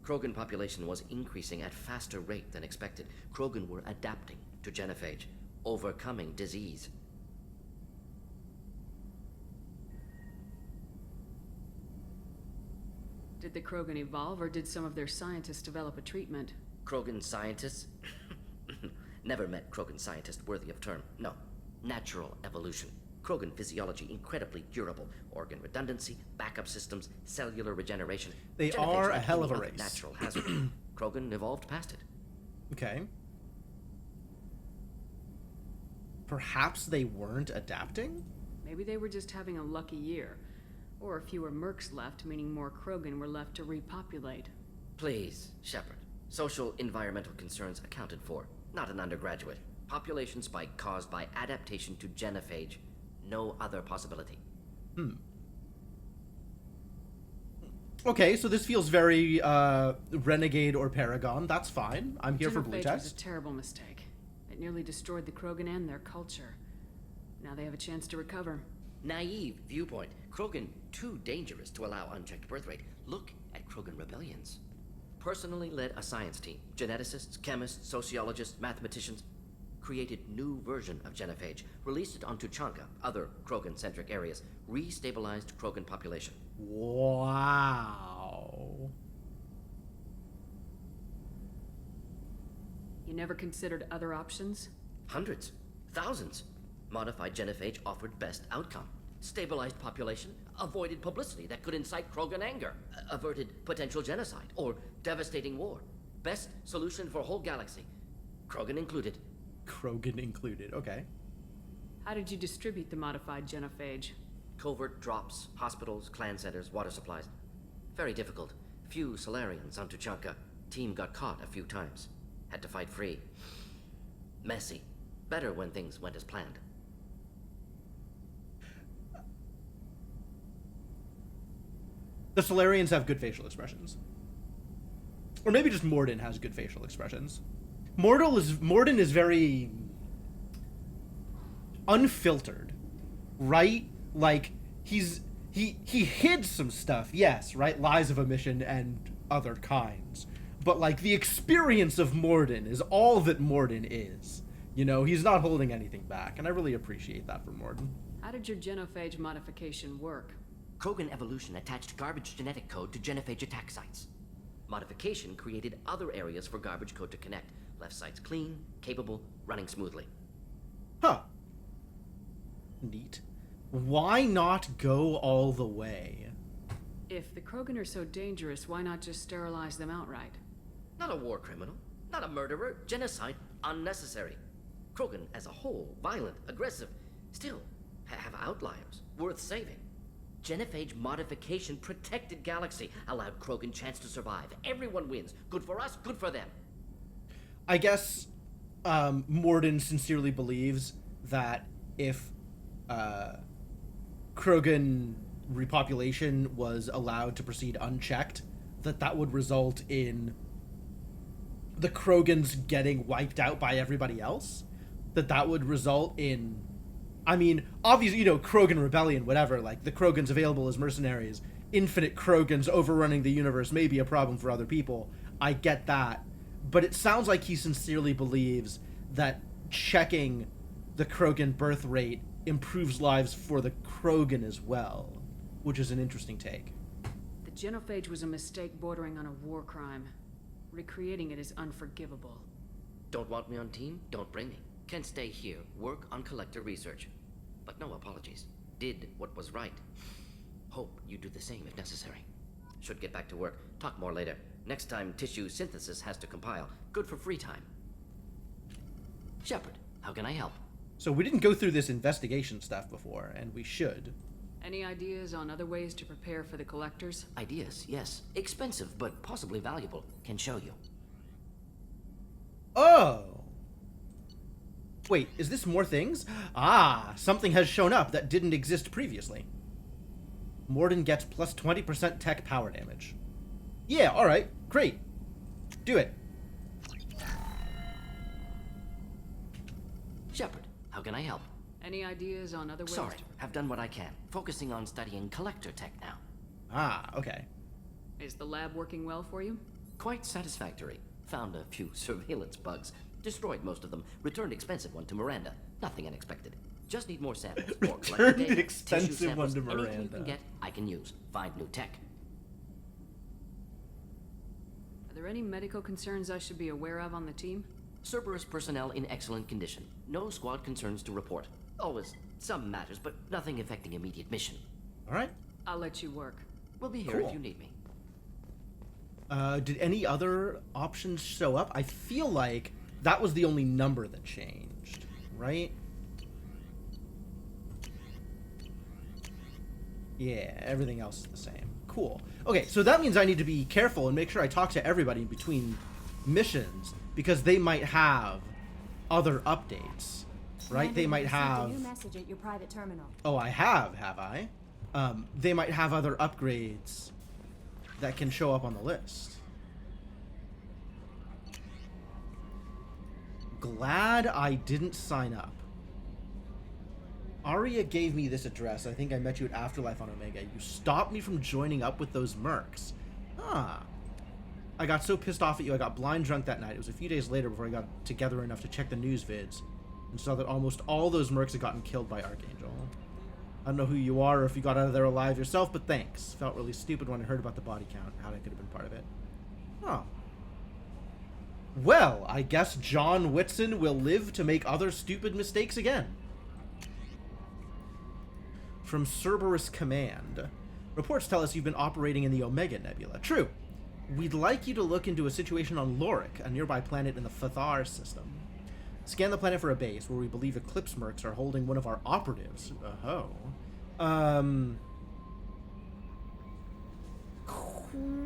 Krogan population was increasing at faster rate than expected. Krogan were adapting to genophage, overcoming disease. Did the Krogan evolve, or did some of their scientists develop a treatment? Krogan scientists? Never met Krogan scientist worthy of term. No. Natural evolution. Krogan physiology incredibly durable. Organ redundancy, backup systems, cellular regeneration. They are a hell of a race. Natural hazard. Krogan evolved past it. Okay. Perhaps they weren't adapting? Maybe they were just having a lucky year. Or fewer mercs left, meaning more Krogan were left to repopulate. Please, Shepard. Social environmental concerns accounted for. Not an undergraduate. Population spike caused by adaptation to genophage. No other possibility. Okay, so this feels very Renegade or Paragon. That's fine. I'm here for blue Genophage text. was a terrible mistake. It nearly destroyed the Krogan and their culture. Now they have a chance to recover. Naive viewpoint. Krogan too dangerous to allow unchecked birth rate. Look at Krogan rebellions. Personally led a science team. Geneticists, chemists, sociologists, mathematicians. Created new version of genophage. Released it onto Chanka, other Krogan-centric areas. Restabilized Krogan population. Wow. You never considered other options? Hundreds. Thousands. Modified genophage offered best outcome. Stabilized population, avoided publicity that could incite Krogan anger, averted potential genocide or devastating war. Best solution for whole galaxy. Krogan included. Krogan included, okay. How did you distribute the modified genophage? Covert drops, hospitals, clan centers, water supplies. Very difficult. Few Solarians on Tuchanka. Team got caught a few times. Had to fight free. Messy. Better when things went as planned. The Solarians have good facial expressions. Or maybe just Mordin has good facial expressions. Mordin is very unfiltered, right? Like, he hid some stuff, yes, right? Lies of omission and other kinds. But, like, the experience of Mordin is all that Mordin is. You know, he's not holding anything back, and I really appreciate that from Mordin. How did your genophage modification work? Krogan evolution attached garbage genetic code to genophage attack sites. Modification created other areas for garbage code to connect. Left sites clean, capable, running smoothly. Huh. Neat. Why not go all the way? If the Krogan are so dangerous, why not just sterilize them outright? Not a war criminal, not a murderer, genocide, unnecessary. Krogan as a whole, violent, aggressive, still have outliers, worth saving. Genophage modification protected galaxy, allowed Krogan chance to survive. Everyone wins. Good for us, good for them. I guess Mordin sincerely believes that if Krogan repopulation was allowed to proceed unchecked, that would result in the Krogans getting wiped out by everybody else. That would result in, I mean, obviously, you know, Krogan rebellion, whatever, like, the Krogans available as mercenaries, infinite Krogans overrunning the universe may be a problem for other people. I get that. But it sounds like he sincerely believes that checking the Krogan birth rate improves lives for the Krogan as well, which is an interesting take. The genophage was a mistake bordering on a war crime. Recreating it is unforgivable. Don't want me on team? Don't bring me. Can stay here, work on collector research. But no apologies. Did what was right. Hope you do the same if necessary. Should get back to work. Talk more later. Next time tissue synthesis has to compile. Good for free time. Shepard, how can I help? So we didn't go through this investigation stuff before, and we should. Any ideas on other ways to prepare for the collectors? Ideas, yes. Expensive, but possibly valuable. Can show you. Oh! Wait, is this more things? Ah, something has shown up that didn't exist previously. Mordin gets plus 20% tech power damage. Yeah, alright, great. Do it. Shepard, how can I help? Any ideas on other ways? Sorry, have done what I can. Focusing on studying collector tech now. Ah, okay. Is the lab working well for you? Quite satisfactory. Found a few surveillance bugs. Destroyed most of them. Returned expensive one to Miranda. Nothing unexpected. Just need more samples. More Returned data, expensive tissue samples, one to anything you Miranda. can get, I can use. Find new tech. Are there any medical concerns I should be aware of on the team? Cerberus personnel in excellent condition. No squad concerns to report. Always some matters, but nothing affecting immediate mission. Alright. I'll let you work. We'll be here Cool. if you need me. Did any other options show up? I feel like that was the only number that changed, right? Yeah, everything else is the same. Cool. Okay, so that means I need to be careful and make sure I talk to everybody in between missions, because they might have other updates, right? Commander, They you might received have... a new message at your private terminal. Oh, I have I? They might have other upgrades that can show up on the list. Glad I didn't sign up. Arya gave me this address. I think I met you at Afterlife on Omega. You stopped me from joining up with those mercs. Ah. I got so pissed off at you, I got blind drunk that night. It was a few days later before I got together enough to check the news vids and saw that almost all those mercs had gotten killed by Archangel. I don't know who you are or if you got out of there alive yourself, but thanks. Felt really stupid when I heard about the body count, how I could have been part of it. Oh. Well, I guess John Whitson will live to make other stupid mistakes again. From Cerberus Command. Reports tell us you've been operating in the Omega Nebula. True. We'd like you to look into a situation on Lorik, a nearby planet in the Fathar system. Scan the planet for a base where we believe Eclipse mercs are holding one of our operatives. Oh.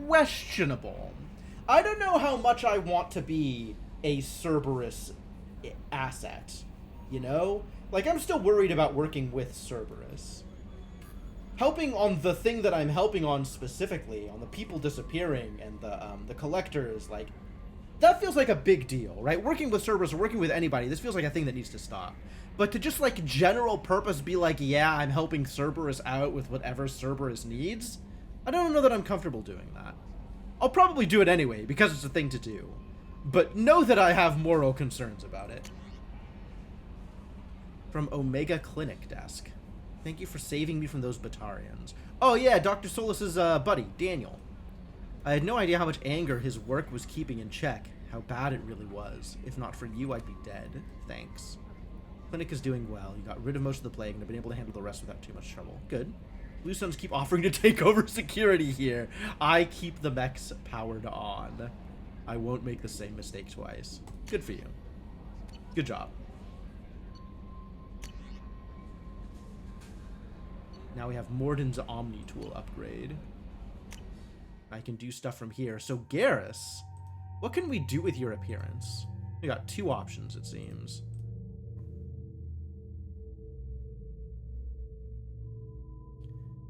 Questionable. I don't know how much I want to be a Cerberus asset, you know? Like, I'm still worried about working with Cerberus. Helping on the thing that I'm helping on specifically, on the people disappearing and the collectors, like, that feels like a big deal, right? Working with Cerberus or working with anybody, this feels like a thing that needs to stop. But to just, like, general purpose be like, yeah, I'm helping Cerberus out with whatever Cerberus needs, I don't know that I'm comfortable doing that. I'll probably do it anyway, because it's a thing to do. But know that I have moral concerns about it. From Omega Clinic Desk. Thank you for saving me from those Batarians. Oh yeah, Dr. Solus's buddy, Daniel. I had no idea how much anger his work was keeping in check. How bad it really was. If not for you, I'd be dead. Thanks. Clinic is doing well. You got rid of most of the plague and have been able to handle the rest without too much trouble. Good. Blue Suns keep offering to take over security here. I keep the mechs powered on. I won't make the same mistake twice. Good for you. Good job. Now we have Morden's Omni Tool upgrade. I can do stuff from here. So Garrus, what can we do with your appearance? We got 2 options, it seems.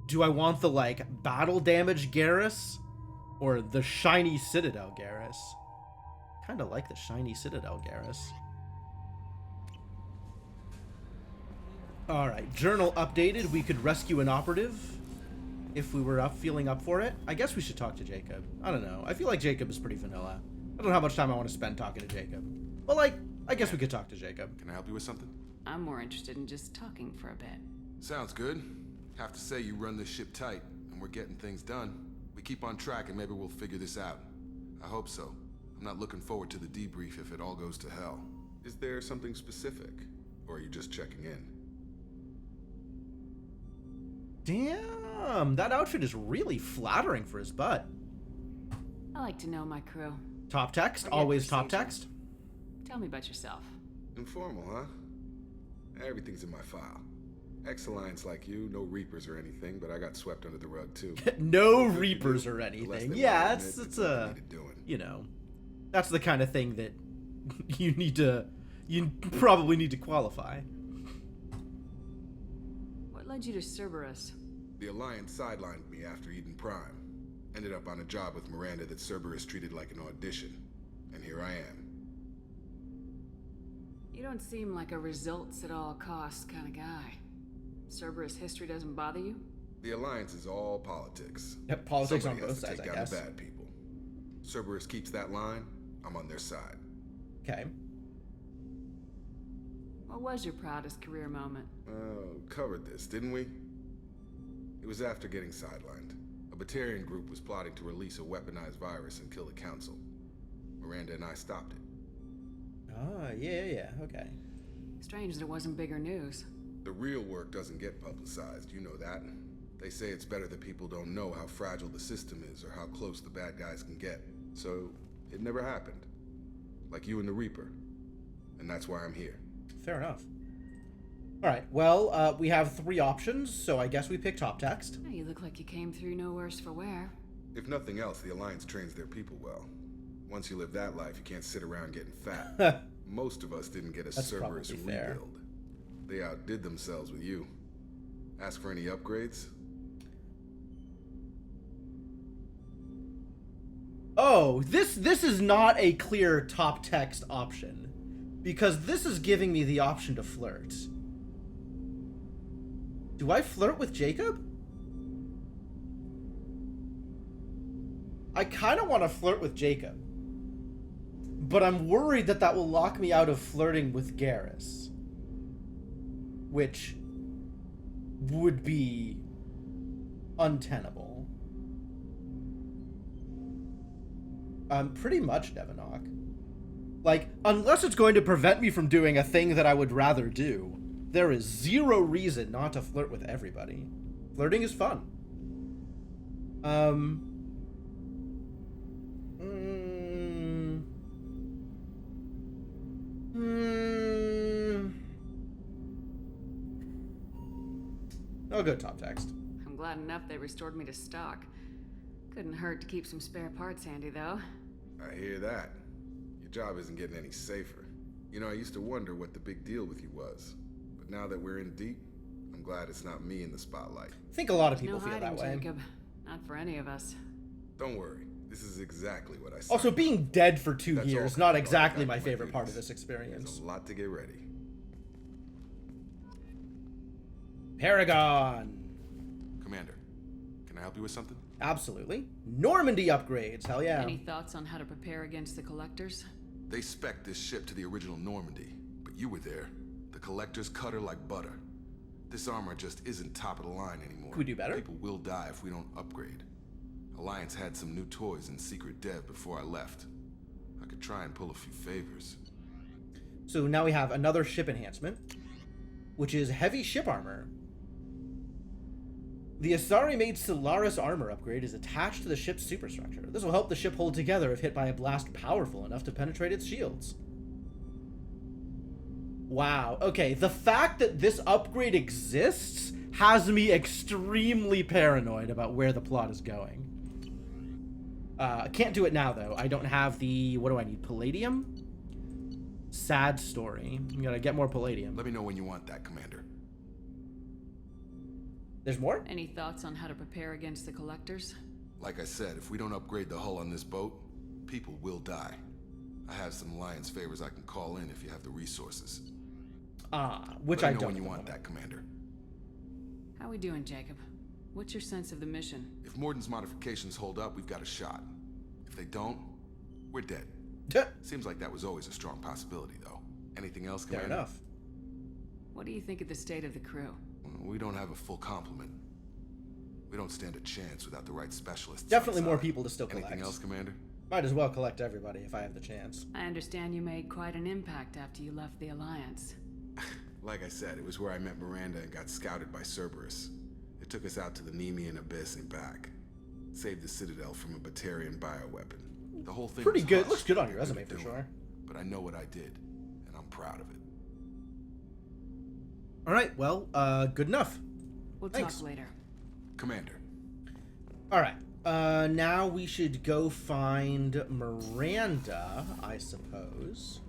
Do I want the, like, battle damage Garrus? Or the shiny Citadel Garrus? Kinda like the shiny Citadel Garrus. Alright, journal updated. We could rescue an operative if we were feeling up for it. I guess we should talk to Jacob. I don't know. I feel like Jacob is pretty vanilla. I don't know how much time I want to spend talking to Jacob. But, like, I guess we could talk to Jacob. Can I help you with something? I'm more interested in just talking for a bit. Sounds good. Have to say you run this ship tight, and we're getting things done. We keep on track and maybe we'll figure this out. I hope so. I'm not looking forward to the debrief if it all goes to hell. Is there something specific? Or are you just checking in? Damn, that outfit is really flattering for his butt. I like to know my crew. Top text? Always top text? Tell me about yourself. Informal, huh? Everything's in my file. Ex-Alliance like you, no Reapers or anything, but I got swept under the rug too. No Reapers or anything. Yeah, it's a, you know, that's the kind of thing that you probably need to qualify. What led you to Cerberus? The Alliance sidelined me after Eden Prime. Ended up on a job with Miranda that Cerberus treated like an audition. And here I am. You don't seem like a results at all costs kind of guy. Cerberus history doesn't bother you? The Alliance is all politics. Yep, politics Somebody on both has to sides, take I down guess. the bad people. Cerberus keeps that line, I'm on their side. Okay. What was your proudest career moment? Covered this, didn't we? It was after getting sidelined. A Batarian group was plotting to release a weaponized virus and kill the Council. Miranda and I stopped it. Ah, yeah, okay. Strange that it wasn't bigger news. The real work doesn't get publicized, you know that. They say it's better that people don't know how fragile the system is or how close the bad guys can get. So, it never happened. Like you and the Reaper. And that's why I'm here. Fair enough. Alright, well, we have 3 options, so I guess we pick top text. You look like you came through no worse for wear. If nothing else, the Alliance trains their people well. Once you live that life, you can't sit around getting fat. Most of us didn't get a Cerberus rebuild. They outdid themselves with you. Ask for any upgrades? Oh, this is not a clear top text option. Because this is giving me the option to flirt. Do I flirt with Jacob? I kind of want to flirt with Jacob. But I'm worried that will lock me out of flirting with Garrus. Which would be untenable. Pretty much, Devonok. Like, unless it's going to prevent me from doing a thing that I would rather do, there is 0 reason not to flirt with everybody. Flirting is fun. I'll go top text. I'm glad enough they restored me to stock. Couldn't hurt to keep some spare parts handy, though. I hear that. Your job isn't getting any safer. You know, I used to wonder what the big deal with you was. But now that we're in deep, I'm glad it's not me in the spotlight. I think a lot of people No feel hiding, that way. Jacob. Not for any of us. Don't worry. This is exactly what I said. Also, being dead for 2 That's years, all not I exactly got my to favorite part of duties. this experience. There's a lot to get ready. Paragon. Commander, can I help you with something? Absolutely. Normandy upgrades, hell yeah. Any thoughts on how to prepare against the Collectors? They spec'd this ship to the original Normandy, but you were there. The Collectors cut her like butter. This armor just isn't top of the line anymore. Could we do better? People will die if we don't upgrade. Alliance had some new toys in secret dev before I left. I could try and pull a few favors. So now we have another ship enhancement. which is heavy ship armor. The Asari-made Solaris armor upgrade is attached to the ship's superstructure. This will help the ship hold together if hit by a blast powerful enough to penetrate its shields. Wow. Okay, the fact that this upgrade exists has me extremely paranoid about where the plot is going. I can't do it now, though. I don't have the... What do I need? Palladium? Sad story. I'm gonna get more palladium. Let me know when you want that, Commander. There's more? Any thoughts on how to prepare against the Collectors? Like I said, if we don't upgrade the hull on this boat, people will die. I have some Alliance favors I can call in if you have the resources. Which Let I me know don't. when you want that, Commander. How we doing, Jacob? What's your sense of the mission? If Morden's modifications hold up, we've got a shot. If they don't, we're dead. Seems like that was always a strong possibility, though. Anything else, Commander? Fair enough. What do you think of the state of the crew? We don't have a full complement. We don't stand a chance without the right specialists. Definitely more people to still collect. Anything else, Commander? Might as well collect everybody if I have the chance. I understand you made quite an impact after you left the Alliance. Like I said, it was where I met Miranda and got scouted by Cerberus. It took us out to the Nemean Abyss and back. Saved the Citadel from a Batarian bioweapon. The whole thing Pretty was good. hushed. Looks good on your resume for sure. But I know what I did, and I'm proud of it. Alright, well, good enough. We'll Thanks. talk later. Commander. Alright, now we should go find Miranda, I suppose.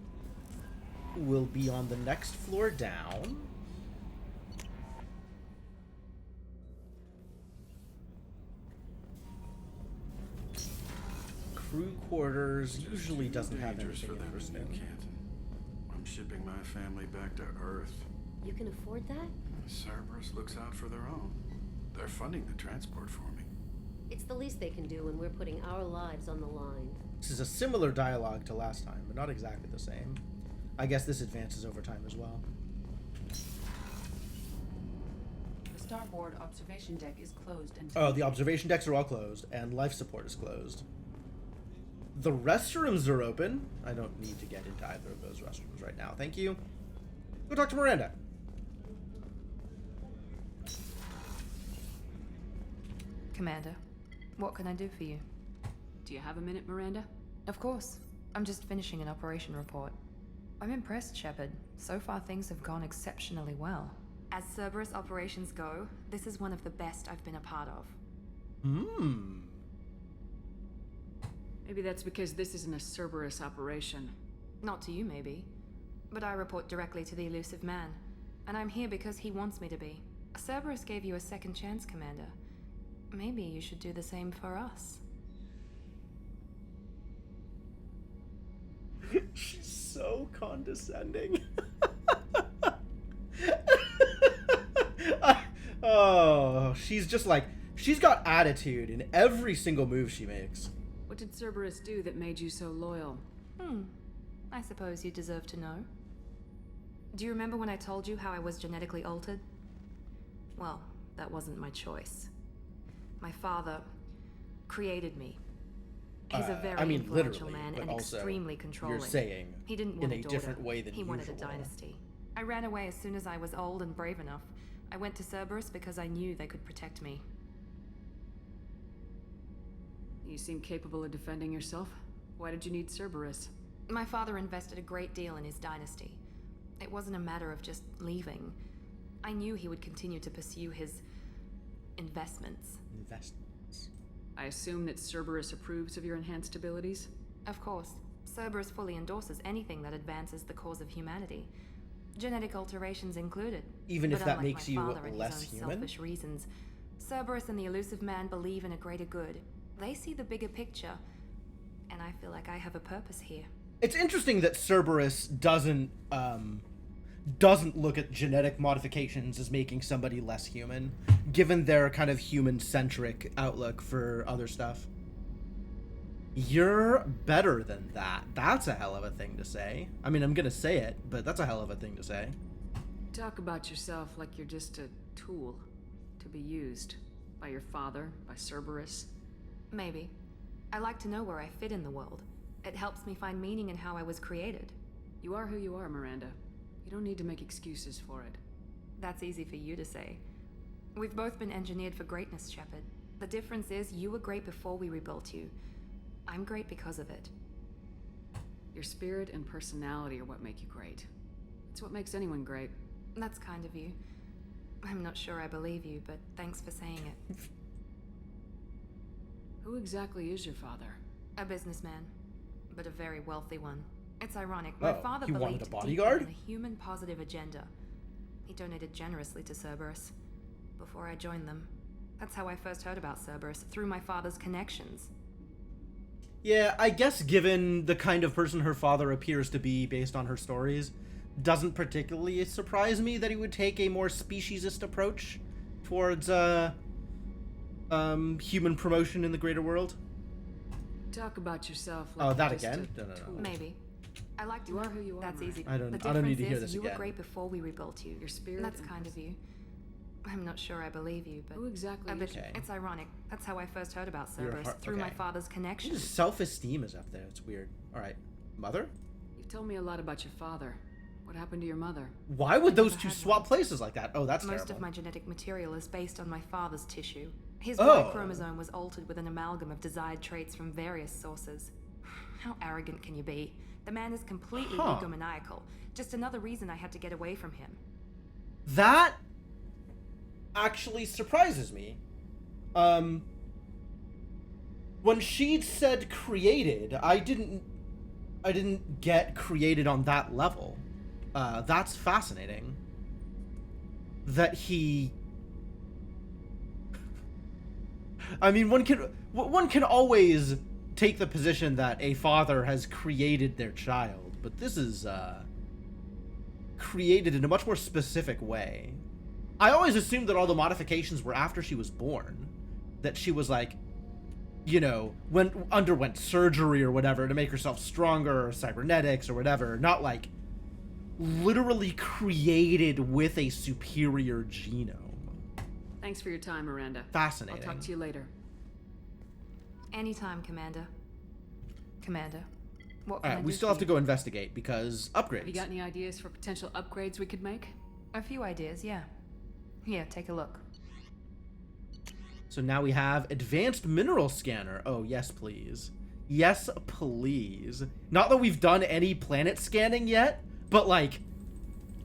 Who will be on the next floor down. Crew quarters usually doesn't have dangerous anything for them in New interesting. Canton. I'm shipping my family back to Earth. You can afford that? Cerberus looks out for their own. They're funding the transport for me. It's the least they can do when we're putting our lives on the line. This is a similar dialogue to last time, but not exactly the same. I guess this advances over time as well. The starboard observation deck is closed and... Oh, the observation decks are all closed, and life support is closed. The restrooms are open. I don't need to get into either of those restrooms right now. Thank you. Go talk to Miranda. Commander, what can I do for you? Do you have a minute, Miranda? Of course. I'm just finishing an operation report. I'm impressed, Shepard. So far, things have gone exceptionally well. As Cerberus operations go, this is one of the best I've been a part of. Maybe that's because this isn't a Cerberus operation. Not to you, maybe. But I report directly to the Elusive Man. And I'm here because he wants me to be. Cerberus gave you a second chance, Commander. Maybe you should do the same for us. She's so condescending. Oh, she's just like, she's got attitude in every single move she makes. What did Cerberus do that made you so loyal? I suppose you deserve to know. Do you remember when I told you how I was genetically altered? Well, that wasn't my choice. My father created me. He's a very influential literally, man but and also extremely controlling. You're saying he didn't want in a daughter. different way than he wanted a usual. dynasty. I ran away as soon as I was old and brave enough. I went to Cerberus because I knew they could protect me. You seem capable of defending yourself. Why did you need Cerberus? My father invested a great deal in his dynasty. It wasn't a matter of just leaving. I knew he would continue to pursue his investments. I assume that Cerberus approves of your enhanced abilities? Of course. Cerberus fully endorses anything that advances the cause of humanity. Genetic alterations included. Even if But that unlike makes my you father and less his own human? selfish reasons, Cerberus and the Elusive Man believe in a greater good. They see the bigger picture, and I feel like I have a purpose here. It's interesting that Cerberus doesn't look at genetic modifications as making somebody less human, given their kind of human-centric outlook for other stuff. You're better than that. That's a hell of a thing to say. I mean, I'm gonna say it, but that's a hell of a thing to say. Talk about yourself like you're just a tool to be used by your father, by Cerberus. Maybe. I like to know where I fit in the world. It helps me find meaning in how I was created. You are who you are, Miranda. You don't need to make excuses for it. That's easy for you to say. We've both been engineered for greatness, Shepard. The difference is you were great before we rebuilt you. I'm great because of it. Your spirit and personality are what make you great. It's what makes anyone great. That's kind of you. I'm not sure I believe you, but thanks for saying it. Who exactly is your father? A businessman, but a very wealthy one. It's ironic. My Oh, father he wanted believed a bodyguard? deeply in a human-positive agenda. He donated generously to Cerberus before I joined them. That's how I first heard about Cerberus, through my father's connections. Yeah, I guess given the kind of person her father appears to be based on her stories, doesn't particularly surprise me that he would take a more speciesist approach towards human promotion in the greater world. Talk about yourself. Oh, Like that you're just again? a No. tool. Maybe. I like to. You are who you are. That's Miranda. easy. I don't The need difference to hear is this you were again. great before we rebuilt you. Your spirit. That's and kind of you. I'm not sure I believe you, but Who exactly is Okay. it's ironic. That's how I first heard about You're a Cerberus, heart- through my okay. father's His connections. self-esteem is up there. It's weird. All right, mother. You've told me a lot about your father. What happened to your mother? Why would those never two had swap one. places like that? Oh, that's Most terrible. of my genetic material is based on my father's tissue. His Oh. Y chromosome was altered with an amalgam of desired traits from various sources. How arrogant can you be? The man is completely Huh. egomaniacal. Just another reason I had to get away from him. That actually surprises me. When she said created, I didn't get created on that level. That's fascinating. That he... I mean, one can always take the position that a father has created their child, but this is created in a much more specific way. I always assumed that all the modifications were after she was born, that she was like, you know, underwent surgery or whatever to make herself stronger, or cybernetics or whatever, not like literally created with a superior genome. Thanks for your time, Miranda. Fascinating. I'll talk to you later. Anytime, Commander. Commander, what can Alright, I we do still for have to go investigate because upgrades. Have you got any ideas for potential upgrades we could make? A few ideas, yeah. Here, take a look. So now we have advanced mineral scanner. Oh, yes, please. Yes, please. Not that we've done any planet scanning yet, but like,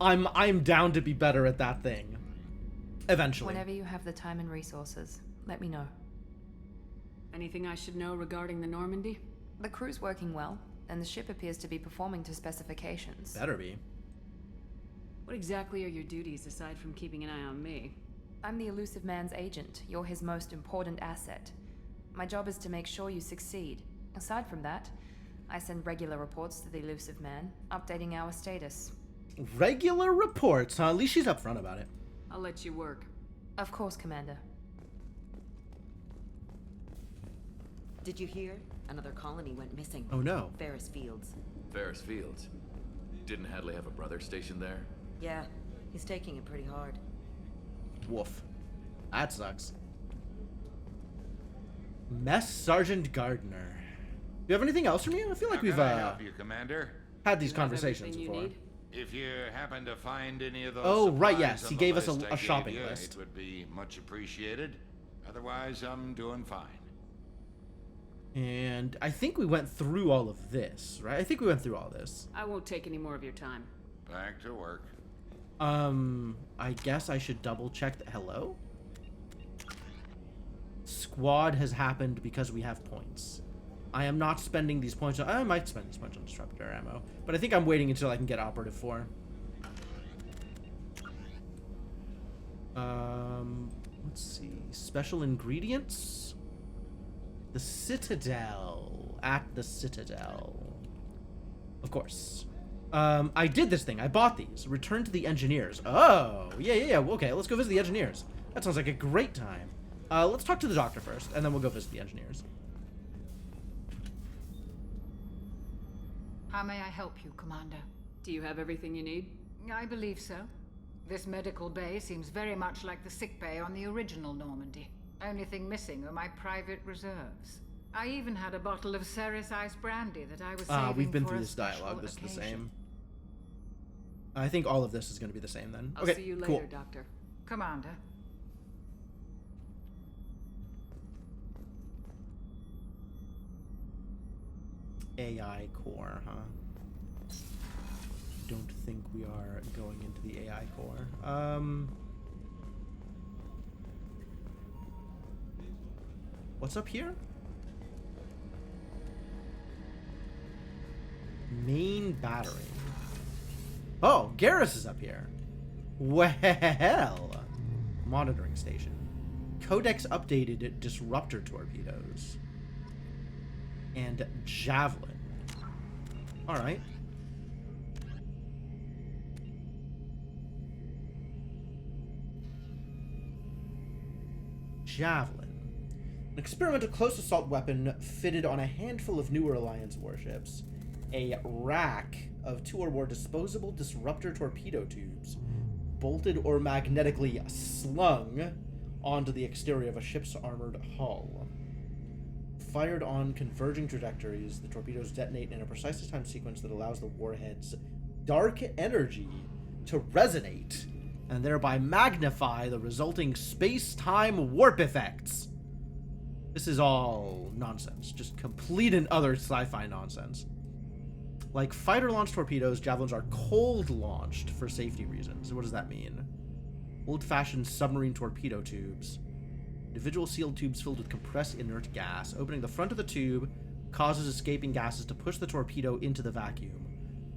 I'm down to be better at that thing. Eventually. Whenever you have the time and resources, let me know. Anything I should know regarding the Normandy? The crew's working well, and the ship appears to be performing to specifications. Better be. What exactly are your duties aside from keeping an eye on me? I'm the Elusive Man's agent. You're his most important asset. My job is to make sure you succeed. Aside from that, I send regular reports to the Elusive Man, updating our status. Regular reports, huh? At least she's upfront about it. I'll let you work. Of course, Commander. Did you hear? Another colony went missing. Oh no. Ferris Fields. Ferris Fields. Didn't Hadley have a brother stationed there? Yeah, he's taking it pretty hard. Woof. That sucks. Mess Sergeant Gardner. Do you have anything else from you? I feel like How we've can I help you, Commander? had these conversations before. If you happen to find any of those Oh, right, yes. supplies He on the gave us list a I shopping gave you, list. It would be much appreciated. Otherwise, I'm doing fine. And I think we went through all of this, right? I think we went through all this. I won't take any more of your time. Back to work. I guess I should double check that. Hello? Squad has happened because we have points. I am not spending these points. I might spend these points on disruptor ammo, but I think I'm waiting until I can get operative 4. Let's see. Special ingredients. The Citadel. At the Citadel. Of course. I did this thing. I bought these. Return to the engineers. Oh, yeah. Okay, let's go visit the engineers. That sounds like a great time. Let's talk to the doctor first, and then we'll go visit the engineers. How may I help you, Commander? Do you have everything you need? I believe so. This medical bay seems very much like the sick bay on the original Normandy. Only thing missing are my private reserves. I even had a bottle of Ceres Ice brandy that I was saving we've been for through a this special dialogue. This is the occasion. same. I think all of this is going to be the same then. I'll Okay, see you later, cool. Doctor. Commander. AI core, huh? Don't think we are going into the AI core. What's up here? Main battery. Oh, Garrus is up here. Well, monitoring station. Codex updated disruptor torpedoes. And javelin. All right. Javelin. An experimental close assault weapon fitted on a handful of newer Alliance warships. A rack of 2 or more disposable disruptor torpedo tubes, bolted or magnetically slung onto the exterior of a ship's armored hull. Fired on converging trajectories, the torpedoes detonate in a precisely timed sequence that allows the warhead's dark energy to resonate and thereby magnify the resulting space-time warp effects. This is all nonsense, just complete and utter sci-fi nonsense. Like fighter-launched torpedoes, javelins are cold-launched for safety reasons. What does that mean? Old-fashioned submarine torpedo tubes. Individual sealed tubes filled with compressed inert gas. Opening the front of the tube causes escaping gases to push the torpedo into the vacuum,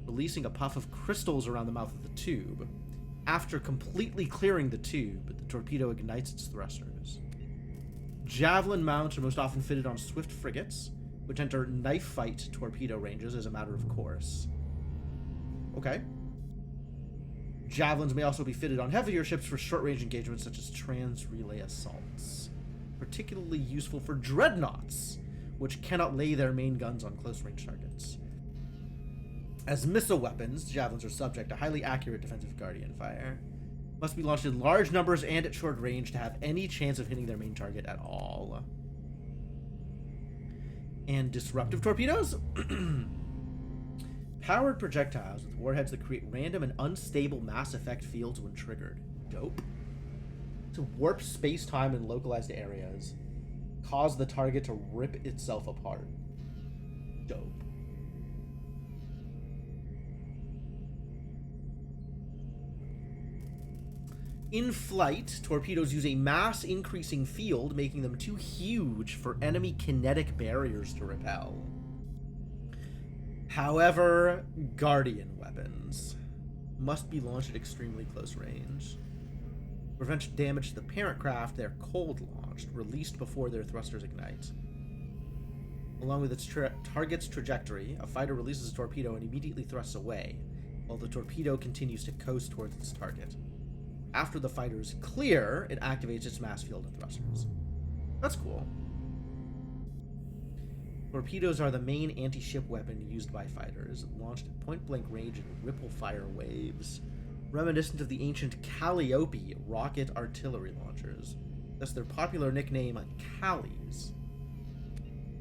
releasing a puff of crystals around the mouth of the tube. After completely clearing the tube, the torpedo ignites its thrusters. Javelin mounts are most often fitted on swift frigates, which enter knife fight torpedo ranges as a matter of course. Okay. Javelins may also be fitted on heavier ships for short-range engagements such as trans-relay assaults. Particularly useful for dreadnoughts, which cannot lay their main guns on close-range targets. As missile weapons, javelins are subject to highly accurate defensive Guardian fire. Must be launched in large numbers and at short range to have any chance of hitting their main target at all. And disruptive torpedoes? Powered projectiles with warheads that create random and unstable mass effect fields when triggered. Dope. To warp space-time in localized areas. Cause the target to rip itself apart. Dope. In flight, torpedoes use a mass-increasing field, making them too huge for enemy kinetic barriers to repel. However, Guardian weapons must be launched at extremely close range. To prevent damage to the parent craft, they're cold-launched, released before their thrusters ignite. Along with its target's trajectory, a fighter releases a torpedo and immediately thrusts away, while the torpedo continues to coast towards its target. After the fighter is clear, it activates its mass field and thrusters. That's cool. Torpedoes are the main anti-ship weapon used by fighters, launched at point-blank range in ripple-fire waves, reminiscent of the ancient Calliope rocket artillery launchers, thus their popular nickname, Callies.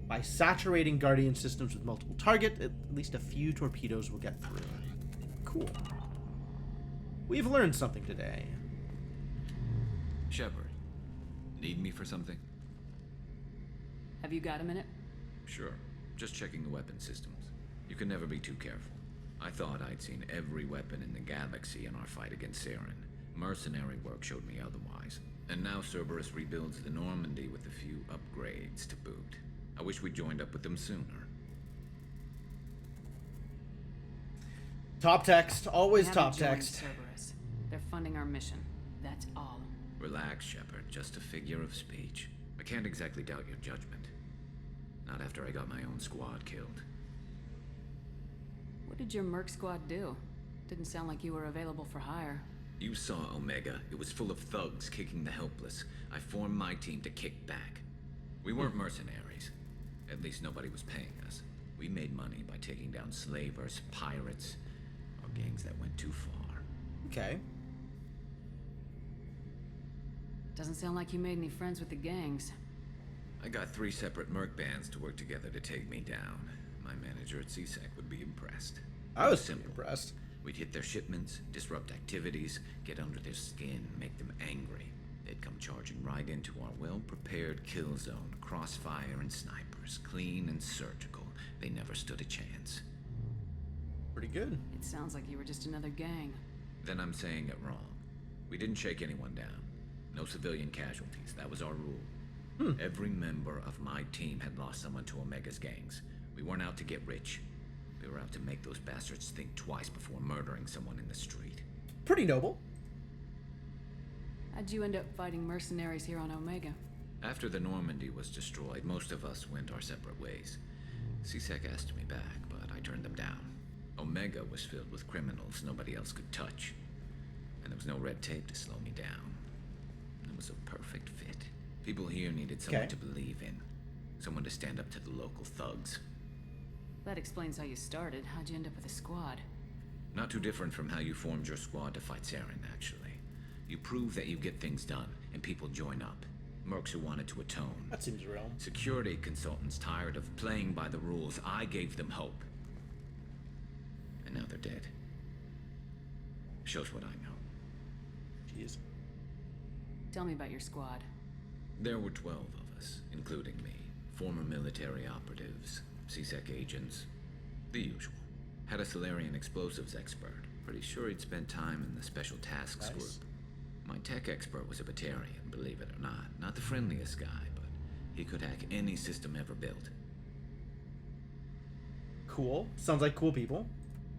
By saturating Guardian systems with multiple targets, at least a few torpedoes will get through. Cool. We've learned something today. Shepard, need me for something? Have you got a minute? Sure. Just checking the weapon systems. You can never be too careful. I thought I'd seen every weapon in the galaxy in our fight against Saren. Mercenary work showed me otherwise. And now Cerberus rebuilds the Normandy with a few upgrades to boot. I wish we joined up with them sooner. Top text, always We top haven't joined text. Cerberus. They're funding our mission. That's all. Relax, Shepard. Just a figure of speech. I can't exactly doubt your judgment. Not after I got my own squad killed. What did your merc squad do? Didn't sound like you were available for hire. You saw Omega. It was full of thugs kicking the helpless. I formed my team to kick back. We weren't mercenaries. At least nobody was paying us. We made money by taking down slavers, pirates, or gangs that went too far. Okay. Doesn't sound like you made any friends with the gangs. I got 3 separate merc bands to work together to take me down. My manager at CSEC would be impressed. I was simple. impressed. We'd hit their shipments, disrupt activities, get under their skin, make them angry. They'd come charging right into our well-prepared kill zone, crossfire and snipers, clean and surgical. They never stood a chance. Pretty good. It sounds like you were just another gang. Then I'm saying it wrong. We didn't shake anyone down. No civilian casualties. That was our rule. Every member of my team had lost someone to Omega's gangs. We weren't out to get rich. We were out to make those bastards think twice before murdering someone in the street. Pretty noble. How'd you end up fighting mercenaries here on Omega? After the Normandy was destroyed, most of us went our separate ways. C-Sec asked me back, but I turned them down. Omega was filled with criminals nobody else could touch. And there was no red tape to slow me down. It was a perfect fit. People here needed someone to believe in. Someone to stand up to the local thugs. That explains how you started. How'd you end up with a squad? Not too different from how you formed your squad to fight Saren, actually. You prove that you get things done, and people join up. Mercs who wanted to atone. That seems real. Security consultants tired of playing by the rules. I gave them hope. And now they're dead. Shows what I know. Jeez. Tell me about your squad. There were 12 of us, including me. Former military operatives, C-Sec agents, the usual. Had a Solarian explosives expert. Pretty sure he'd spent time in the Special Tasks group. My tech expert was a Batarian, believe it or not. Not the friendliest guy, but he could hack any system ever built. Cool. Sounds like cool people.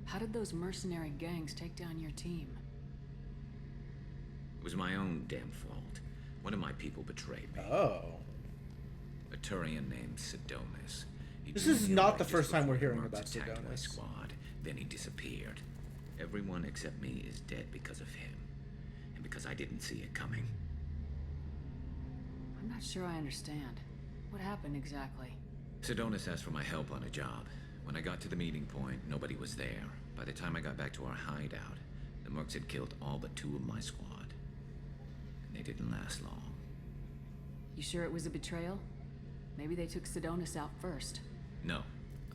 How did those mercenary gangs take down your team? It was my own damn fault. One of my people betrayed me. Oh. A Turian named Sidonis. This is not the first time we're hearing about Sidonis. My Sidonis. squad. Then he disappeared. Everyone except me is dead because of him. And because I didn't see it coming. I'm not sure I understand. What happened exactly? Sidonis asked for my help on a job. When I got to the meeting point, nobody was there. By the time I got back to our hideout, the mercs had killed all but 2 of my squad. And they didn't last long. You sure it was a betrayal? Maybe they took Sidonis out first. No.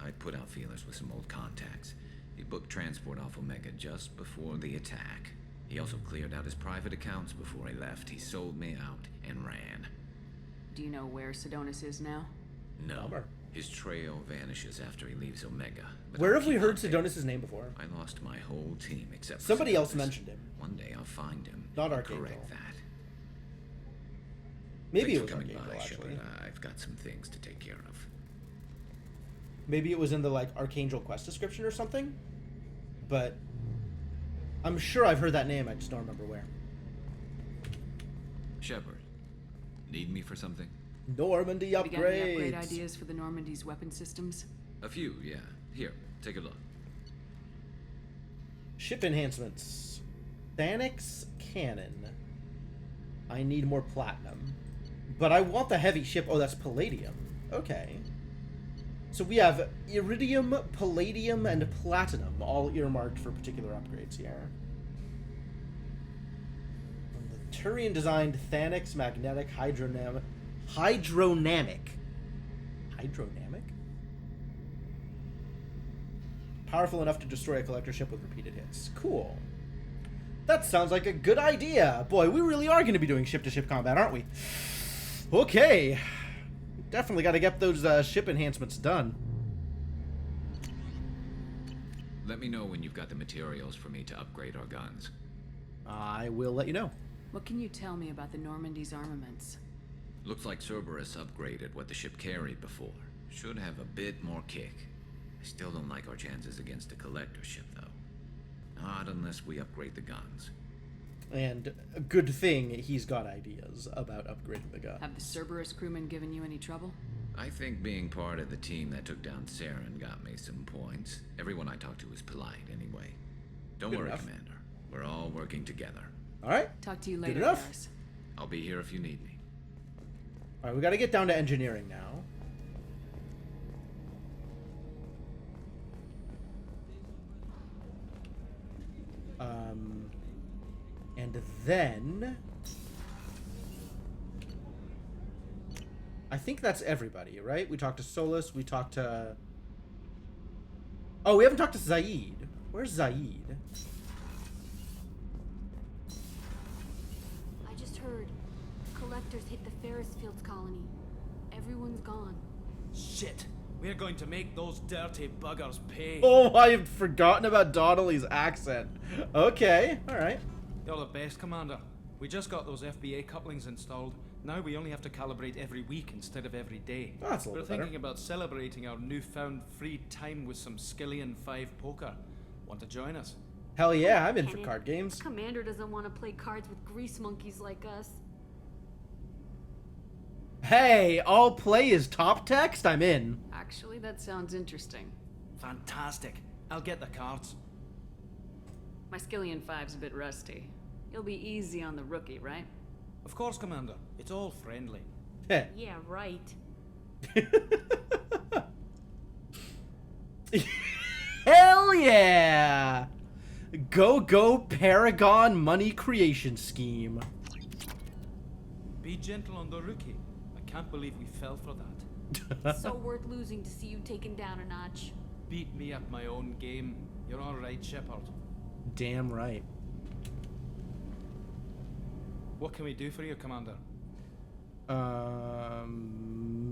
I put out feelers with some old contacts. He booked transport off Omega just before the attack. He also cleared out his private accounts before he left. He sold me out and ran. Do you know where Sidonis is now? No. His trail vanishes after he leaves Omega. Where have we heard Sidonis' name before? I lost my whole team except for somebody else Sidonis. mentioned him. One day I'll find him. Not and Archangel. correct that. Maybe Thanks it was for coming Archangel, by, actually. Shepard. I've got some things to take care of. Maybe it was in the like Archangel quest description or something. But I'm sure I've heard that name. I just don't remember where. Shepard, need me for something? Normandy Have you got any upgrades. upgrade ideas for the Normandy's weapon systems? A few, yeah. Here, take a look. Ship enhancements. Thanix cannon. I need more platinum. But I want the heavy ship. Oh, that's palladium. Okay. So we have iridium, palladium, and platinum, all earmarked for particular upgrades here. And the Turian-designed Thanix magnetic hydronamic. Powerful enough to destroy a collector ship with repeated hits. Cool. That sounds like a good idea. Boy, we really are going to be doing ship-to-ship combat, aren't we? Okay. Definitely got to get those ship enhancements done. Let me know when you've got the materials for me to upgrade our guns. I will let you know. What can you tell me about the Normandy's armaments? Looks like Cerberus upgraded what the ship carried before. Should have a bit more kick. I still don't like our chances against a collector ship, though. Not unless we upgrade the guns. And a good thing he's got ideas about upgrading the guns. Have the Cerberus crewmen given you any trouble? I think being part of the team that took down Saren got me some points. Everyone I talked to was polite, anyway. Don't Good worry, enough. Commander. We're all working together. All right. Talk to you Good later, enough. Garrus. I'll be here if you need me. All right, we got to get down to engineering now. And then I think that's everybody, right? We talked to Solus. We talked to. Oh, we haven't talked to Zaid. Where's Zaid? I just heard. Collectors hit the Ferris Fields colony. Everyone's gone. Shit! We're going to make those dirty buggers pay. Oh, I had forgotten about Donnelly's accent. Okay, alright. You're the best, Commander. We just got those FBA couplings installed. Now we only have to calibrate every week instead of every day. Oh, that's a We're little better. thinking about celebrating our newfound free time with some Skillian 5 poker. Want to join us? Hell yeah, I'm in for Kenneth, card games. Commander doesn't want to play cards with grease monkeys like us. Hey, all play is top text? I'm in. Actually, that sounds interesting. Fantastic. I'll get the cards. My Skillian 5's a bit rusty. You'll be easy on the rookie, right? Of course, Commander. It's all friendly. Yeah, right. Hell yeah! Go Paragon money creation scheme. Be gentle on the rookie. I can't believe we fell for that. So worth losing to see you taken down a notch. Beat me at my own game. You're all right, Shepard. Damn right. What can we do for you, Commander?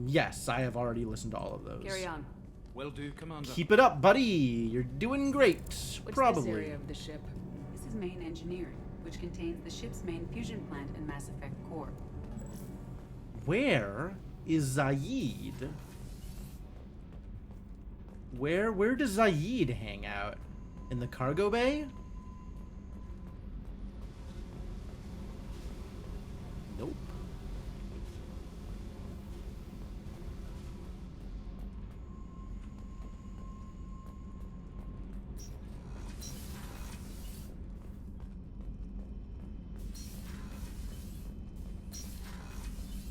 Yes, I have already listened to all of those. Carry on. Will do, Commander. Keep it up, buddy. You're doing great. What's Probably. this area of the ship? This is main engineering, which contains the ship's main fusion plant and Mass Effect core. Where is Zaid? Where does Zaid hang out? In the cargo bay? Nope.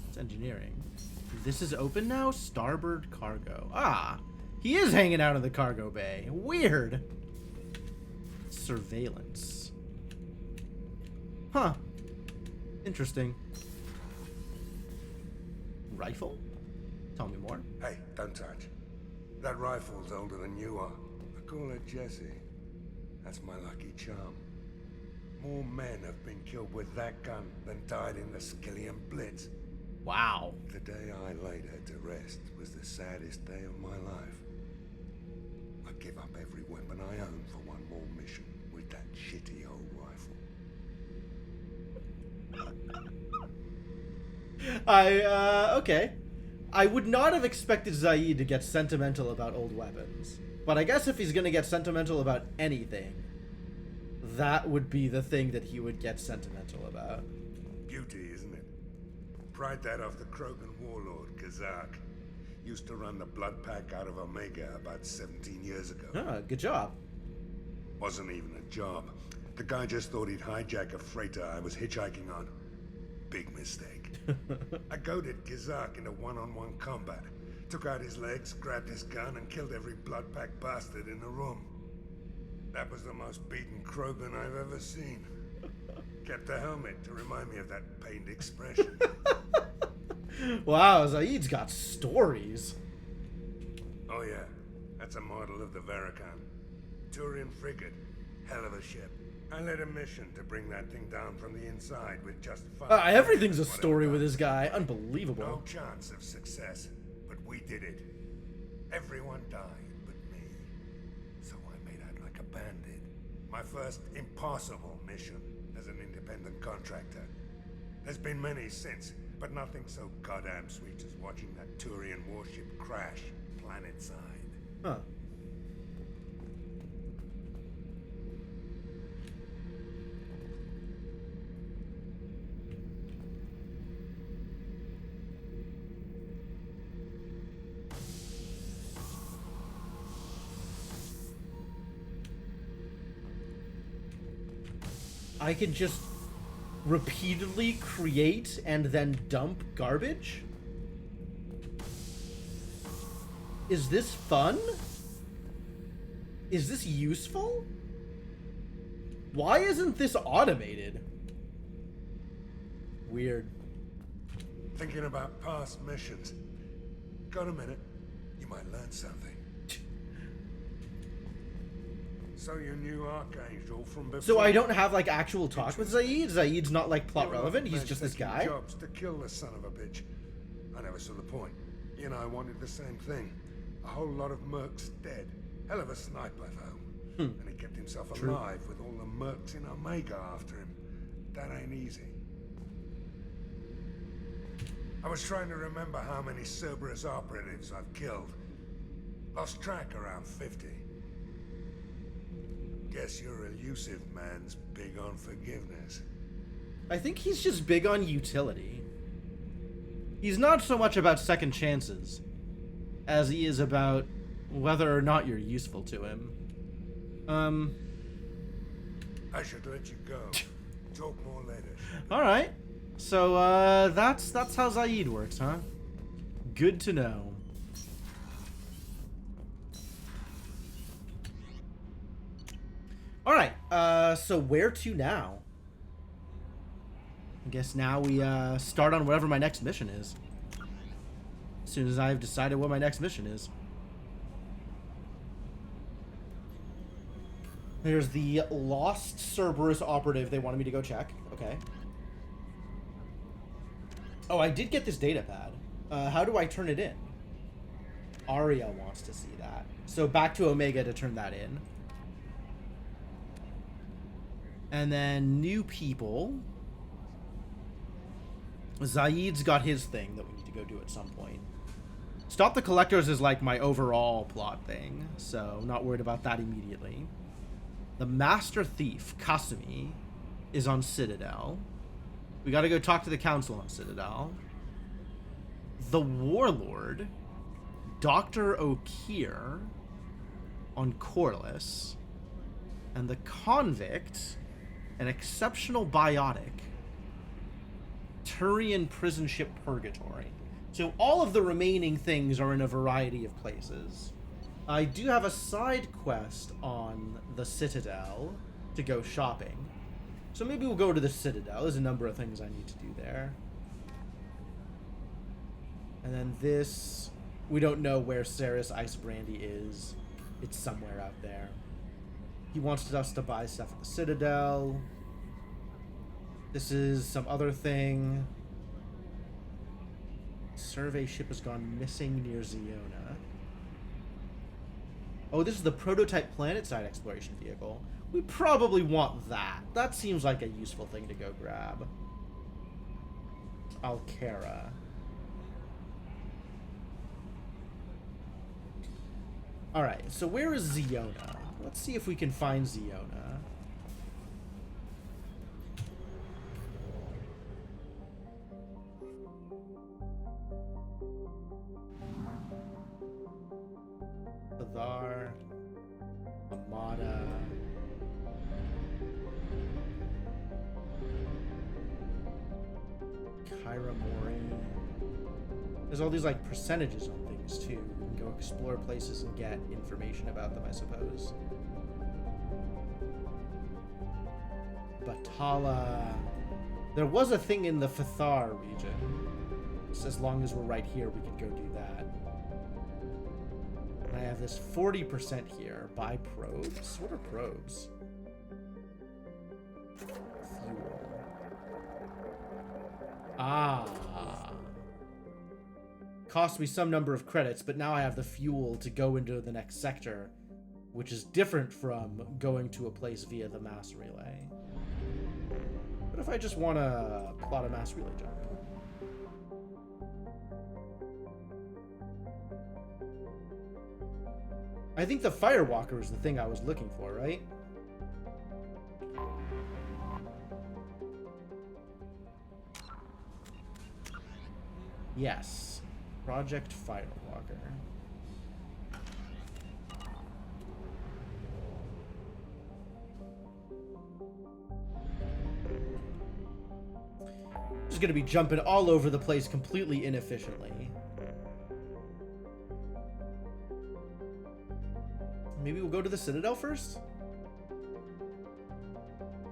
It's engineering. This is open now? Starboard cargo. Ah, he is hanging out in the cargo bay. Weird. Surveillance. Huh. Interesting. Rifle? Tell me more. Hey, don't touch. That rifle's older than you are. I call it Jesse. That's my lucky charm. More men have been killed with that gun than died in the Skillian Blitz. Wow. The day I laid her to rest was the saddest day of my life. I'd give up every weapon I own for one more mission with that shitty old rifle. Okay. I would not have expected Zaid to get sentimental about old weapons. But I guess if he's gonna get sentimental about anything, that would be the thing that he would get sentimental about. Beauty, isn't it? Pried that off the Krogan warlord, Kazak. Used to run the Blood Pack out of Omega about 17 years ago. Ah, good job. Wasn't even a job. The guy just thought he'd hijack a freighter I was hitchhiking on. Big mistake. I goaded Kazak into one-on-one combat. Took out his legs, grabbed his gun, and killed every Blood Pack bastard in the room. That was the most beaten Krogan I've ever seen. Kept a helmet to remind me of that pained expression. Wow, Zaid's got stories. Oh yeah, that's a model of the Varakan. Turian frigate. Hell of a ship. I led a mission to bring that thing down from the inside with just 5. Everything's a story with this guy. Unbelievable. No chance of success, but we did it. Everyone died but me. So I made out like a bandit. My first impossible mission as an independent contractor. There's been many since, but nothing so goddamn sweet as watching that Turian warship crash planet-side. Huh. I can just repeatedly create and then dump garbage? Is this fun? Is this useful? Why isn't this automated? Weird. Thinking about past missions. Got a minute? You might learn something. So you knew Archangel from before? So I don't have, like, actual talk with Zaid? Zaid's not, like, plot relevant? He's just this guy? Jobs to kill the son of a bitch. I never saw the point. You know, I wanted the same thing. A whole lot of mercs dead. Hell of a sniper, though. And he kept himself True. alive with all the mercs in Omega after him. That ain't easy. I was trying to remember how many Cerberus operatives I've killed. Lost track around 50. Guess your elusive man's big on forgiveness. I think he's just big on utility. He's not so much about second chances as he is about whether or not you're useful to him. I should let you go. Talk more later. Alright. So, that's how Zaid works, huh? Good to know. Alright, so where to now? I guess now we, start on whatever my next mission is. As soon as I've decided what my next mission is. There's the lost Cerberus operative they wanted me to go check. Okay. Oh, I did get this data pad. How do I turn it in? Arya wants to see that. So back to Omega to turn that in. And then new people. Zaid's got his thing that we need to go do at some point. Stop the Collectors is like my overall plot thing, so not worried about that immediately. The Master Thief, Kasumi, is on Citadel. We gotta go talk to the Council on Citadel. The Warlord, Dr. Okier, on Corliss. And the Convict, an exceptional biotic, Turian prison ship Purgatory. So all of the remaining things are in a variety of places. I do have a side quest on the Citadel to go shopping. So maybe we'll go to the Citadel. There's a number of things I need to do there. And then this, we don't know where Ceres Ice Brandy is. It's somewhere out there. He wants us to buy stuff at the Citadel. This is some other thing. Survey ship has gone missing near Ziona. Oh, this is the prototype planet-side exploration vehicle. We probably want that. That seems like a useful thing to go grab. Alcara. Alright, so where is Ziona? Let's see if we can find Ziona. Thar, Amada. Kyra Mori. There's all these like percentages on things too. We can go explore places and get information about them, I suppose. Batala. There was a thing in the Fathar region. So as long as we're right here, we can go do that. And I have this 40% here. Buy probes? What are probes? Fuel. Ah. Cost me some number of credits, but now I have the fuel to go into the next sector, which is different from going to a place via the mass relay. What if I just want to plot a mass relay jump? I think the Firewalker is the thing I was looking for, right? Yes. Project Firewalker. Just gonna be jumping all over the place completely inefficiently. Maybe we'll go to the Citadel first?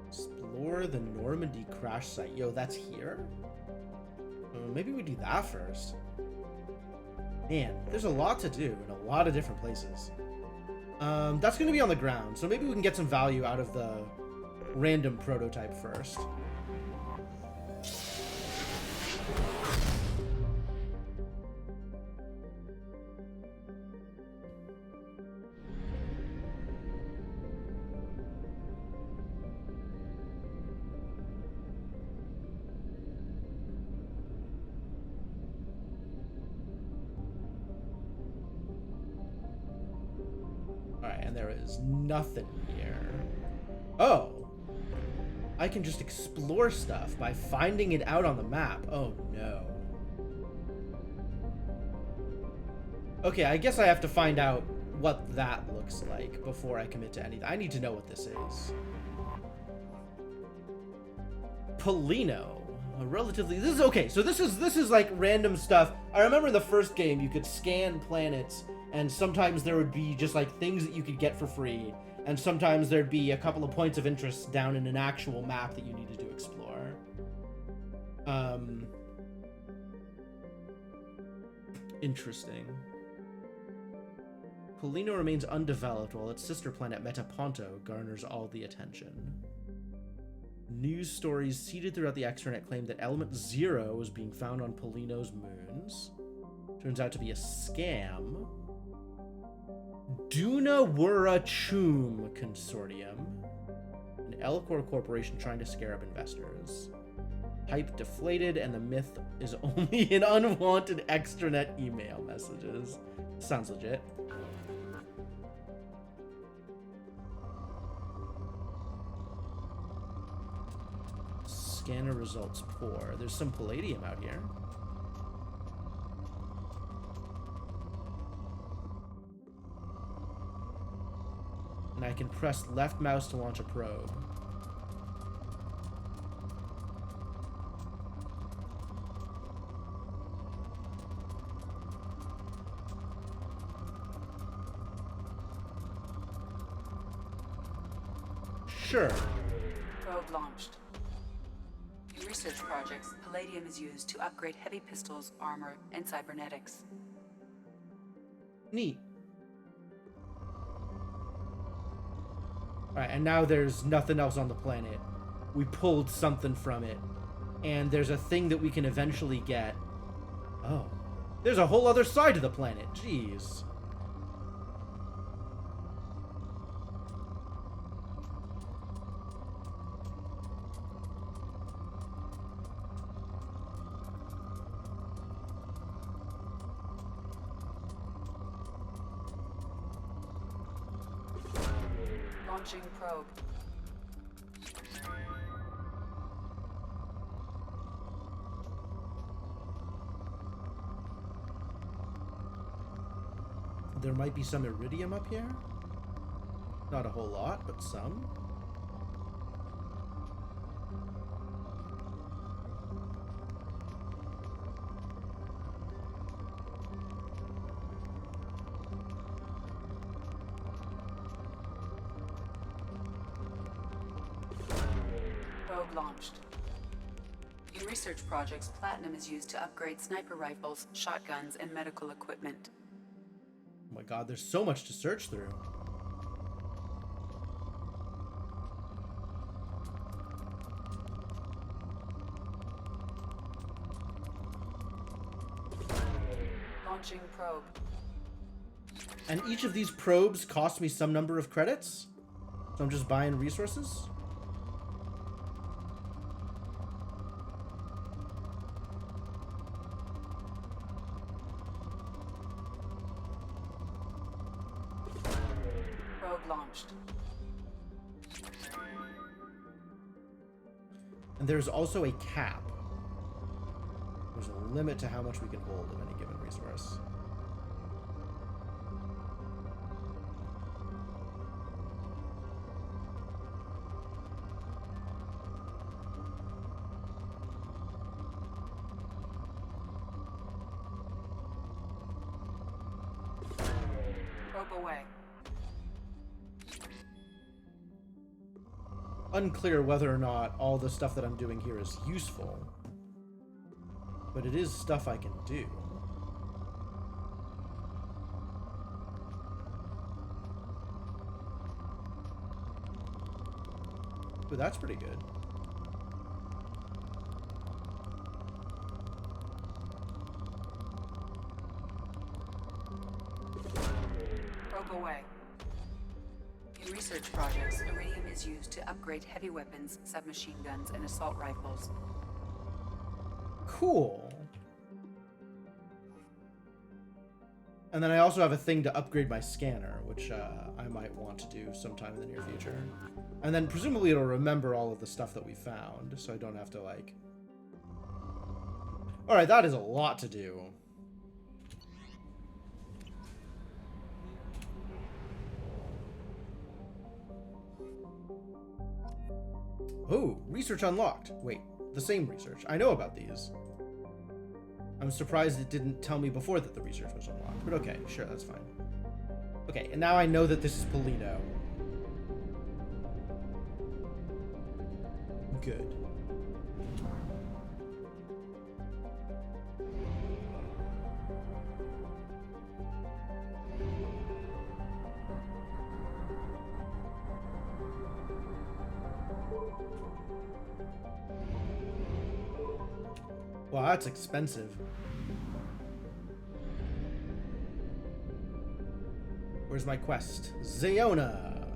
Explore the Normandy crash site. Yo, that's here? Maybe we do that first. Man, there's a lot to do in a lot of different places. That's going to be on the ground, so maybe we can get some value out of the random prototype first. Alright, and there is nothing here. Oh! I can just explore stuff by finding it out on the map. Oh no. Okay, I guess I have to find out what that looks like before I commit to anything. I need to know what this is. Polino. A relatively... This is okay, so this is like random stuff. I remember in the first game you could scan planets, and sometimes there would be just like things that you could get for free, and sometimes there'd be a couple of points of interest down in an actual map that you needed to explore. Interesting. Polino remains undeveloped while its sister planet Metaponto garners all the attention. News stories seeded throughout the extranet claim that Element Zero was being found on Polino's moons. Turns out to be a scam. Dunawura Chum Consortium. An Elcor corporation trying to scare up investors. Hype deflated, and the myth is only in unwanted extranet email messages. Sounds legit. Scanner results poor. There's some palladium out here. And I can press left mouse to launch a probe. Sure. Probe launched. In research projects, palladium is used to upgrade heavy pistols, armor, and cybernetics. Neat. Alright, and now there's nothing else on the planet. We pulled something from it. And there's a thing that we can eventually get. Oh. There's a whole other side to the planet. Jeez. Launching probe. There might be some iridium up here. Not a whole lot, but some. Probe launched. In research projects, platinum is used to upgrade sniper rifles, shotguns, and medical equipment. Oh my god, there's so much to search through. Launching probe. And each of these probes cost me some number of credits? So I'm just buying resources? Probe launched. And there's also a cap. There's a limit to how much we can hold of any given resource. Probe away. Unclear whether or not all the stuff that I'm doing here is useful. But it is stuff I can do. Ooh, that's pretty good. Probe away. In research projects, iridium is used to upgrade heavy weapons, submachine guns, and assault rifles. Cool. And then I also have a thing to upgrade my scanner, which I might want to do sometime in the near future. And then presumably it'll remember all of the stuff that we found, so I don't have to, like... Alright, that is a lot to do. Oh, research unlocked. Wait, the same research. I know about these. I'm surprised it didn't tell me before that the research was unlocked, but okay, sure, that's fine. Okay, and now I know that this is Polino. Good. Wow, that's expensive. Where's my quest? Zeona!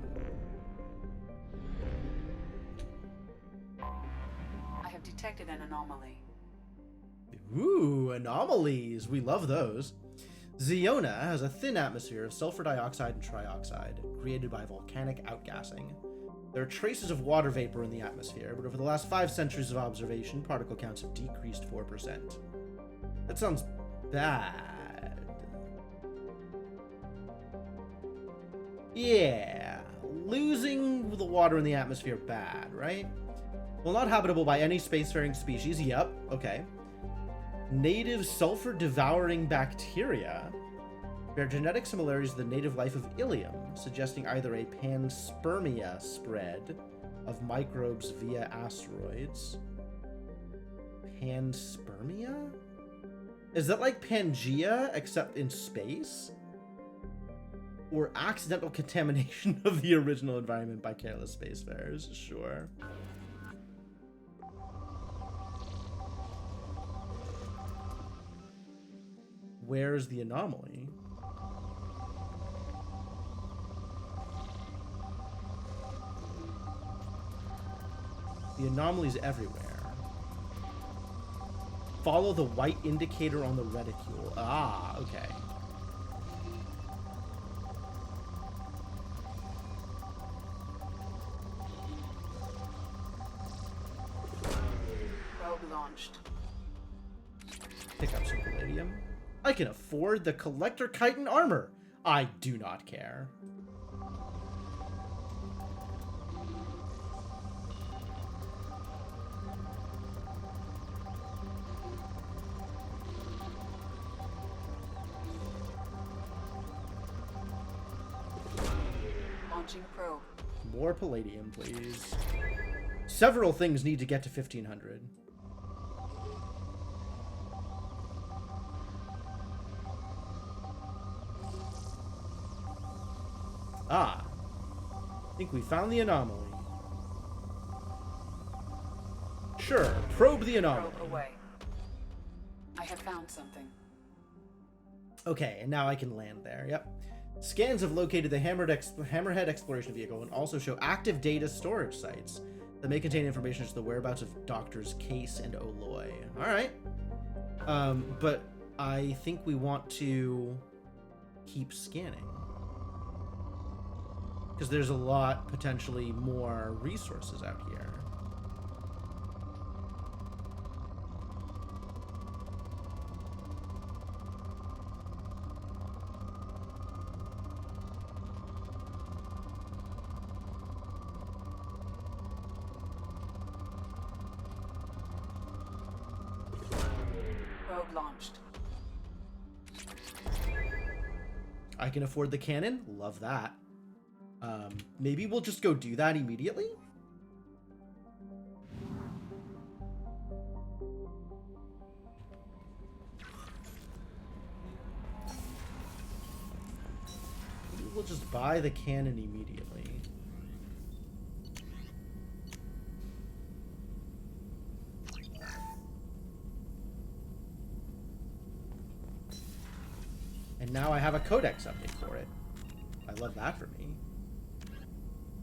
I have detected an anomaly. Ooh, anomalies! We love those. Zeona has a thin atmosphere of sulfur dioxide and trioxide, created by volcanic outgassing. There are traces of water vapor in the atmosphere, but over the last 5 centuries of observation, particle counts have decreased 4%. That sounds bad. Yeah, losing the water in the atmosphere bad, right? Well, not habitable by any spacefaring species. Yep, okay. Native sulfur-devouring bacteria bear genetic similarities to the native life of Ilium, suggesting either a panspermia spread of microbes via asteroids. Panspermia? Is that like Pangea, except in space? Or accidental contamination of the original environment by careless spacefarers? Sure. Where's the anomaly? The anomaly's everywhere. Follow the white indicator on the reticule. Ah, okay. Probe launched. Pick up some palladium. I can afford the Collector Chitin armor. I do not care. Launching probe. More palladium, please. Several things need to get to 1500. Ah. I think we found the anomaly. Sure, probe the anomaly. Probe away. I have found something. Okay, and now I can land there. Yep. Scans have located the Hammerhead exploration vehicle and also show active data storage sites that may contain information as to the whereabouts of Doctors Case and Oloy. Alright. But I think we want to keep scanning. Because there's a lot, potentially, more resources out here. Probe launched. I can afford the cannon. Love that. Maybe we'll just go do that immediately? Maybe we'll just buy the cannon immediately. And now I have a codex update for it. I love that for me.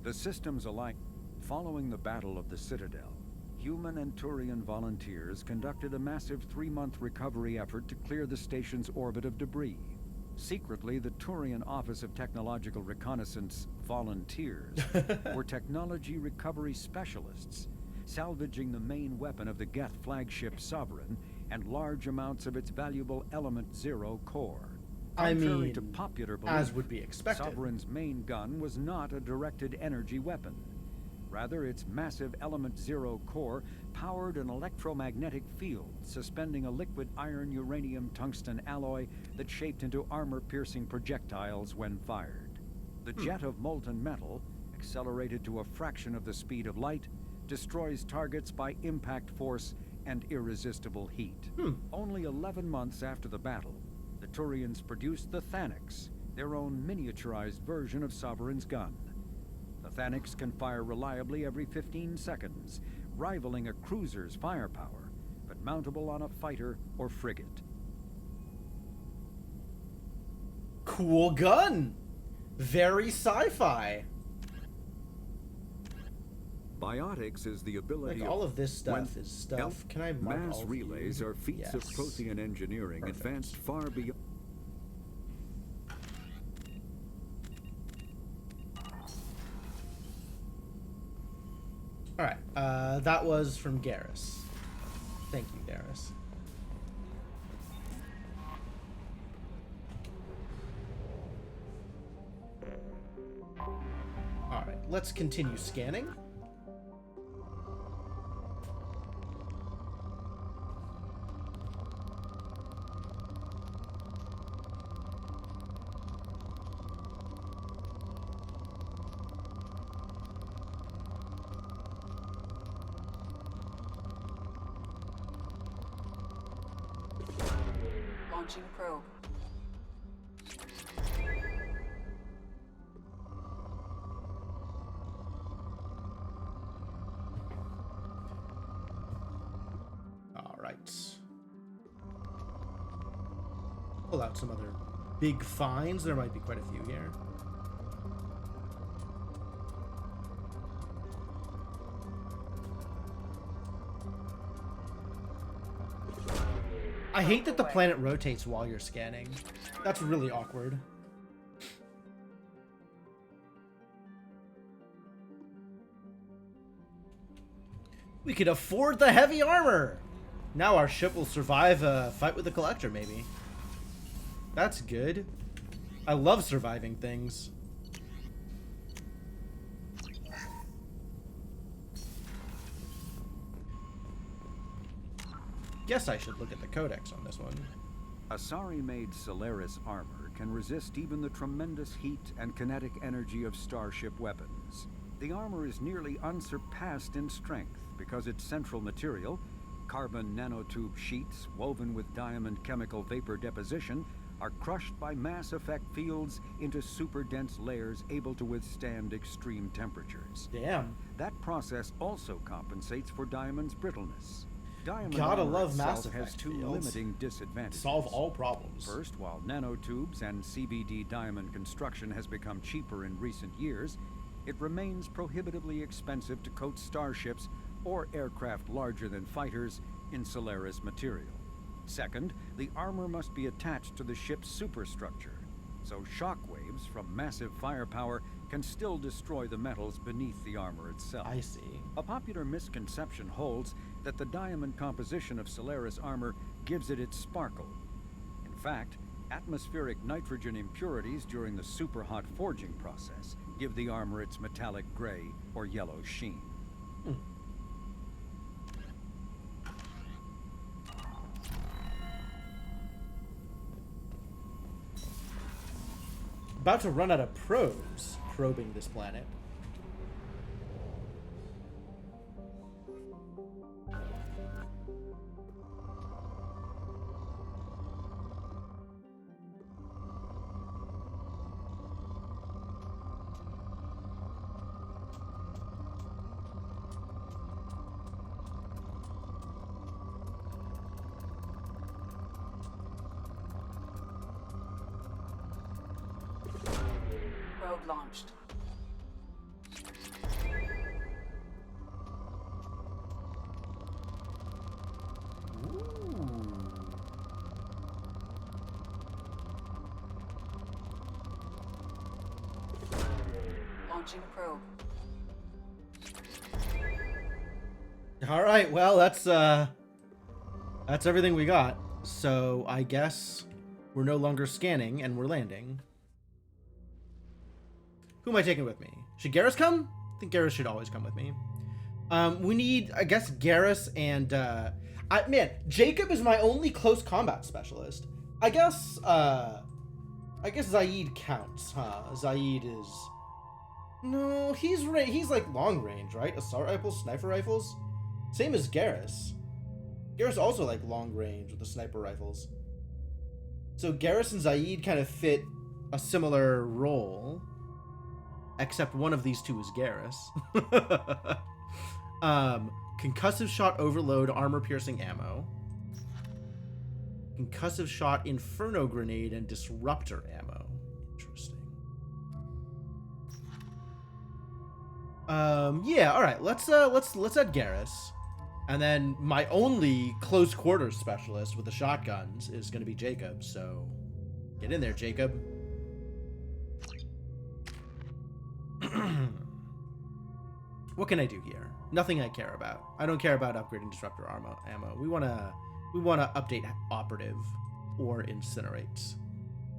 The systems alike. Following the Battle of the Citadel, human and Turian volunteers conducted a massive 3-month recovery effort to clear the station's orbit of debris. Secretly, the Turian Office of Technological Reconnaissance volunteers were technology recovery specialists, salvaging the main weapon of the Geth flagship Sovereign and large amounts of its valuable Element Zero core. Contrary to popular belief, as would be expected, Sovereign's main gun was not a directed energy weapon. Rather, its massive Element Zero core powered an electromagnetic field suspending a liquid iron uranium tungsten alloy that shaped into armor-piercing projectiles when fired. The jet of molten metal, accelerated to a fraction of the speed of light, destroys targets by impact force and irresistible heat. Only 11 months after the battle, the Turians produced the Thanix, their own miniaturized version of Sovereign's gun. The Thanix can fire reliably every 15 seconds, rivaling a cruiser's firepower, but mountable on a fighter or frigate. Cool gun! Very sci-fi. Biotics is the ability all of this stuff is stuff. Can I mark mass all of relays these? are feats of Prothean engineering advanced far beyond. Alright, that was from Garrus. Thank you, Garrus. Alright, let's continue scanning. Launching probe. All right. Pull out some other big finds. There might be quite a few here. I hate that the planet rotates while you're scanning. That's really awkward. We could afford the heavy armor! Now our ship will survive a fight with the Collector, maybe. That's good. I love surviving things. Guess I should look at the codex on this one. Asari-made Solaris armor can resist even the tremendous heat and kinetic energy of starship weapons. The armor is nearly unsurpassed in strength because its central material, carbon nanotube sheets woven with diamond chemical vapor deposition, are crushed by mass effect fields into super dense layers able to withstand extreme temperatures. Damn. That process also compensates for diamond's brittleness. Diamond Gotta armor love itself Mass Effect has two fields. limiting disadvantages. Solve all problems. First, while nanotubes and CBD diamond construction has become cheaper in recent years, it remains prohibitively expensive to coat starships or aircraft larger than fighters in Solaris material. Second, the armor must be attached to the ship's superstructure, so shockwaves from massive firepower can still destroy the metals beneath the armor itself. I see. A popular misconception holds that the diamond composition of Solaris armor gives it its sparkle. In fact, atmospheric nitrogen impurities during the superhot forging process give the armor its metallic gray or yellow sheen. About to run out of probes probing this planet. Probe launched. Launching probe. All right, well, that's everything we got. So I guess we're no longer scanning and we're landing. Who am I taking with me? Should Garrus come? I think Garrus should always come with me. We need, I guess, Garrus and man, Jacob is my only close combat specialist. I guess Zaid counts, huh? Zaid is... No, he's like long range, right? Assault rifles, sniper rifles? Same as Garrus. Garrus also like long range with the sniper rifles. So Garrus and Zaid kind of fit a similar role. Except one of these two is Garrus. Concussive shot overload, armor piercing ammo. Concussive shot, inferno grenade, and disruptor ammo. Interesting. Yeah, alright, let's add Garrus. And then my only close quarters specialist with the shotguns is gonna be Jacob, so get in there, Jacob. What can I do here? Nothing I care about. I don't care about upgrading disruptor ammo. We wanna update operative or incinerate.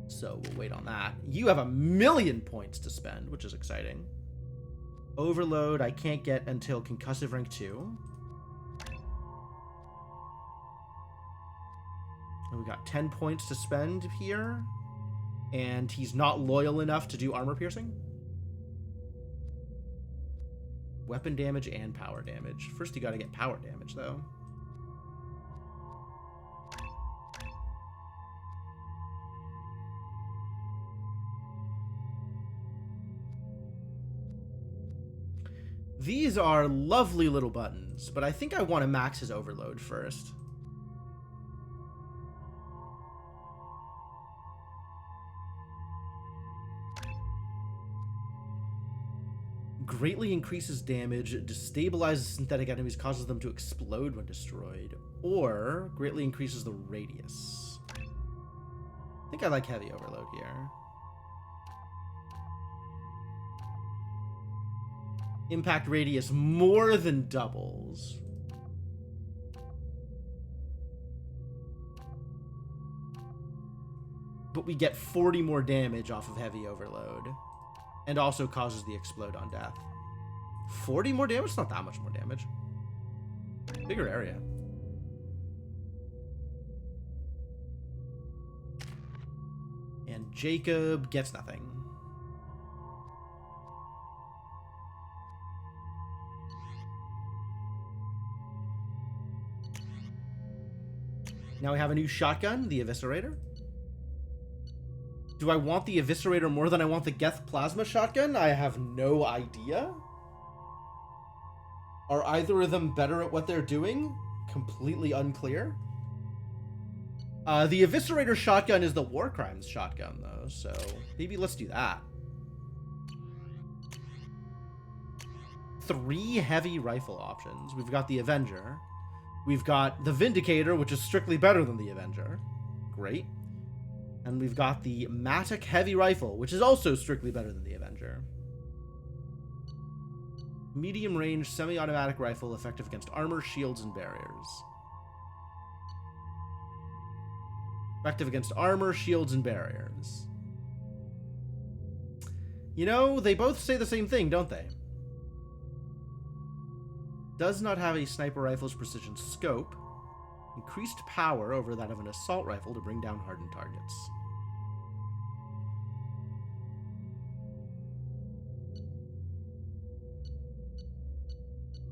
So we'll wait on that. You have 1,000,000 points to spend, which is exciting. Overload I can't get until concussive rank 2. And we got 10 points to spend here. And he's not loyal enough to do armor piercing. Weapon damage and power damage. First you gotta get power damage though. These are lovely little buttons, but I think I want to max his overload first. Greatly increases damage, destabilizes synthetic enemies, causes them to explode when destroyed, or greatly increases the radius. I think I like heavy overload here. Impact radius more than doubles. But we get 40 more damage off of heavy overload. And also causes the explode on death. 40 more damage? It's not that much more damage. Bigger area. And Jacob gets nothing. Now we have a new shotgun, the Eviscerator. Do I want the Eviscerator more than I want the Geth Plasma Shotgun? I have no idea. Are either of them better at what they're doing? Completely unclear. The Eviscerator Shotgun is the War Crimes Shotgun, though, so maybe let's do that. 3 heavy rifle options. We've got the Avenger. We've got the Vindicator, which is strictly better than the Avenger. Great. And we've got the Matic Heavy Rifle, which is also strictly better than the Avenger. Medium range semi-automatic rifle effective against armor, shields, and barriers. Effective against armor, shields, and barriers. You know, they both say the same thing, don't they? Does not have a sniper rifle's precision scope. Increased power over that of an assault rifle to bring down hardened targets.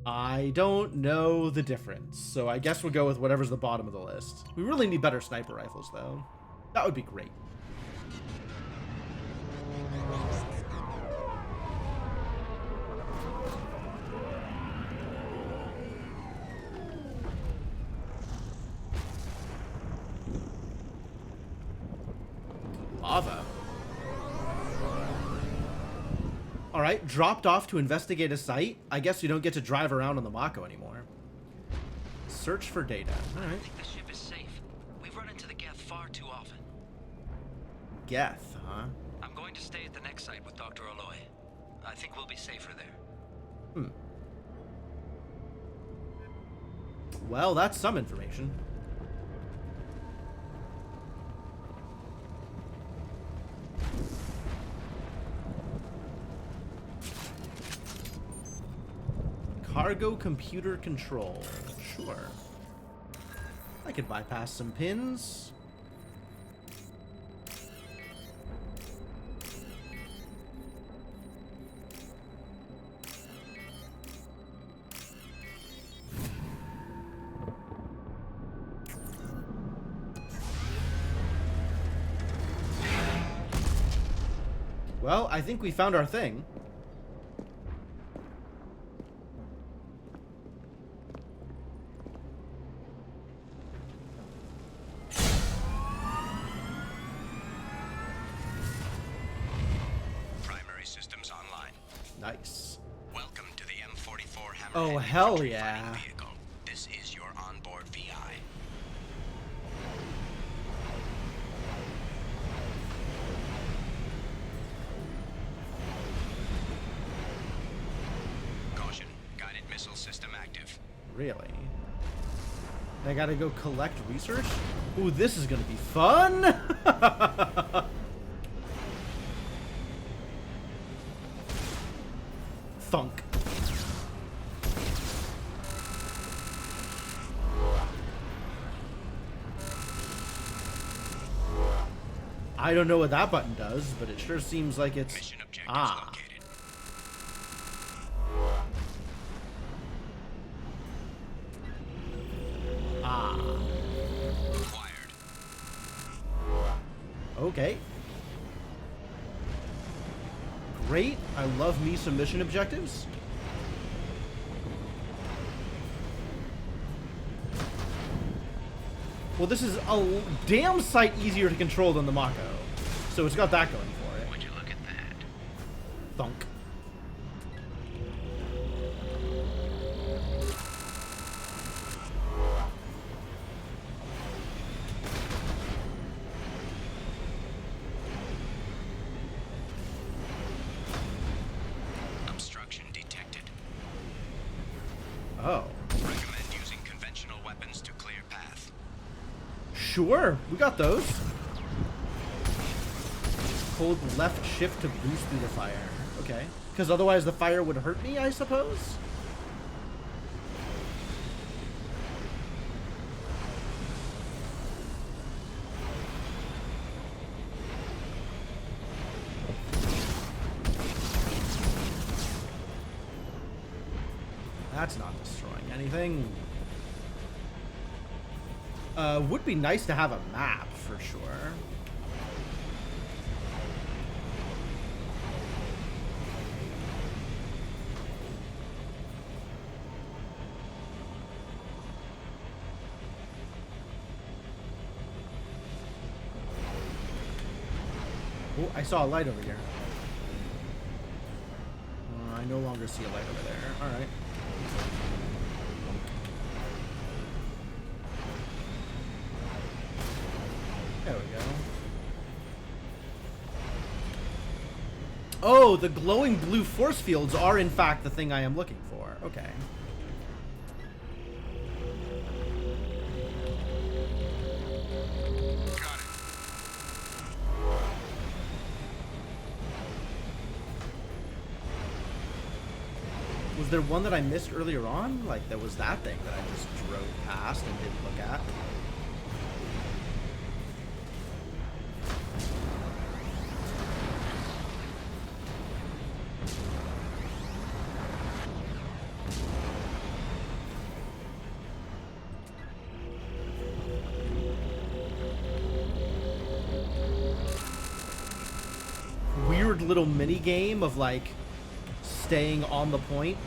I don't know the difference, so I guess we'll go with whatever's the bottom of the list. We really need better sniper rifles, though. That would be great. Lava. Alright, dropped off to investigate a site. I guess we don't get to drive around on the Mako anymore. Search for data. Alright. I think the ship is safe. We've run into the Geth far too often. Geth, huh? I'm going to stay at the next site with Dr. Aloy. I think we'll be safer there. Well, that's some information. Cargo computer control. Sure. I could bypass some pins. Well, I think we found our thing. Primary systems online. Nice. Welcome to the M44 Hammerhead. Oh, hell yeah. Vehicle. This is your onboard VI. Caution. Guided missile system active. Really? I gotta go collect research? Ooh, this is gonna be fun! Thunk. I don't know what that button does, but it sure seems like it's... Ah. Ah. Okay. Great. I love me some mission objectives. Well, this is a damn sight easier to control than the Mako. So it's got that going for it. Would you look at that? Thunk. Obstruction detected. Oh. Recommend using conventional weapons to clear path. Sure, we got those. Hold left shift to boost through the fire. Okay. Because otherwise the fire would hurt me, I suppose? That's not destroying anything. Would be nice to have a map, for sure. Oh, I saw a light over here. I no longer see a light over there. Alright. There we go. Oh, the glowing blue force fields are in fact the thing I am looking for. Okay. Was there one that I missed earlier on? Like, there was that thing that I just drove past and didn't look at. Weird little mini game of like staying on the point.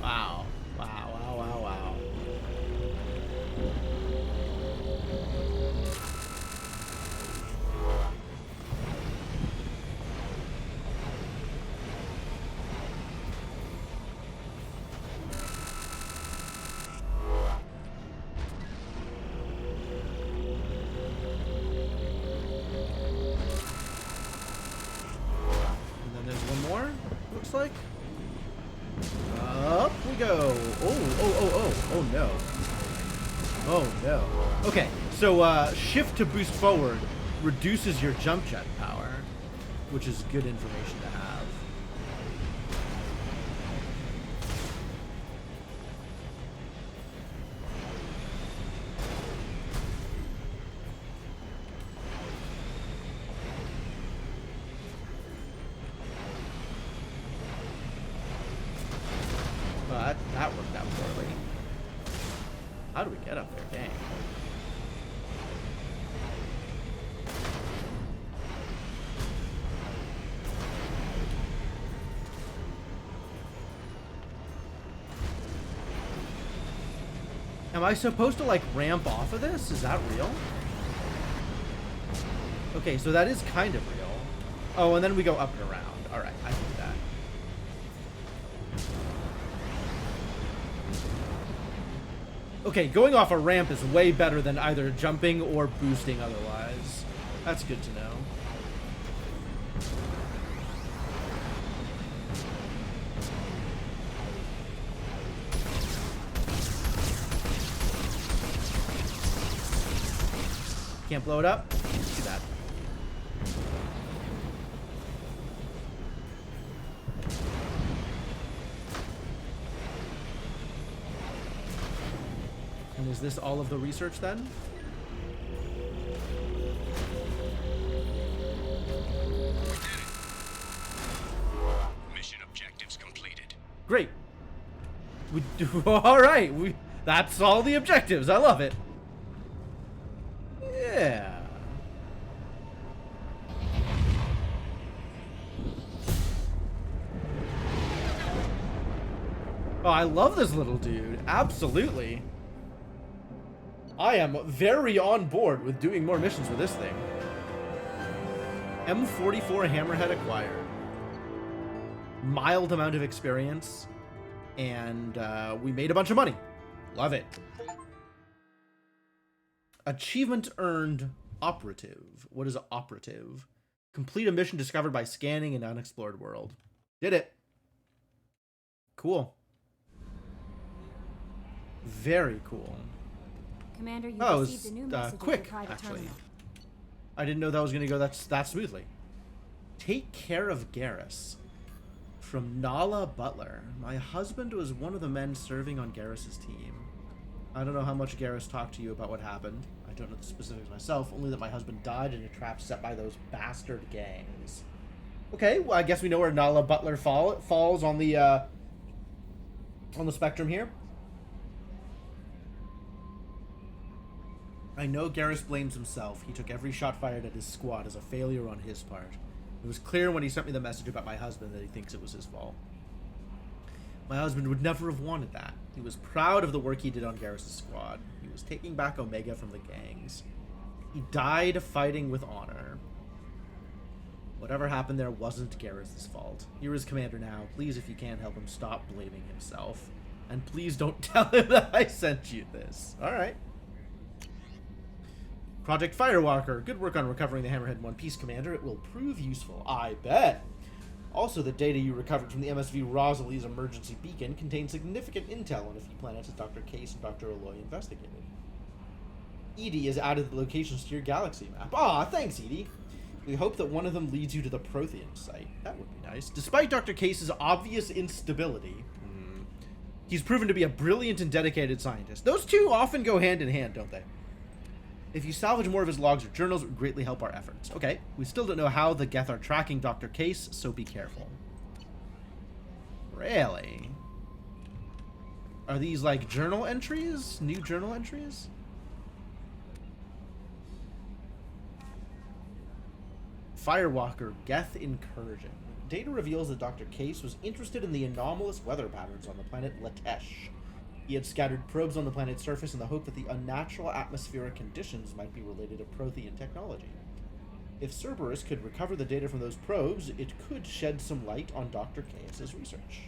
Wow. Wow, wow, wow, wow. And then there's one more, looks like. Up we go. Oh no. Oh no. Okay, so shift to boost forward reduces your jump jet power, which is good information to have. Well, that worked out poorly. How do we get up there? Dang. Am I supposed to, like, ramp off of this? Is that real? Okay, so that is kind of real. Oh, and then we go up and around. Alright, I see that. Okay, going off a ramp is way better than either jumping or boosting otherwise. That's good to know. Can't blow it up? Too bad. And is this all of the research then? Mission objectives completed. Great. We do all right. That's all the objectives. I love it. Yeah. Oh, I love this little dude. Absolutely. I am very on board with doing more missions with this thing. M44 Hammerhead acquired. Mild amount of experience. And we made a bunch of money. Love it. Achievement earned operative. What is operative? Complete a mission discovered by scanning an unexplored world. Did it. Cool. Very cool. Commander, you Oh, received a new message at quick, your private actually. terminal. I didn't know that was going to go that smoothly. Take care of Garrus. From Nala Butler. My husband was one of the men serving on Garrus's team. I don't know how much Garrus talked to you about what happened. I don't know the specifics myself, only that my husband died in a trap set by those bastard gangs. Okay, well, I guess we know where Nala Butler falls on the spectrum here. I know Garrus blames himself. He took every shot fired at his squad as a failure on his part. It was clear when he sent me the message about my husband that he thinks it was his fault. My husband would never have wanted that. He was proud of the work he did on Garrus' squad. He was taking back Omega from the gangs. He died fighting with honor. Whatever happened there wasn't Garrus' fault. Here is Commander now. Please, if you can, help him stop blaming himself. And please don't tell him that I sent you this. Alright. Project Firewalker. Good work on recovering the Hammerhead in one piece, Commander. It will prove useful. I bet. Also, the data you recovered from the MSV Rosalie's emergency beacon contains significant intel on a few planets that Dr. Case and Dr. Aloy investigated. Edie has added the locations to your galaxy map. Aw, thanks, Edie. We hope that one of them leads you to the Prothean site. That would be nice. Despite Dr. Case's obvious instability, he's proven to be a brilliant and dedicated scientist. Those two often go hand in hand, don't they? If you salvage more of his logs or journals, it would greatly help our efforts. Okay, we still don't know how the Geth are tracking Dr. Case, so be careful. Really? Are these, like, journal entries? New journal entries? Firewalker, Geth Incursion. data reveals that Dr. Case was interested in the anomalous weather patterns on the planet Latesh. He had scattered probes on the planet's surface in the hope that the unnatural atmospheric conditions might be related to Prothean technology. If Cerberus could recover the data from those probes, it could shed some light on Dr. Case's research.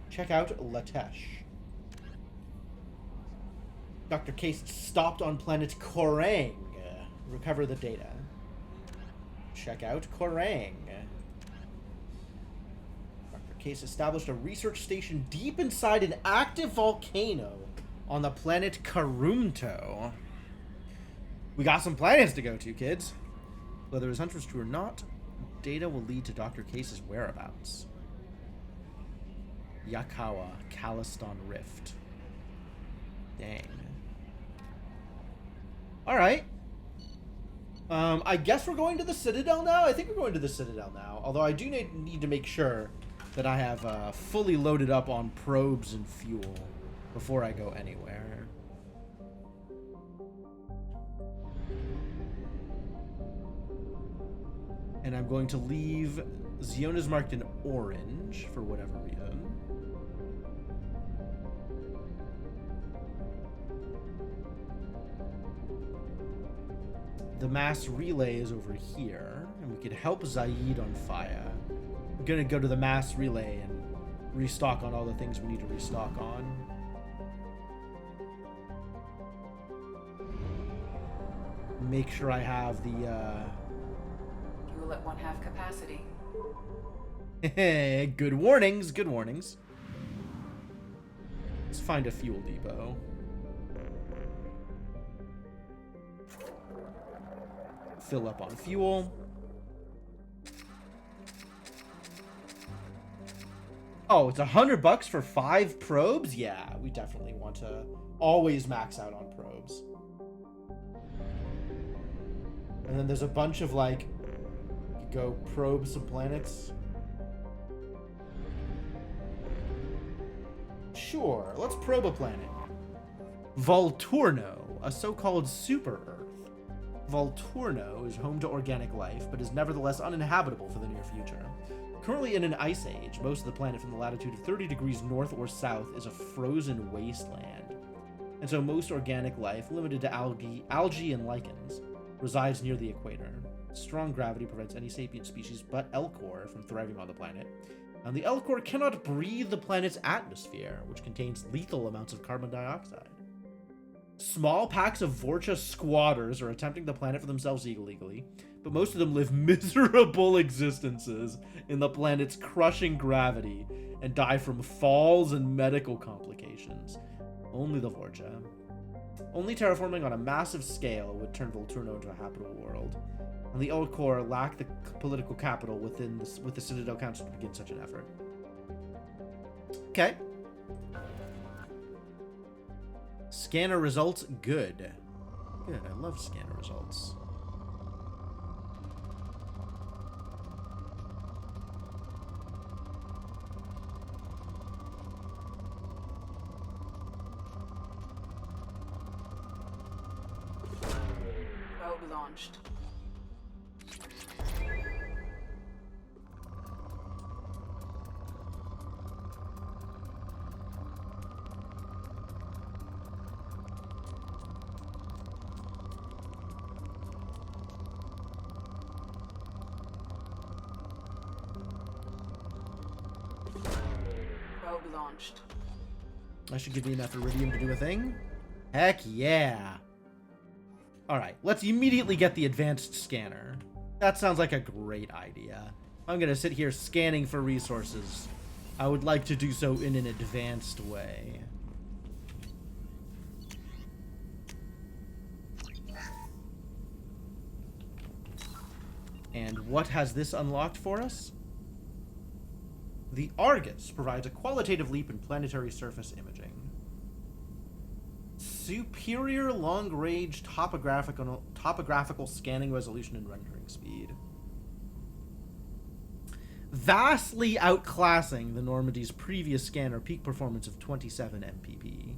Check out Latesh. Dr. Case stopped on planet Korang. Recover the data. Check out Korang. Dr. Case established a research station deep inside an active volcano on the planet Karumto. We got some planets to go to, kids. Whether his hunch was true or not, data will lead to Dr. Case's whereabouts. Yakawa, Caliston Rift. Dang. Alright. I guess we're going to the Citadel now? I think we're going to the Citadel now. Although I do need to make sure that I have fully loaded up on probes and fuel before I go anywhere. And I'm going to leave Ziona's marked in orange for whatever reason. The mass relay is over here, and we could help Zaid on fire. We're gonna go to the mass relay and restock on all the things we need to restock on. Make sure I have the, Fuel at 1/2 capacity. Good warnings, good warnings. Let's find a fuel depot. Fill up on fuel. Oh, it's $100 for 5 probes? Yeah, we definitely want to always max out on probes. And then there's a bunch of, like, go probe some planets. Sure, let's probe a planet. Volturno, a so-called super-Earth. Volturno is home to organic life, but is nevertheless uninhabitable for the near future. Currently in an ice age, most of the planet from the latitude of 30 degrees north or south is a frozen wasteland. And so most organic life, limited to algae and lichens, resides near the equator. Strong gravity prevents any sapient species but Elcor from thriving on the planet. And the Elcor cannot breathe the planet's atmosphere, which contains lethal amounts of carbon dioxide. Small packs of Vorcha squatters are attempting the planet for themselves illegally, but most of them live miserable existences in the planet's crushing gravity and die from falls and medical complications. Only the Vorcha. Only terraforming on a massive scale would turn Volturno into a habitable world, and the Elcor lack the political capital with the Citadel Council to begin such an effort. Okay. Scanner results, good. Good, I love scanner results. Probe launched. Launched. I should give you enough iridium to do a thing. Heck yeah. Alright, let's immediately get the advanced scanner. That sounds like a great idea. I'm gonna sit here scanning for resources. I would like to do so in an advanced way. And what has this unlocked for us? The Argus provides a qualitative leap in planetary surface imaging. Superior long-range topographical scanning resolution and rendering speed. Vastly outclassing the Normandy's previous scanner peak performance of 27 MPP.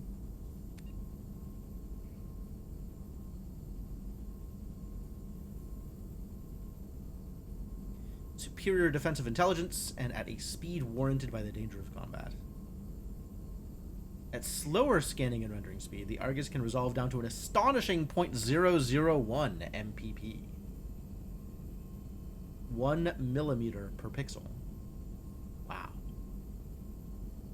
superior defensive intelligence and at a speed warranted by the danger of combat. At slower scanning and rendering speed, the Argus can resolve down to an astonishing 0.001 MPP. 1 millimeter per pixel. Wow.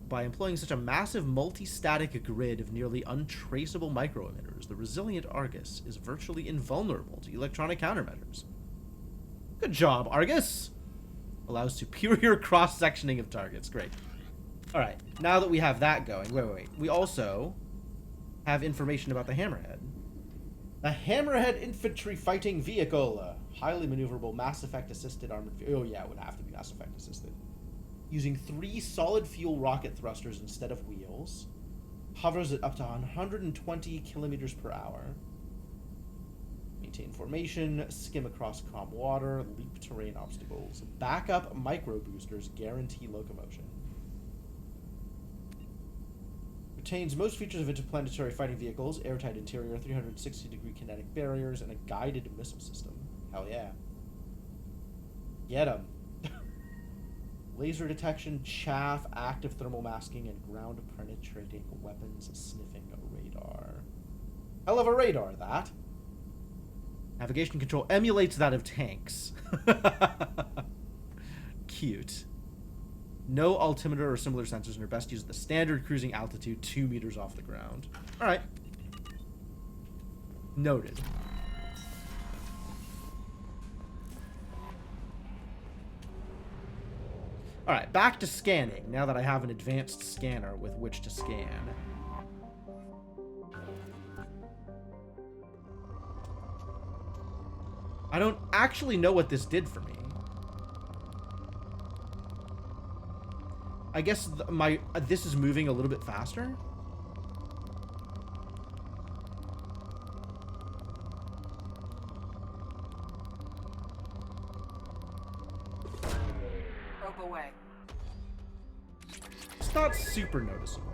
By employing such a massive multi-static grid of nearly untraceable micro-emitters, the resilient Argus is virtually invulnerable to electronic countermeasures. Good job, Argus! Allows superior cross-sectioning of targets. Great. Alright, now that we have that going... Wait. We also have information about the Hammerhead. The Hammerhead Infantry Fighting Vehicle. Highly maneuverable, Mass Effect-assisted armored vehicle. Oh yeah, it would have to be Mass Effect-assisted. Using 3 solid-fuel rocket thrusters instead of wheels. Hovers at up to 120 kilometers per hour. Maintain formation, skim across calm water, leap terrain obstacles. Backup micro-boosters guarantee locomotion. Retains most features of interplanetary fighting vehicles, airtight interior, 360-degree kinetic barriers, and a guided missile system. Hell yeah. Get 'em. Laser detection, chaff, active thermal masking, and ground-penetrating weapons sniffing radar. Hell of a radar, that. Navigation control emulates that of tanks. Cute. No altimeter or similar sensors and are best used at the standard cruising altitude 2 meters off the ground. Alright. Noted. Alright, back to scanning, now that I have an advanced scanner with which to scan. I don't actually know what this did for me. I guess this is moving a little bit faster? Probe away. It's not super noticeable.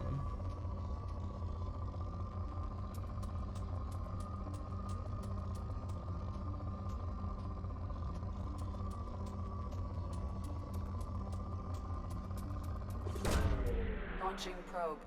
Launching probe.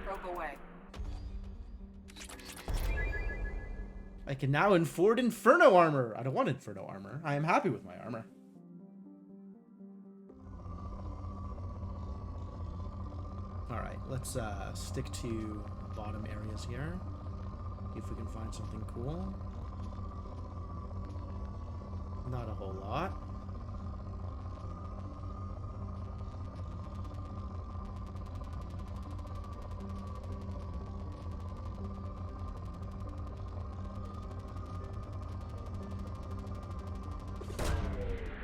Probe away. I can now afford Inferno armor. I don't want Inferno armor. I am happy with my armor. Alright, let's stick to bottom areas here. See if we can find something cool. Not a whole lot.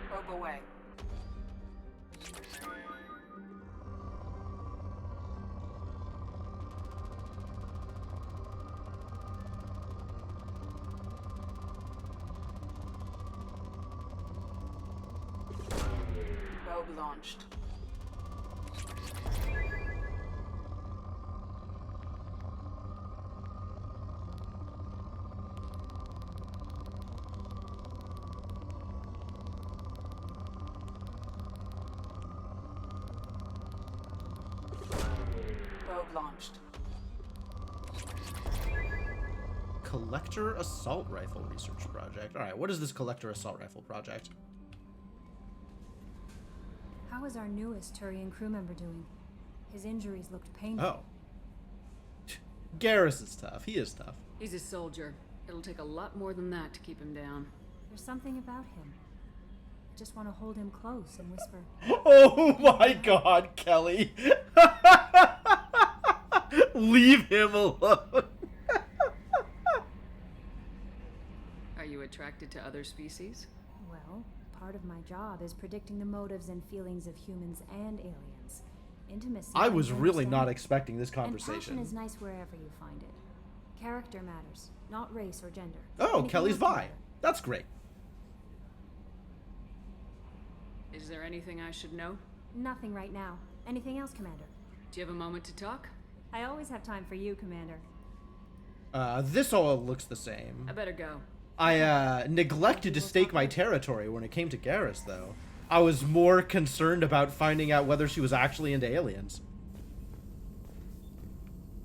Probe away. Probe launched. Probe launched. Collector Assault Rifle Research Project. Alright, what is this Collector Assault Rifle Project? How is our newest Turian crew member doing? His injuries looked painful. Oh. Garrus is tough. He is tough. He's a soldier. It'll take a lot more than that to keep him down. There's something about him. I just want to hold him close and whisper. Oh my god, Kelly. Leave him alone. Are you attracted to other species? Well, part of my job is predicting the motives and feelings of humans and aliens. Intimacy. I was you really understand? not expecting this And passion conversation. is nice wherever you find it. Character matters, not race or gender. Oh, Anything Kelly's else Vi. matter? That's great. Is there anything I should know? Nothing right now. Anything else, Commander? Do you have a moment to talk? I always have time for you, Commander. This all looks the same. I better go. I neglected to stake my territory when it came to Garrus, though. I was more concerned about finding out whether she was actually into aliens.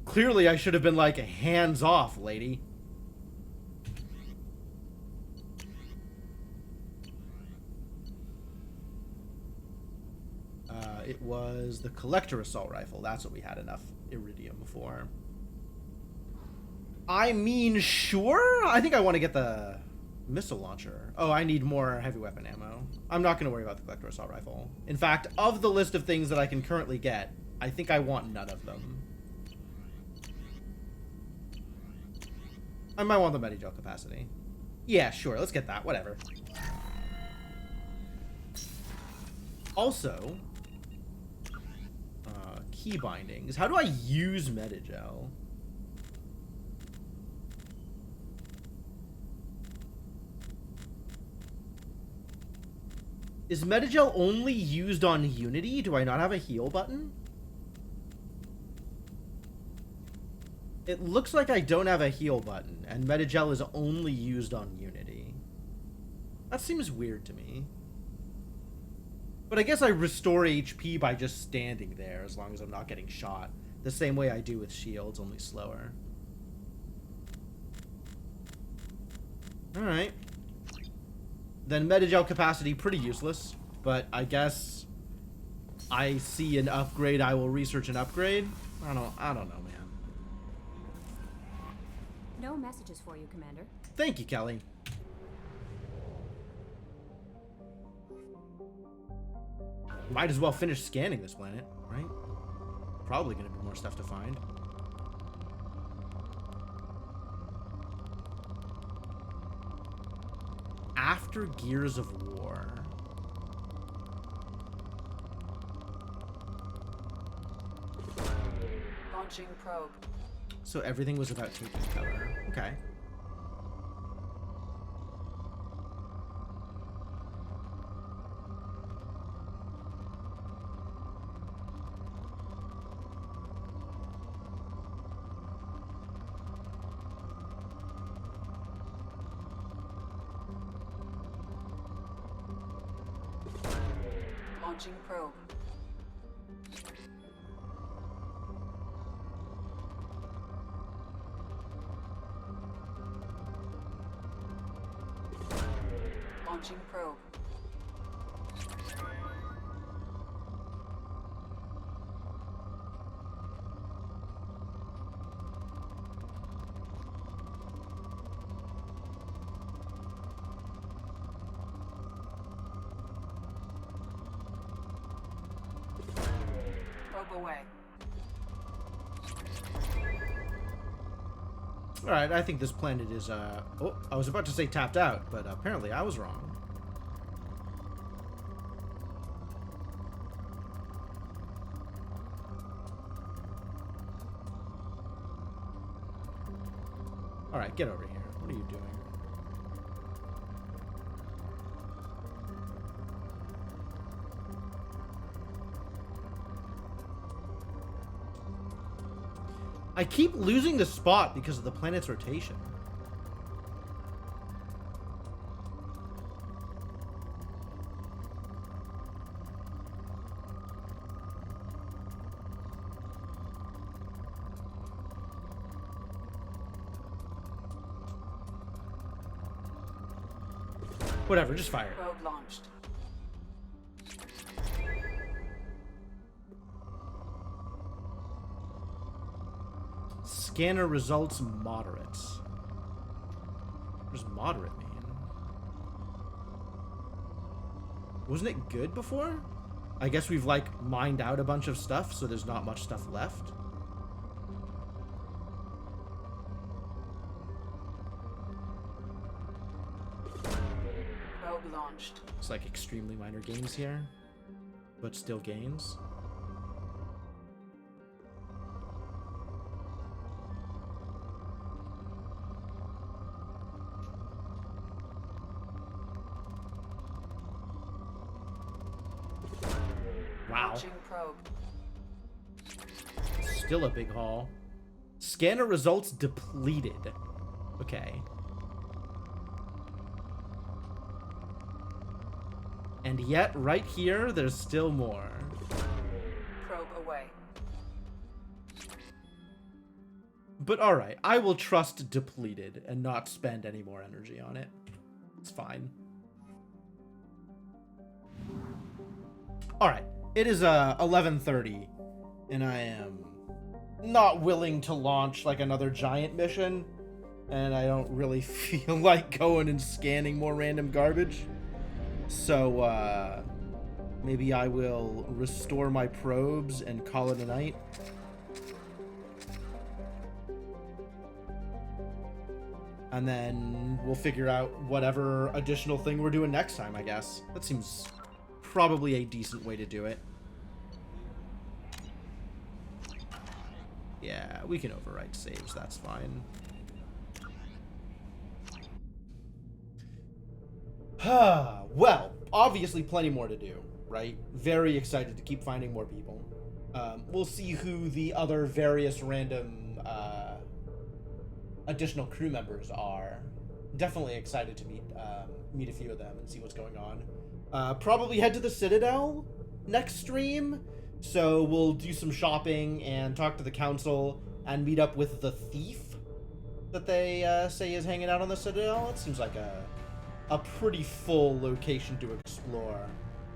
Clearly, I should have been like, hands off, lady. It was the Collector Assault Rifle. That's what we had enough iridium for. I mean, sure. I think I want to get the missile launcher. Oh, I need more heavy weapon ammo. I'm not going to worry about the Collector Assault Rifle. In fact, of the list of things that I can currently get, I think I want none of them. I might want the Medigel capacity. Yeah, sure. Let's get that. Whatever. Also, key bindings. How do I use Medigel? Is Medigel only used on Unity? Do I not have a heal button? It looks like I don't have a heal button, and Medigel is only used on Unity. That seems weird to me. But I guess I restore HP by just standing there, as long as I'm not getting shot. The same way I do with shields, only slower. Alright. Then Medigel capacity, pretty useless. But I guess I see an upgrade, I will research an upgrade. I don't know, man. No messages for you, Commander. Thank you, Kelly. Might as well finish scanning this planet, right? Probably gonna be more stuff to find. After Gears of War. Launching probe. So everything was about taking cover. Okay. Launching probe. Launching probe. Probe away. Alright, I think this planet is, oh, I was about to say tapped out, but apparently I was wrong. Alright, get over here. What are you doing? I keep losing the spot because of the planet's rotation. Whatever, just fire. Probe launched. Scanner results moderate. What does moderate mean? Wasn't it good before? I guess we've like mined out a bunch of stuff, so there's not much stuff left. Probe launched. It's like extremely minor gains here, but still gains. Wow. Launching probe. Still a big haul. Scanner results depleted. Okay. And yet, right here, there's still more. Probe away. But alright, I will trust depleted and not spend any more energy on it. It's fine. Alright, it is 11:30, and I am not willing to launch like another giant mission, and I don't really feel like going and scanning more random garbage. So, maybe I will restore my probes and call it a night. And then we'll figure out whatever additional thing we're doing next time, I guess. That seems probably a decent way to do it. Yeah, we can overwrite saves, that's fine. Well, obviously plenty more to do, right? Very excited to keep finding more people. We'll see who the other various random additional crew members are. Definitely excited to meet a few of them and see what's going on. Probably head to the Citadel next stream. So we'll do some shopping and talk to the council and meet up with the thief that they say is hanging out on the Citadel. It seems like a pretty full location to explore,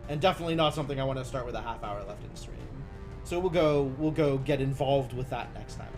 and definitely not something I want to start with a half hour left in stream. So we'll go get involved with that next time.